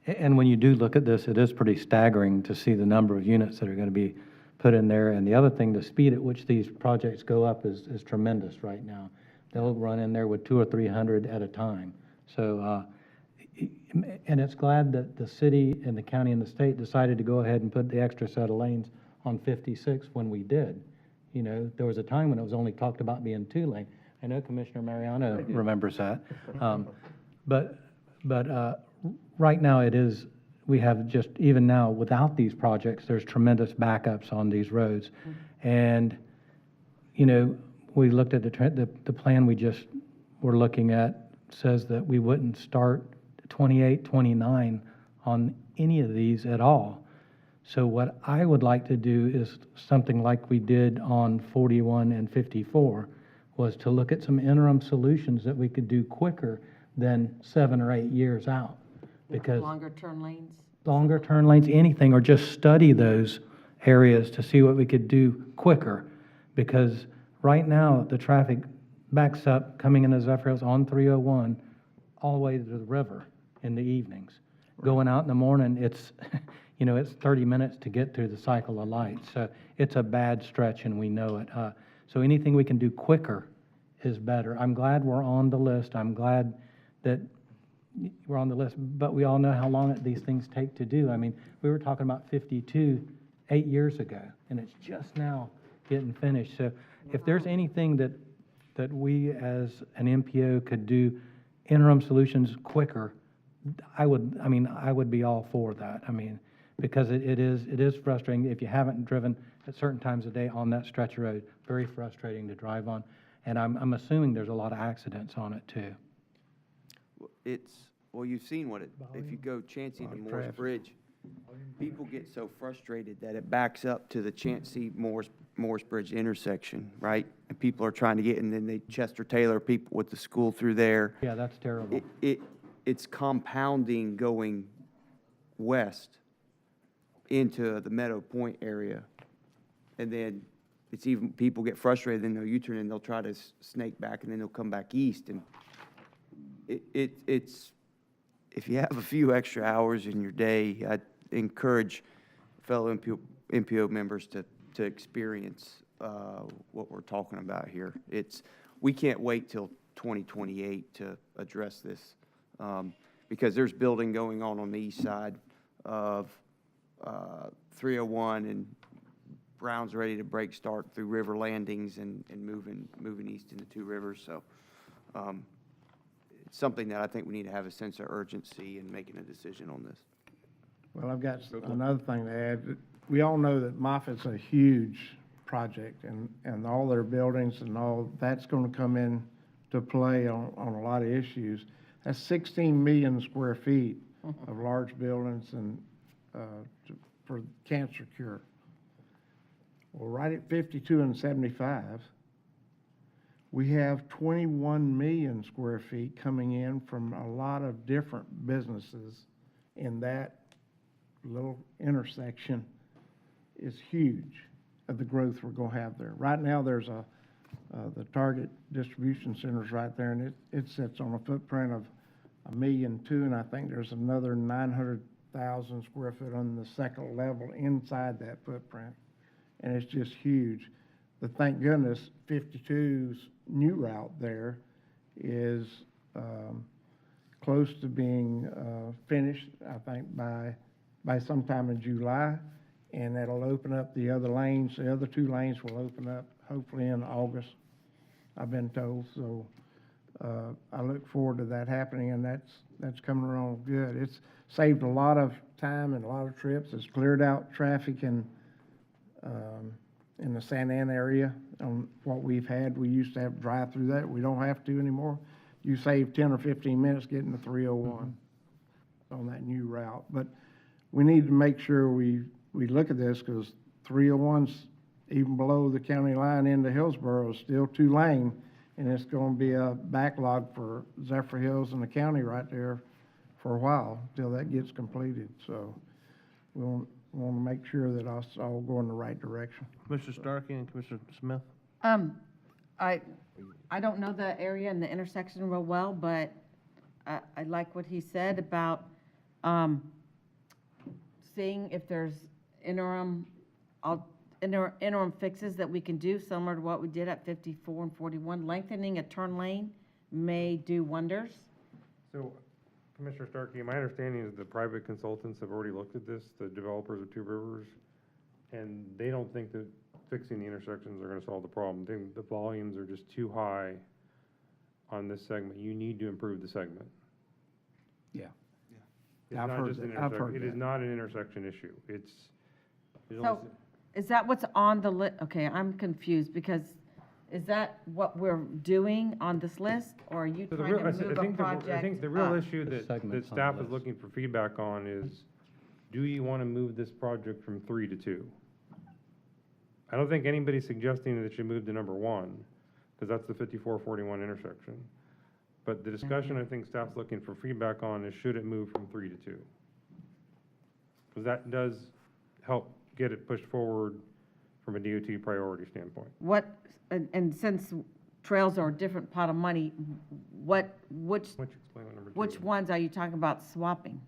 And when you do look at this, it is pretty staggering to see the number of units that are going to be put in there. And the other thing, the speed at which these projects go up is tremendous right now. They'll run in there with 200 or 300 at a time. So, and it's glad that the city and the county and the state decided to go ahead and put the extra set of lanes on 56 when we did. You know, there was a time when it was only talked about being 2-lane. I know Commissioner Mariano remembers that. But right now it is, we have just, even now without these projects, there's tremendous backups on these roads. And, you know, we looked at the plan we just were looking at says that we wouldn't start 28, 29 on any of these at all. So what I would like to do is something like we did on 41 and 54, was to look at some interim solutions that we could do quicker than 7 or 8 years out. Because Longer turn lanes? longer turn lanes, anything, or just study those areas to see what we could do quicker. Because right now, the traffic backs up coming into Zephyr Hills on 301 all the way to the river in the evenings. Going out in the morning, it's, you know, it's 30 minutes to get through the cycle of lights. So it's a bad stretch, and we know it. So anything we can do quicker is better. I'm glad we're on the list. I'm glad that we're on the list, but we all know how long these things take to do. I mean, we were talking about 52 8 years ago, and it's just now getting finished. So if there's anything that we as an MPO could do interim solutions quicker, I would be all for that. I mean, because it is frustrating if you haven't driven at certain times of day on that stretch of road. Very frustrating to drive on. And I'm assuming there's a lot of accidents on it too. Well, you've seen if you go Chancey to Morris Bridge, people get so frustrated that it backs up to the Chancey-Morris Bridge intersection, right? And people are trying to get, and then they Chester Taylor people with the school through there. Yeah, that's terrible. It's compounding going west into the Meadow Point area. And then people get frustrated, then they'll U-turn and they'll try to snake back, and then they'll come back east. And it's, if you have a few extra hours in your day, I'd encourage fellow MPO members to experience what we're talking about here. We can't wait till 2028 to address this, because there's building going on the east side of 301, and Brown's ready to start through River Landings and moving east into Two Rivers. So it's something that I think we need to have a sense of urgency in making a decision on this. Well, I've got another thing to add. We all know that Moffitt's a huge project, and all their buildings and all that's going to come in to play on a lot of issues. That's 16 million square feet of large buildings and for cancer cure. Well, right at 52 and 75, we have 21 million square feet coming in from a lot of different businesses in that little intersection. Is huge of the growth we're going to have there. Right now, there's the Target distribution center's right there, and it sits on a footprint of 1.2 million, and I think there's another 900,000 square foot on the second level inside that footprint, and it's just huge. But thank goodness 52's new route there is close to being finished, I think, by sometime in July, and that'll open up the other lanes. The other 2 lanes will open up hopefully in August, I've been told. So I look forward to that happening, and that's coming along good. It's saved a lot of time and a lot of trips. It's cleared out traffic in the San Ann area on what we've had. We used to have to drive through that. We don't have to anymore. You save 10 or 15 minutes getting to 301 on that new route. But we need to make sure we look at this, because 301's even below the county line into Hillsborough is still 2-lane, and it's going to be a backlog for Zephyr Hills and the county right there for a while till that gets completed. So we want to make sure that us all go in the right direction. Commissioner Starkey and Commissioner Smith? I don't know the area and the intersection real well, but I like what he said about seeing if there's interim fixes that we can do, similar to what we did at 54 and 41. Lengthening a turn lane may do wonders. So, Commissioner Starkey, my understanding is the private consultants have already looked at this, the developers of Two Rivers, and they don't think that fixing the intersections are going to solve the problem. They think the volumes are just too high on this segment. You need to improve the segment. Yeah. It's I've not heard just an that. I've heard intersection. It is that. not an intersection issue. It's So, is that what's on the list? Okay, I'm confused, because is that what we're doing on this list, or are you So trying to move a project I think the real up? issue that staff is looking for feedback on is, do you want to move this project from 3 to 2? I don't think anybody's suggesting that it should move to number 1, because that's the 5441 intersection. But the discussion I think staff's looking for feedback on is, should it move from 3 to 2? Because that does help get it pushed forward from a DOT priority standpoint. And since trails are a different pot of money, which ones are you talking about swapping?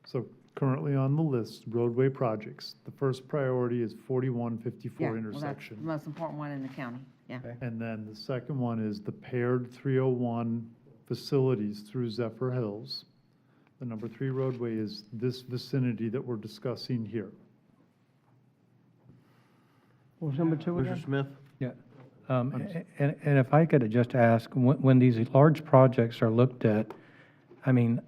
So currently on the list, roadway projects, the first priority is 4154 Well, that's intersection. the most important one in the county, yeah. And then the second one is the paired 301 facilities through Zephyr Hills. The number 3 roadway is this vicinity that we're discussing here. What was number two again? Mr. Smith? Yeah. And if I could just ask, when these large projects are looked at, I mean,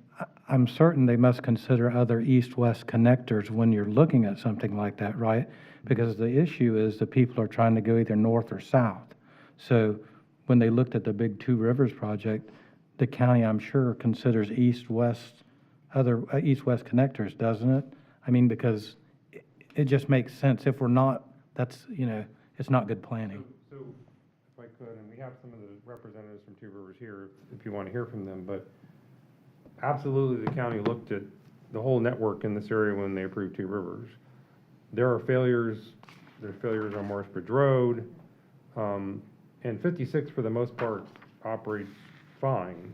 I'm certain they must consider other east-west connectors when you're looking at something like that, right? Because the issue is the people are trying to go either north or south. So when they looked at the big Two Rivers project, the county, I'm sure, considers east-west, other east-west connectors, doesn't it? I mean, because it just makes sense. If we're not, that's, it's not good planning. So if I could, and we have some of the representatives from Two Rivers here, if you want to hear from them, but absolutely, the county looked at the whole network in this area when they approved Two Rivers. There are failures, there's failures on Morris Bridge Road, and 56 for the most part operates fine.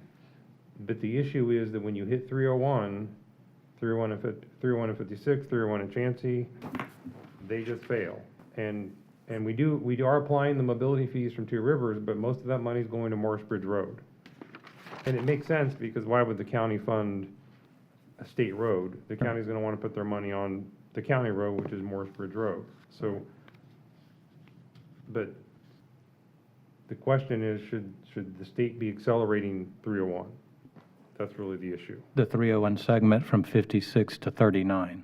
But the issue is that when you hit 301 and 56, 301 and Chansey, they just fail. And we are applying the mobility fees from Two Rivers, but most of that money is going to Morris Bridge Road. And it makes sense, because why would the county fund a state road? The county's gonna wanna put their money on the county road, which is Morris Bridge Road. So, but the question is, should the state be accelerating 301? That's really the issue. The 301 segment from 56 to 39.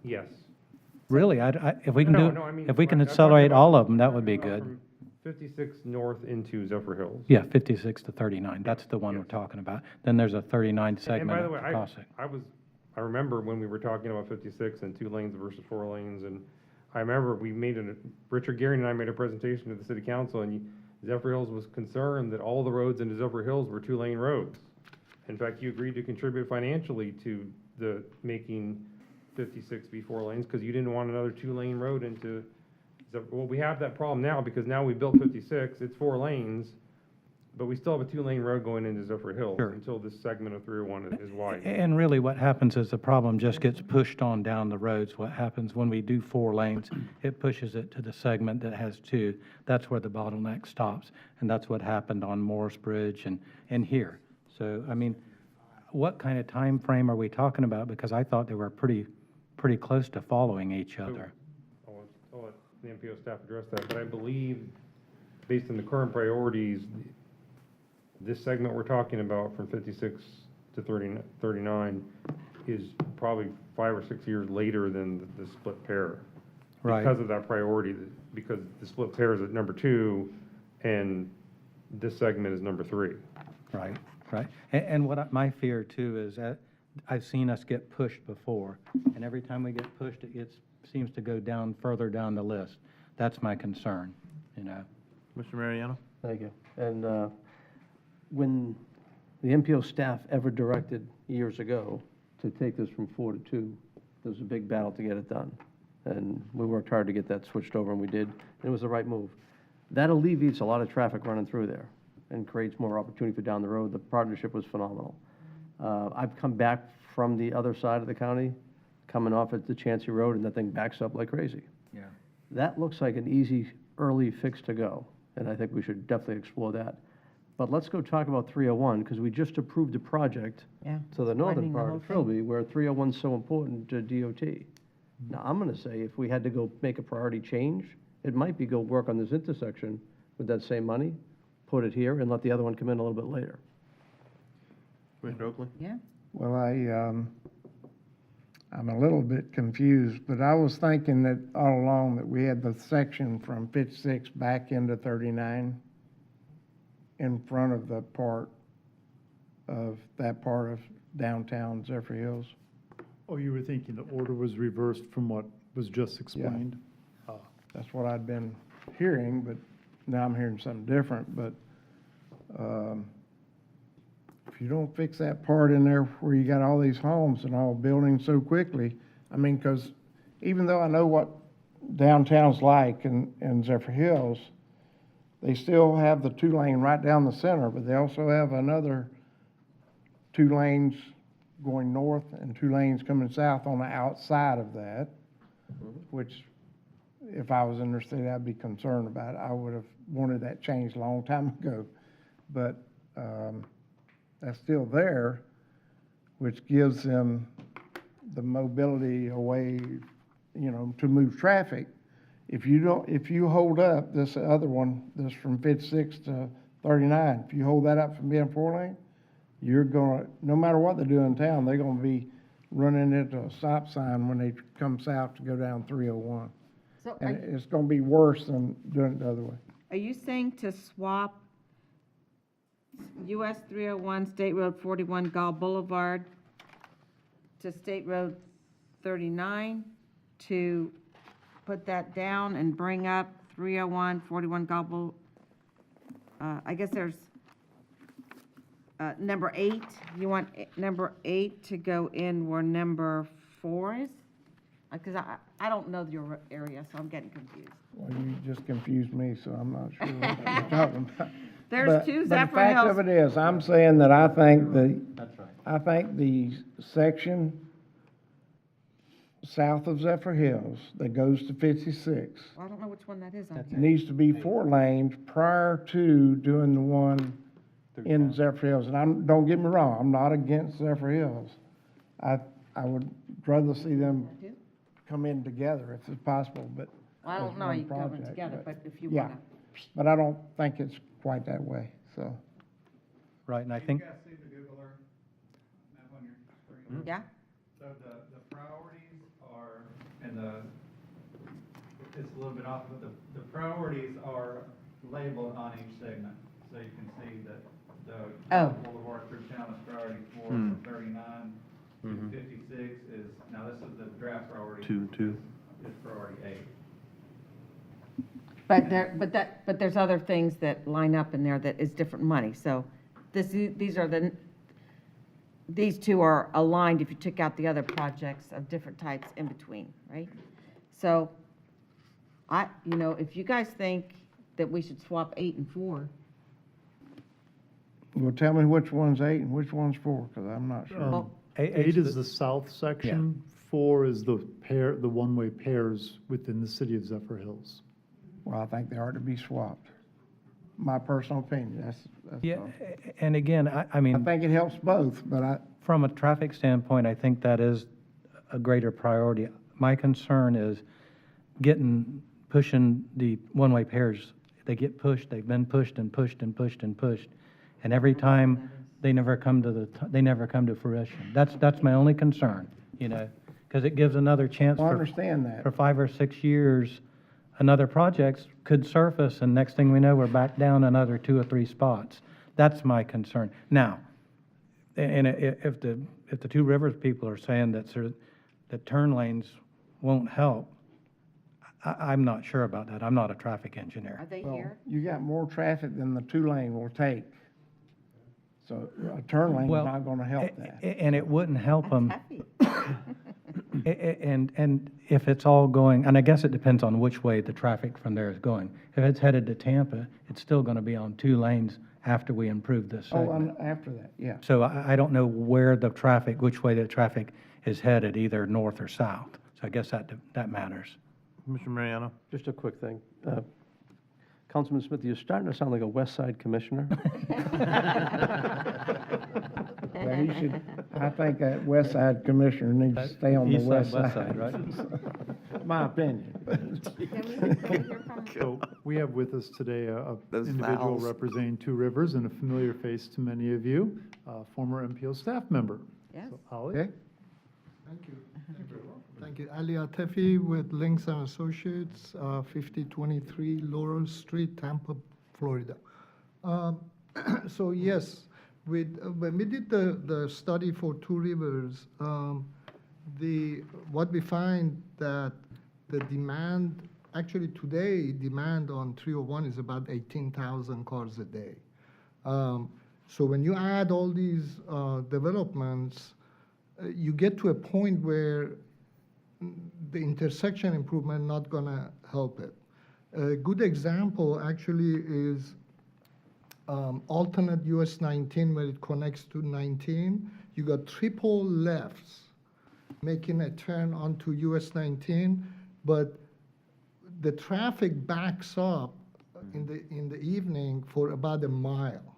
Yes. Really, if we can No, I mean, if we can I'm talking accelerate about- all of them, that would be I'm talking good. about from 56 north into Zephyr Hills. Yeah, 56 to 39, that's the one we're talking about. Then there's a 39 And by segment the way, at Cossack. I remember when we were talking about 56 and 2 lanes versus 4 lanes, and I remember Richard Gary and I made a presentation to the city council, and Zephyr Hills was concerned that all the roads into Zephyr Hills were 2-lane roads. In fact, you agreed to contribute financially to the making 56 be 4 lanes, because you didn't want another 2-lane road into well, we have that problem now, because now we built 56, it's 4 lanes, but we still have a 2-lane road going into Zephyr Hills Sure. until this segment of 301 is wide. And really what happens is the problem just gets pushed on down the roads. What happens when we do 4 lanes, it pushes it to the segment that has 2. That's where the bottleneck stops. And that's what happened on Morris Bridge and here. So, I mean, what kind of time frame are we talking about? Because I thought they were pretty close to following each other. I'll let the MPO staff address that, but I believe, based on the current priorities, this segment we're talking about from 56 to 39 is probably 5 or 6 years later than the split pair. Right. Because of that priority, because the split pair is at number 2, and this segment is number 3. Right. And my fear too is that I've seen us get pushed before, and every time we get pushed, it seems to go down further down the list. That's my concern, Mr. Mariano? Thank you. And when the MPO staff ever directed years ago to take this from 4 to 2, there was a big battle to get it done. And we worked hard to get that switched over, and we did, and it was the right move. That alleviates a lot of traffic running through there and creates more opportunity for down the road. The partnership was phenomenal. I've come back from the other side of the county, coming off at the Chansey Road, and that thing backs up like crazy. Yeah. That looks like an easy, early fix to go, and I think we should definitely explore that. But let's go talk about 301, because we just approved a project Yeah, to the northern widening the part whole of Trilby, where 301 is so important to DOT. Now, I'm going to say, if we had to go make a priority change, it might be go work on this intersection with that same money, put it here, and let the other one come in a little bit later. Commissioner Oakley? Yeah. Well, I'm a little bit confused, but I was thinking that all along that we had the section from 56 back into 39 in front of the part of downtown Zephyr Hills. Oh, you were thinking the order was reversed from what was just explained? That's what I'd been hearing, but now I'm hearing something different. But if you don't fix that part in there where you got all these homes and all building so quickly, I mean, because even though I know what downtown's like in Zephyr Hills, they still have the 2-lane right down the center, but they also have another 2 lanes going north and 2 lanes coming south on the outside of that, which if I was in their city, I'd be concerned about it. I would have wanted that changed a long time ago. But that's still there, which gives them the mobility away, to move traffic. If you hold up this other one, this from 56 to 39, if you hold that up from being 4-lane, you're gonna, no matter what they do in town, they're gonna be running into a stop sign when they come south to go down 301. So And it's gonna be worse than doing it the other way. are you saying to swap US 301, State Road 41, Gall Boulevard to State Road 39, to put that down and bring up 301, 41 Gall Boulevard? I guess there's number 8. You want number 8 to go in where number 4 is? Because I don't know your area, so I'm getting confused. Well, you just confused me, so I'm not sure what you're talking about. There's two But the Zephyr fact Hills. of it is, I'm saying that I think the section south of Zephyr Hills that goes to 56 Well, I don't know which one that is on here. needs to be 4 lanes prior to doing the one in Zephyr Hills. And don't get me wrong, I'm not against Zephyr Hills. I would rather see them come in together if it's possible, but. Well, I don't as know, one you can come in project, together, but if you yeah. want to. But I don't think it's quite that way, so. Right, and I think, see the Google Earth map on your screen? Yeah? So the priorities are, and it's a little bit off, but the priorities are labeled on each segment. So you can see that Oh. the Boulevard through town is priority 4, Hmm. from 39 to 56 is, now this is the draft priority. 2. Is priority 8. But there's other things that line up in there that is different money, so these two are aligned if you took out the other projects of different types in between, right? So, if you guys think that we should swap 8 and 4, Well, tell me which one's 8 and which one's 4, because I'm not sure. Well, 8 is the south section, 4 is the one-way pairs within the city of Zephyr Hills. Well, I think they ought to be swapped. My personal opinion, that's yeah, all. and again, I mean. I think it helps both, but From a traffic standpoint, I think that is a greater priority. My concern is pushing the one-way pairs. They get pushed, they've been pushed and pushed and pushed and pushed, and every time, they never come to fruition. That's my only concern, because it gives another chance I for understand that. for 5 or 6 years, another project could surface, and next thing we know, we're back down another 2 or 3 spots. That's my concern. Now, and if the Two Rivers people are saying that turn lanes won't help, I'm not sure about that. I'm not a traffic engineer. are they Well, here? you got more traffic than the 2-lane will take. So a turn lane is Well, not gonna help that. And it wouldn't help them. That's heavy. And if it's all going, and I guess it depends on which way the traffic from there is going. If it's headed to Tampa, it's still going to be on 2 lanes after we improve this Oh, segment. and after that, yeah. So I don't know which way the traffic is headed, either north or south. So I guess that matters. Commissioner Mariano? Just a quick thing. Councilman Smith, you're starting to sound like a West Side commissioner. Yeah, he should, I think that West Side Commissioner needs to stay on the East west side, side. west side, right? My opinion. Can we hear from? So we have with us today a Those individual vowels. representing Two Rivers and a familiar face to many of you, a former MPO staff member. Yes. So, Ali? Okay. Thank you. Thank you. Ali Atefi with Links and Associates, 5023 Laurel Street, Tampa, Florida. So yes, when we did the study for Two Rivers, what we find that the demand, actually today, demand on 301 is about 18,000 cars a day. So when you add all these developments, you get to a point where the intersection improvement not gonna help it. A good example actually is alternate US 19 where it connects to 19. You got triple lefts making a turn onto US 19, but the traffic backs up in the evening for about a mile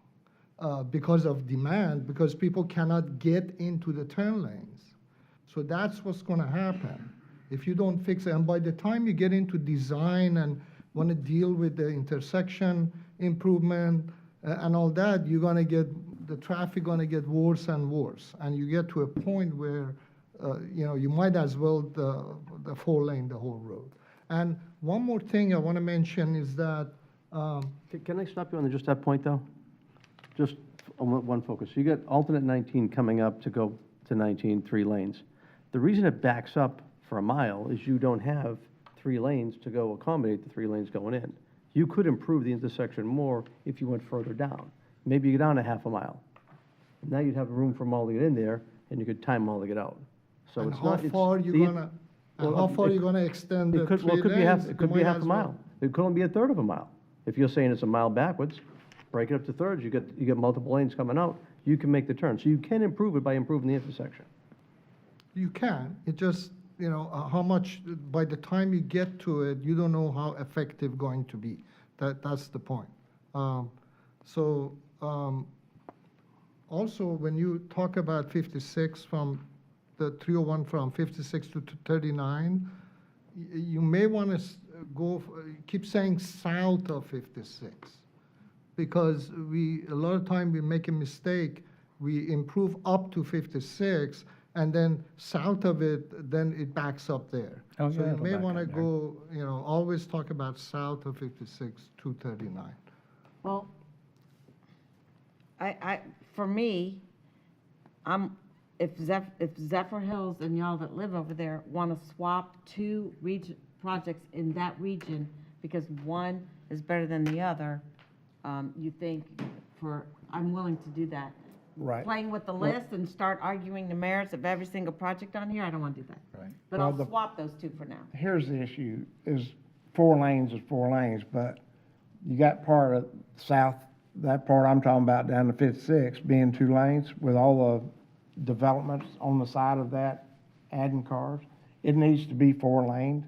because of demand, because people cannot get into the turn lanes. So that's what's going to happen. If you don't fix it, and by the time you get into design and want to deal with the intersection improvement and all that, you're gonna get, the traffic gonna get worse and worse. And you get to a point where, you know, you might as well the 4-lane the whole road. And one more thing I want to mention is that, Can I stop you on just that point, though? Just on one focus. You got alternate 19 coming up to go to 19, 3 lanes. The reason it backs up for a mile is you don't have 3 lanes to go accommodate the 3 lanes going in. You could improve the intersection more if you went further down. Maybe you go down a half a mile. Now you'd have room for them all to get in there, and you could time them all to get out. So and it's how not. it's far you the- gonna, well, and how far it- you gonna extend the It could, 3 well, it could be half, lanes? it could You be might half a as well. mile. It could only be a third of a mile. If you're saying it's a mile backwards, break it up to thirds, you get multiple lanes coming out, you can make the turn. So you can improve it by improving the intersection. You can, it just, you know, how much, by the time you get to it, you don't know how effective going to be. That's the point. Also, when you talk about 56 from the 301 from 56 to 39, you may want to keep saying south of 56. Because a lot of time we make a mistake, we improve up to 56, and then south of it, then it backs up there. Oh, So yeah, you it'll may back want to up there. go, you know, always talk about south of 56 to 39. Well, for me, if Zephyr Hills and y'all that live over there want to swap 2 projects in that region, because one is better than the other, you think I'm willing to do that. Right. Playing with the list and start arguing the merits of every single project on here, I don't want to do that. Right. But Well, I'll swap those 2 for now. Here's the issue, is 4 lanes is 4 lanes, but you got part of south, that part I'm talking about down to 56 being 2 lanes with all the developments on the side of that, adding cars. It needs to be 4 laned,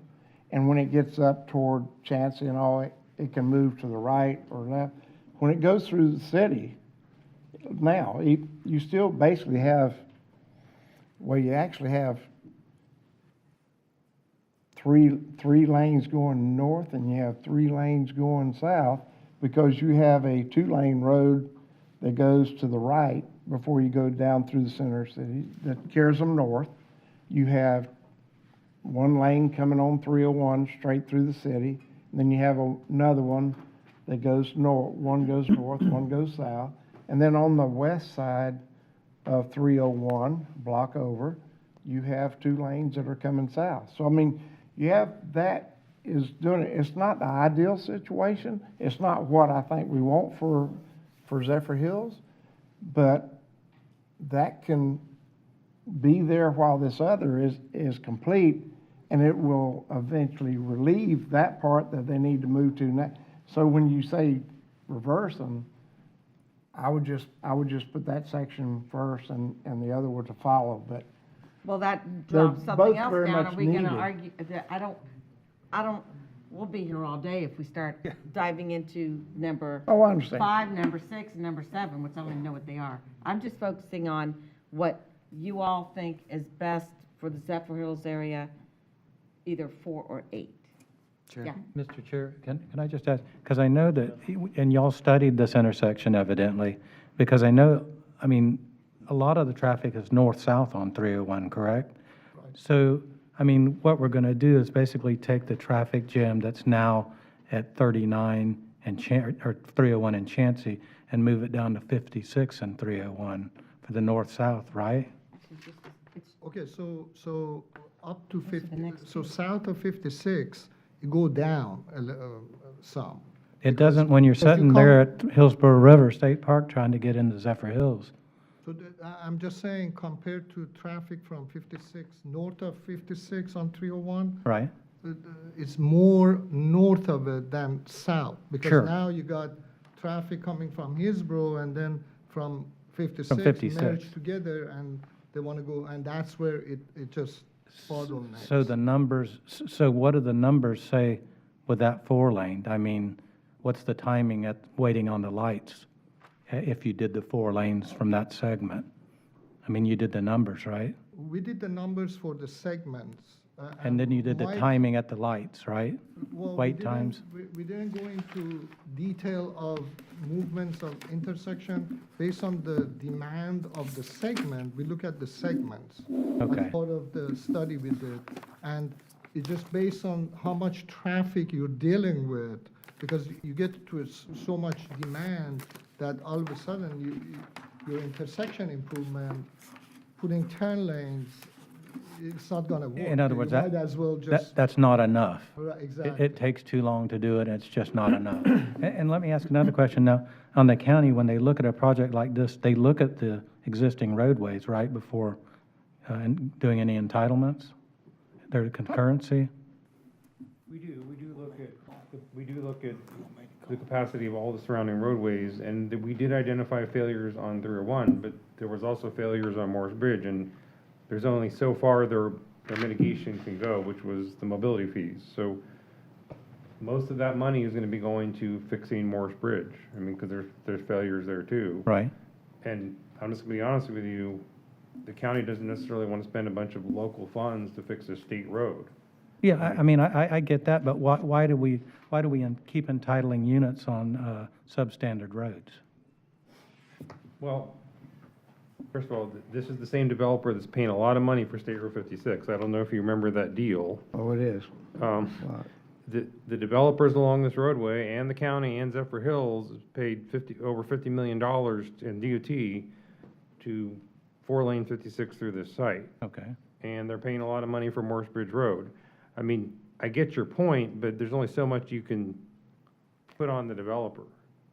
and when it gets up toward Chancey and all, it can move to the right or left. When it goes through the city, now, you still basically have, well, you actually have three lanes going north and you have 3 lanes going south, because you have a 2-lane road that goes to the right before you go down through the center city that carries them north. You have 1 lane coming on 301 straight through the city. And then you have another one that goes north. One goes north, one goes south. And then on the west side of 301, block over, you have 2 lanes that are coming south. So, I mean, you have that is doing it. It's not the ideal situation. It's not what I think we want for Zephyr Hills, but that can be there while this other is complete, and it will eventually relieve that part that they need to move to next. So when you say reverse them, I would just put that section first and the other one to follow, but. Well, that They're drops something both else very down. Are much we going to needed. argue? I don't, we'll be here all day if we start diving into number Oh, I understand. 5, number 6, and number 7, which I don't even know what they are. I'm just focusing on what you all think is best for the Zephyr Hills area, either 4 or 8. Chair. Yeah. Mr. Chair, can I just ask, because I know that, and y'all studied this intersection evidently, because I know, I mean, a lot of the traffic is north-south on 301, correct? So, I mean, what we're going to do is basically take the traffic jam that's now at 39 and or 301 and Chancey and move it down to 56 and 301 for the north-south, right? Okay, so up to Those are the 50, next so 2. south of 56, you go down some. It doesn't when you're Because you sitting there at Hillsborough River State Park trying to get into Zephyr Hills. So I'm just saying, compared to traffic from 56, north of 56 on 301, Right. it's more north of it than south. Sure. Because now you got traffic coming from Hillsborough and then from 56 56. merged together, and they want to go, and that's where it just bottlenecks. So the numbers, so what do the numbers say with that 4-lane? I mean, what's the timing at waiting on the lights if you did the 4 lanes from that segment? I mean, you did the numbers, right? We did the numbers for the segments, And then you did the why- timing at the lights, right? Well, Wait times? We didn't go into detail of movements of intersection. Based on the demand of the segment, we look at the segments. Okay. As part of the study we did. And it's just based on how much traffic you're dealing with, because you get to so much demand that all of a sudden your intersection improvement, putting turn lanes, it's not gonna work. In other words, You might as well just. that's not enough. Right, It exactly. takes too long to do it, and it's just not enough. And let me ask another question now. On the county, when they look at a project like this, they look at the existing roadways, right, before doing any entitlements? Their concurrency? We do look at the capacity of all the surrounding roadways, and we did identify failures on 301, but there was also failures on Morris Bridge, and there's only so far their mitigation can go, which was the mobility fees. So most of that money is gonna be going to fixing Morris Bridge. I mean, because there's failures there too. Right. And I'm just gonna be honest with you, the county doesn't necessarily wanna spend a bunch of local funds to fix a state road. Yeah, I mean, I get that, but why do we keep entitling units on substandard roads? Well, first of all, this is the same developer that's paying a lot of money for State Road 56. I don't know if you remember that deal. Oh, it is. The developers along this roadway and the county and Zephyr Hills paid over $50 million in DOT to 4-lane 56 through this site. Okay. And they're paying a lot of money for Morris Bridge Road. I mean, I get your point, but there's only so much you can put on the developer.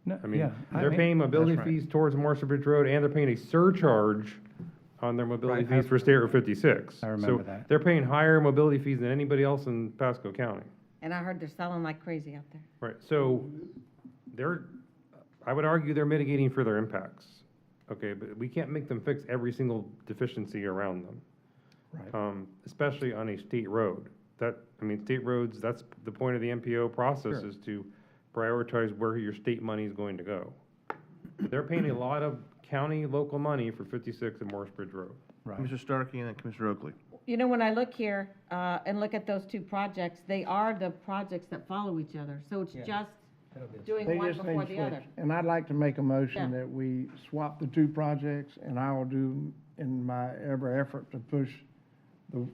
No, I mean, yeah, they're paying mobility fees towards Morris Bridge Road, and they're paying a surcharge on their mobility Right, fees for State Road 56. I remember So that. they're paying higher mobility fees than anybody else in Pasco County. And I heard they're selling like crazy out there. Right, so I would argue they're mitigating for their impacts. Okay, but we can't make them fix every single deficiency around them. Right. Especially on a state road. State roads, that's the point of the MPO process, Sure. is to prioritize where your state money is going to go. They're paying a lot of county, local money for 56 and Morris Bridge Road. Right. Commissioner Starkey and then Commissioner Oakley. You know, when I look here, and look at those two projects, they are the projects that follow each other. So it's just doing They one just before need the switch. other. And I'd like to make a motion Yeah. that we swap the two projects, and I will do in my every effort to push the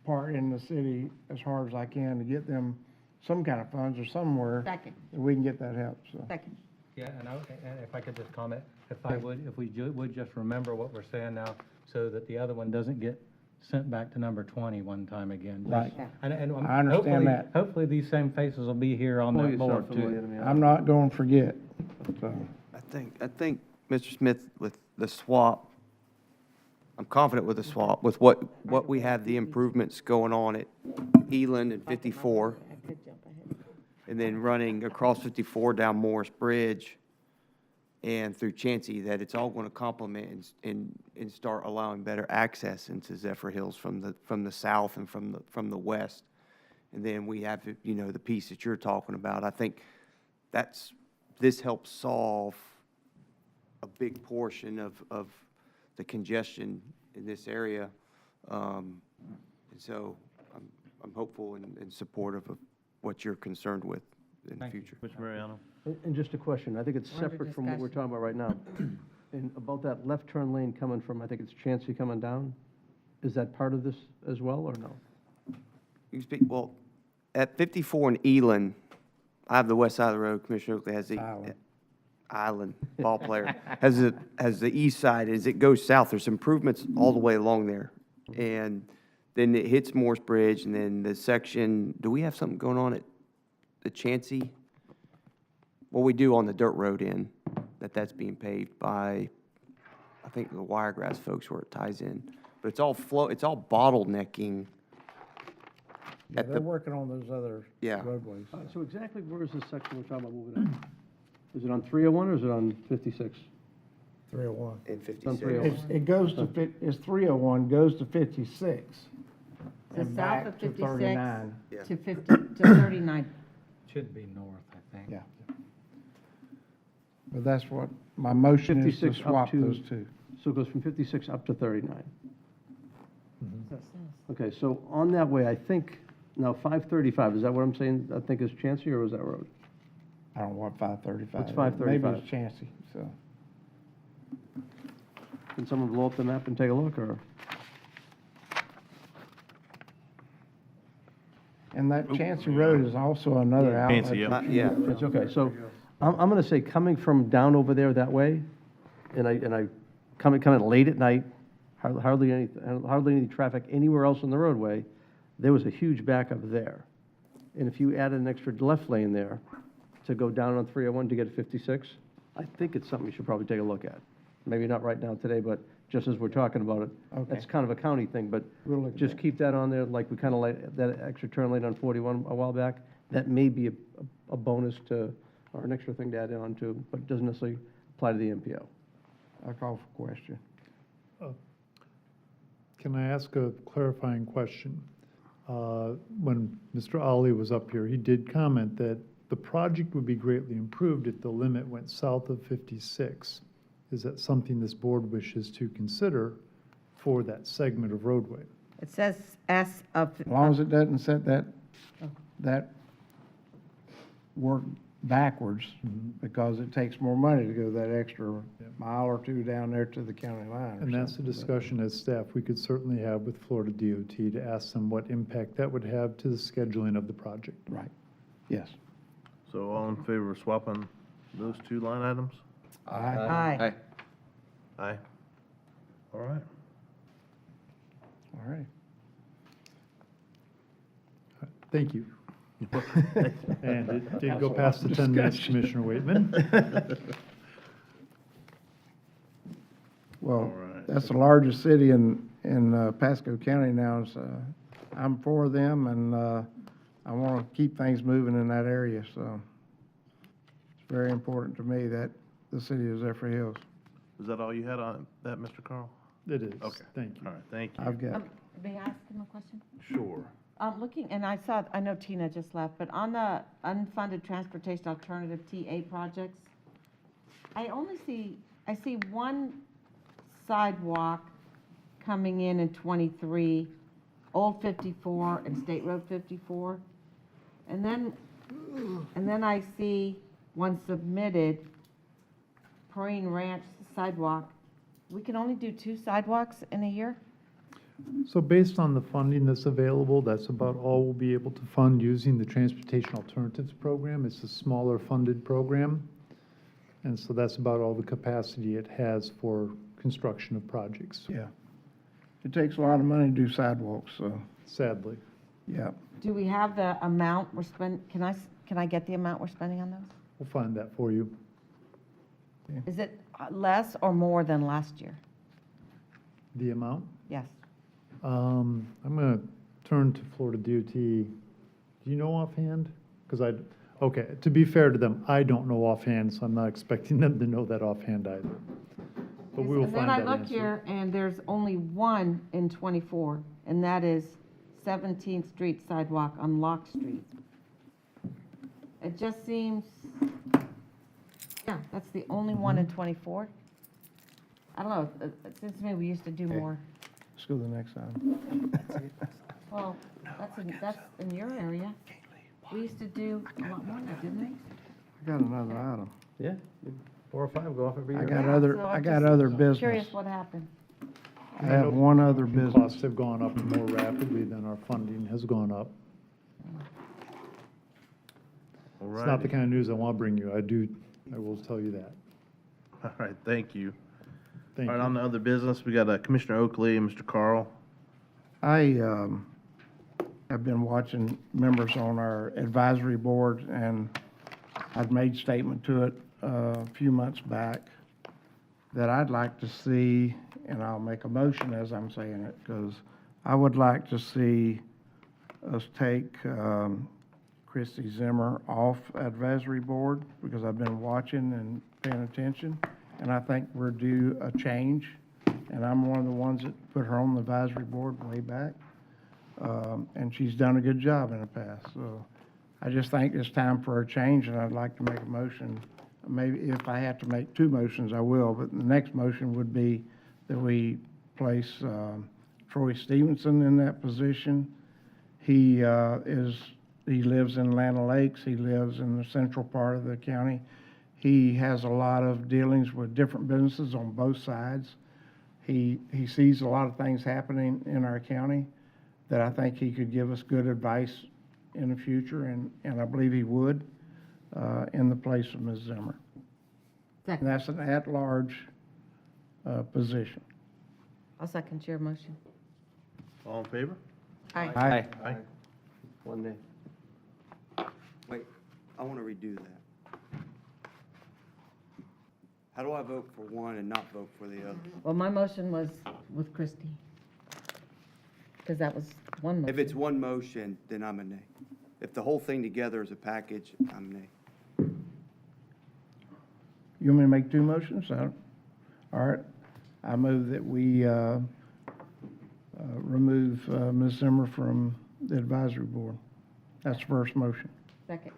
part in the city as hard as I can to get them some kind of funds or somewhere Second, that we can get that help, so. second. Yeah, and if I could just comment, if we would just remember what we're saying now, so that the other one doesn't get sent back to number 20 one time again. Right. Yeah. And I understand hopefully- that. Hopefully, these same faces will be here on that board, too. I'm not gonna forget, so. I think, Mr. Smith, with the swap, I'm confident with the swap, with what we have, the improvements going on at Eland and 54, I could jump ahead. and then running across 54 down Morris Bridge and through Chansey, that it's all going to complement and start allowing better access into Zephyr Hills from the south and from the west. And then we have, the piece that you're talking about. I think this helps solve a big portion of the congestion in this area. And so I'm hopeful and supportive of what you're concerned with in the future. Commissioner Mariano. And just a question, I think it's Under separate from what we're discussion. talking about right now. And about that left turn lane coming from, I think it's Chansey coming down, is that part of this as well, or no? You can speak, well, at 54 and Eland, I have the west side of the road, Commissioner Oakley has the Island ball player, has the east side. As it goes south, there's improvements all the way along there. And then it hits Morris Bridge, and then the section, do we have something going on at the Chansey? Well, we do on the dirt road end, that's being paved by, I think, the Wiregrass folks where it ties in. But it's all bottlenecking. Yeah, they're working on those other Yeah. roadways. So exactly where is this section we're talking about moving on? Is it on 301 or is it on 56? 301. In It's on 56. 301. It goes to, it's 301, goes to 56. So and south back of to 56 39. to 50, to 39. Should be north, I think. Yeah. But that's what, my motion is to 56 up swap to- those two. So it goes from 56 up to 39. Okay, so on that way, I think, now 535, is that what I'm saying, I think is Chancey, or was that road? I don't know what 535. What's 535? Maybe it's Chancey, so. Can someone blow up the map and take a look, or? And that Chancey Road is also another outlet. Chancey, yep. Yeah. It's okay, so I'm gonna say coming from down over there that way, and I coming late at night, hardly any traffic anywhere else on the roadway, there was a huge backup there. And if you added an extra left lane there to go down on 301 to get to 56, I think it's something you should probably take a look at. Maybe not right now today, but just as we're talking about it. Okay. That's kind of a county thing, but We'll look at just that. keep that on there, like we kind of like that extra turn lane on 41 a while back. That may be a bonus to, or an extra thing to add on to, but it doesn't necessarily apply to the MPO. I'll call for question. Can I ask a clarifying question? When Mr. Ali was up here, he did comment that the project would be greatly improved if the limit went south of 56. Is that something this board wishes to consider for that segment of roadway? It says S of. As long as it doesn't set that work backwards, because it takes more money to go that extra mile or two down there to the county line. or And that's a something, but- discussion as staff we could certainly have with Florida DOT to ask them what impact that would have to the scheduling of the project. Right, yes. So all in favor of swapping those two line items? Aye. Aye. All right. All right. Thank you. And it did go past the 10 minutes, Commissioner Waitman. Well, All right. that's the largest city in Pasco County now, so I'm for them, and I want to keep things moving in that area, so it's very important to me that the city of Zephyr Hills. Is that all you had on that, Mr. Carl? It is. Okay. Thank you. All right, thank you. I've got, May I ask him a question? Sure. Looking, and I know Tina just left, but on the unfunded transportation alternative TA projects, I see one sidewalk coming in 23, Old 54 and State Road 54. And then I see one submitted, Perrine Ranch sidewalk. We can only do 2 sidewalks in a year? So based on the funding that's available, that's about all we'll be able to fund using the Transportation Alternatives Program. It's a smaller funded program. And so that's about all the capacity it has for construction of projects, yeah. It takes a lot of money to do sidewalks, so, sadly. yeah. Do we have the amount we're spending? Can I get the amount we're spending on those? We'll find that for you. Is it less or more than last year? The amount? Yes. I'm going to turn to Florida DOT. Do you know offhand? Because okay, to be fair to them, I don't know offhand, so I'm not expecting them to know that offhand either. But we will find that And then I look answer. here, and there's only one in 24, and that is 17th Street sidewalk on Lock Street. It just seems, yeah, that's the only one in 24. I don't know, it seems to me we used to do more. Let's go to the next item. Well, that's in your area. We used to do a lot more than that, didn't we? I got another item. Yeah, 4 or 5 go off every I year. got Yeah, other, so I I'm got just other business. Curious what happened. I have one other business. Costs have gone up more rapidly than our funding has gone up. All It's not the right. kind of news I want to bring you. I will tell you that. All right, thank you. Thank All right, you. on the other business, we got Commissioner Oakley and Mr. Carl. I have been watching members on our advisory board, and I've made statement to it a few months back that I'd like to see, and I'll make a motion as I'm saying it, because I would like to see us take Christy Zimmer off advisory board, because I've been watching and paying attention, and I think we're due a change, and I'm one of the ones that put her on the advisory board way back. And she's done a good job in the past, so I just think it's time for a change, and I'd like to make a motion. Maybe if I have to make 2 motions, I will, but the next motion would be that we place Troy Stevenson in that position. He lives in Land Lakes, he lives in the central part of the county. He has a lot of dealings with different businesses on both sides. He sees a lot of things happening in our county that I think he could give us good advice in the future, and I believe he would, in the place of Ms. Zimmer. And that's an at-large position. I'll second your motion. All in favor? Aye. Aye. One nay. Wait, I want to redo that. How do I vote for one and not vote for the other? Well, my motion was with Christie. Because that was one motion. If it's one motion, then I'm a nay. If the whole thing together is a package, I'm nay. You want me to make two motions? All right. I move that we remove Ms. Zimmer from the advisory board. That's the first motion. Second.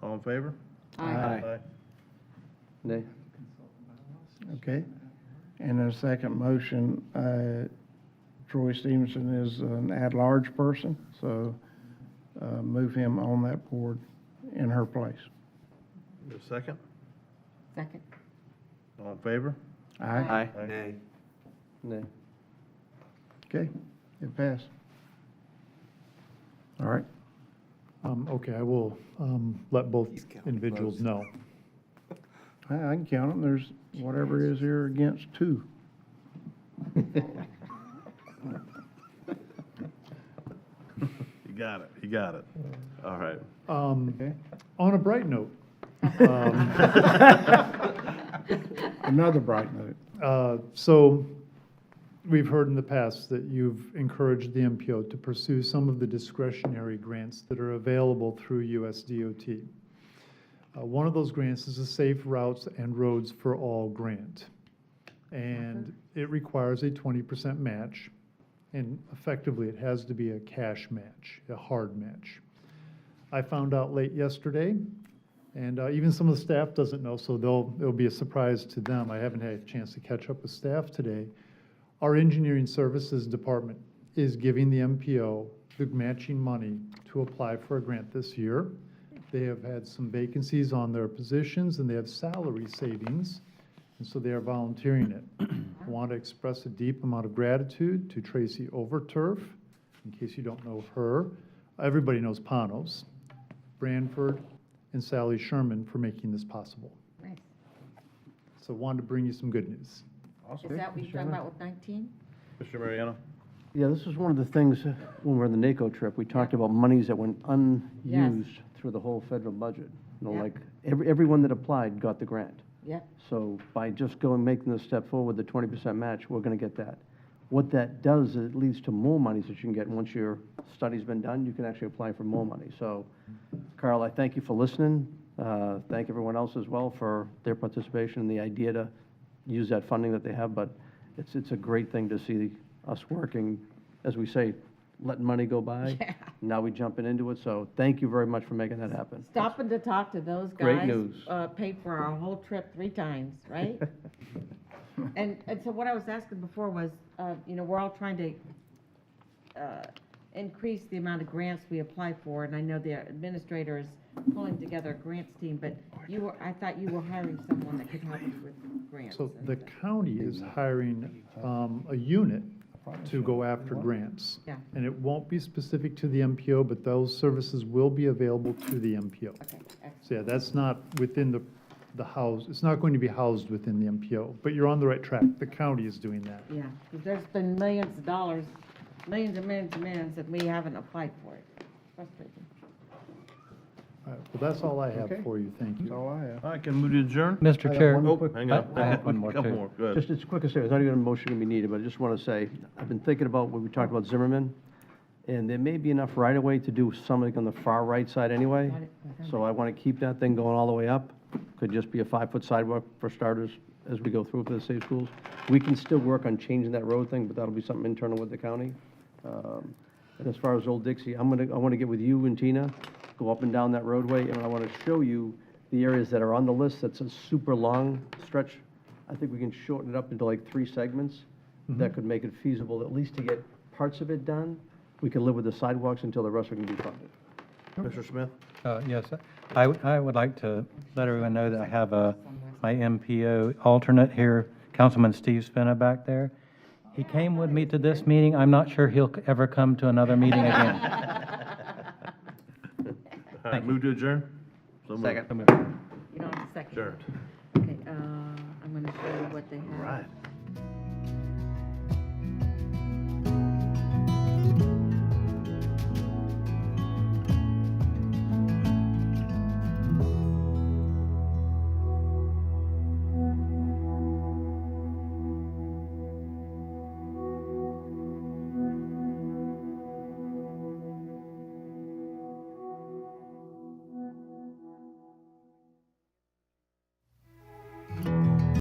All in favor? Aye. Nay. Okay. And then the second motion, Troy Stevenson is an at-large person, so move him on that board in her place. Your second? Second. All in favor? Aye. Nay. Nay. Okay, it passed. All right. Okay, I will let both He's counting individuals votes. know. I can count them. There's whatever is here against two. You got it, you got it. All right. Okay. On a bright note, Another bright note. so we've heard in the past that you've encouraged the MPO to pursue some of the discretionary grants that are available through USDOT. One of those grants is a Safe Routes and Roads for All grant. And it requires a 20% match. And effectively, it has to be a cash match, a hard match. I found out late yesterday, and even some of the staff doesn't know, so it'll be a surprise to them. I haven't had a chance to catch up with staff today. Our engineering services department is giving the MPO the matching money to apply for a grant this year. They have had some vacancies on their positions, and they have salary savings, and so they are volunteering it. I want to express a deep amount of gratitude to Tracy Overturf, in case you don't know her. Everybody knows Panos, Branford, and Sally Sherman for making this possible. Nice. So wanted to bring you some good news. Is that what you're talking about with 19? Mr. Mariano? Yeah, this is one of the things, when we were on the NACO trip, we talked about monies that went unused through the whole federal budget. You know, Yep. like, everyone that applied got the grant. Yep. So by just going, making this step forward, the 20% match, we're gonna get that. What that does is it leads to more monies that you can get. Once your study's been done, you can actually apply for more money. So, Carl, I thank you for listening. Thank everyone else as well for their participation and the idea to use that funding that they have. But it's a great thing to see us working, as we say, letting money go by. Yeah. Now we jumping into it. So thank you very much for making that happen. Stopping to talk to those guys. Great news. Paid for our whole trip 3 times, right? And so what I was asking before was, we're all trying to increase the amount of grants we apply for, and I know the administrator is pulling together a grants team, but I thought you were hiring someone that could help us with grants. So the county is hiring a unit to go after grants. Yeah. And it won't be specific to the MPO, but those services will be available to the MPO. Okay, excellent. So yeah, that's not within the house, it's not going to be housed within the MPO, but you're on the right track. The county is doing that. Yeah, because there's been millions of dollars, millions and millions and millions that we haven't applied for it. Frustrating. All right, well, that's all I have Okay. for you. Thank That's you. all I have. All right, can we move to adjourn? Mr. I got Chair. one Oh, quick- hang on. I have one more, Couple too. more, go ahead. Just, it's quick as there's not even a motion going to be needed, but I just want to say, I've been thinking about what we talked about Zimmerman, and there may be enough right-of-way to do something on the far right side anyway. So I want to keep that thing going all the way up. Could just be a 5-foot sidewalk for starters as we go through for the safe schools. We can still work on changing that road thing, but that'll be something internal with the county. And as far as Old Dixie, I want to get with you and Tina, go up and down that roadway, and I want to show you the areas that are on the list. That's a super long stretch. I think we can shorten it up into like 3 segments that could make it feasible, at least to get parts of it done. We can live with the sidewalks until the rest are going to be funded. Mr. Smith? Yes, I would like to let everyone know that I have my MPO alternate here, Councilman Steve Spina back there. He came with me to this meeting. I'm not sure he'll ever come to another meeting again. All right, move to adjourn? So moved. You don't have a second? Sure. Okay, I'm gonna show you what they have. Right.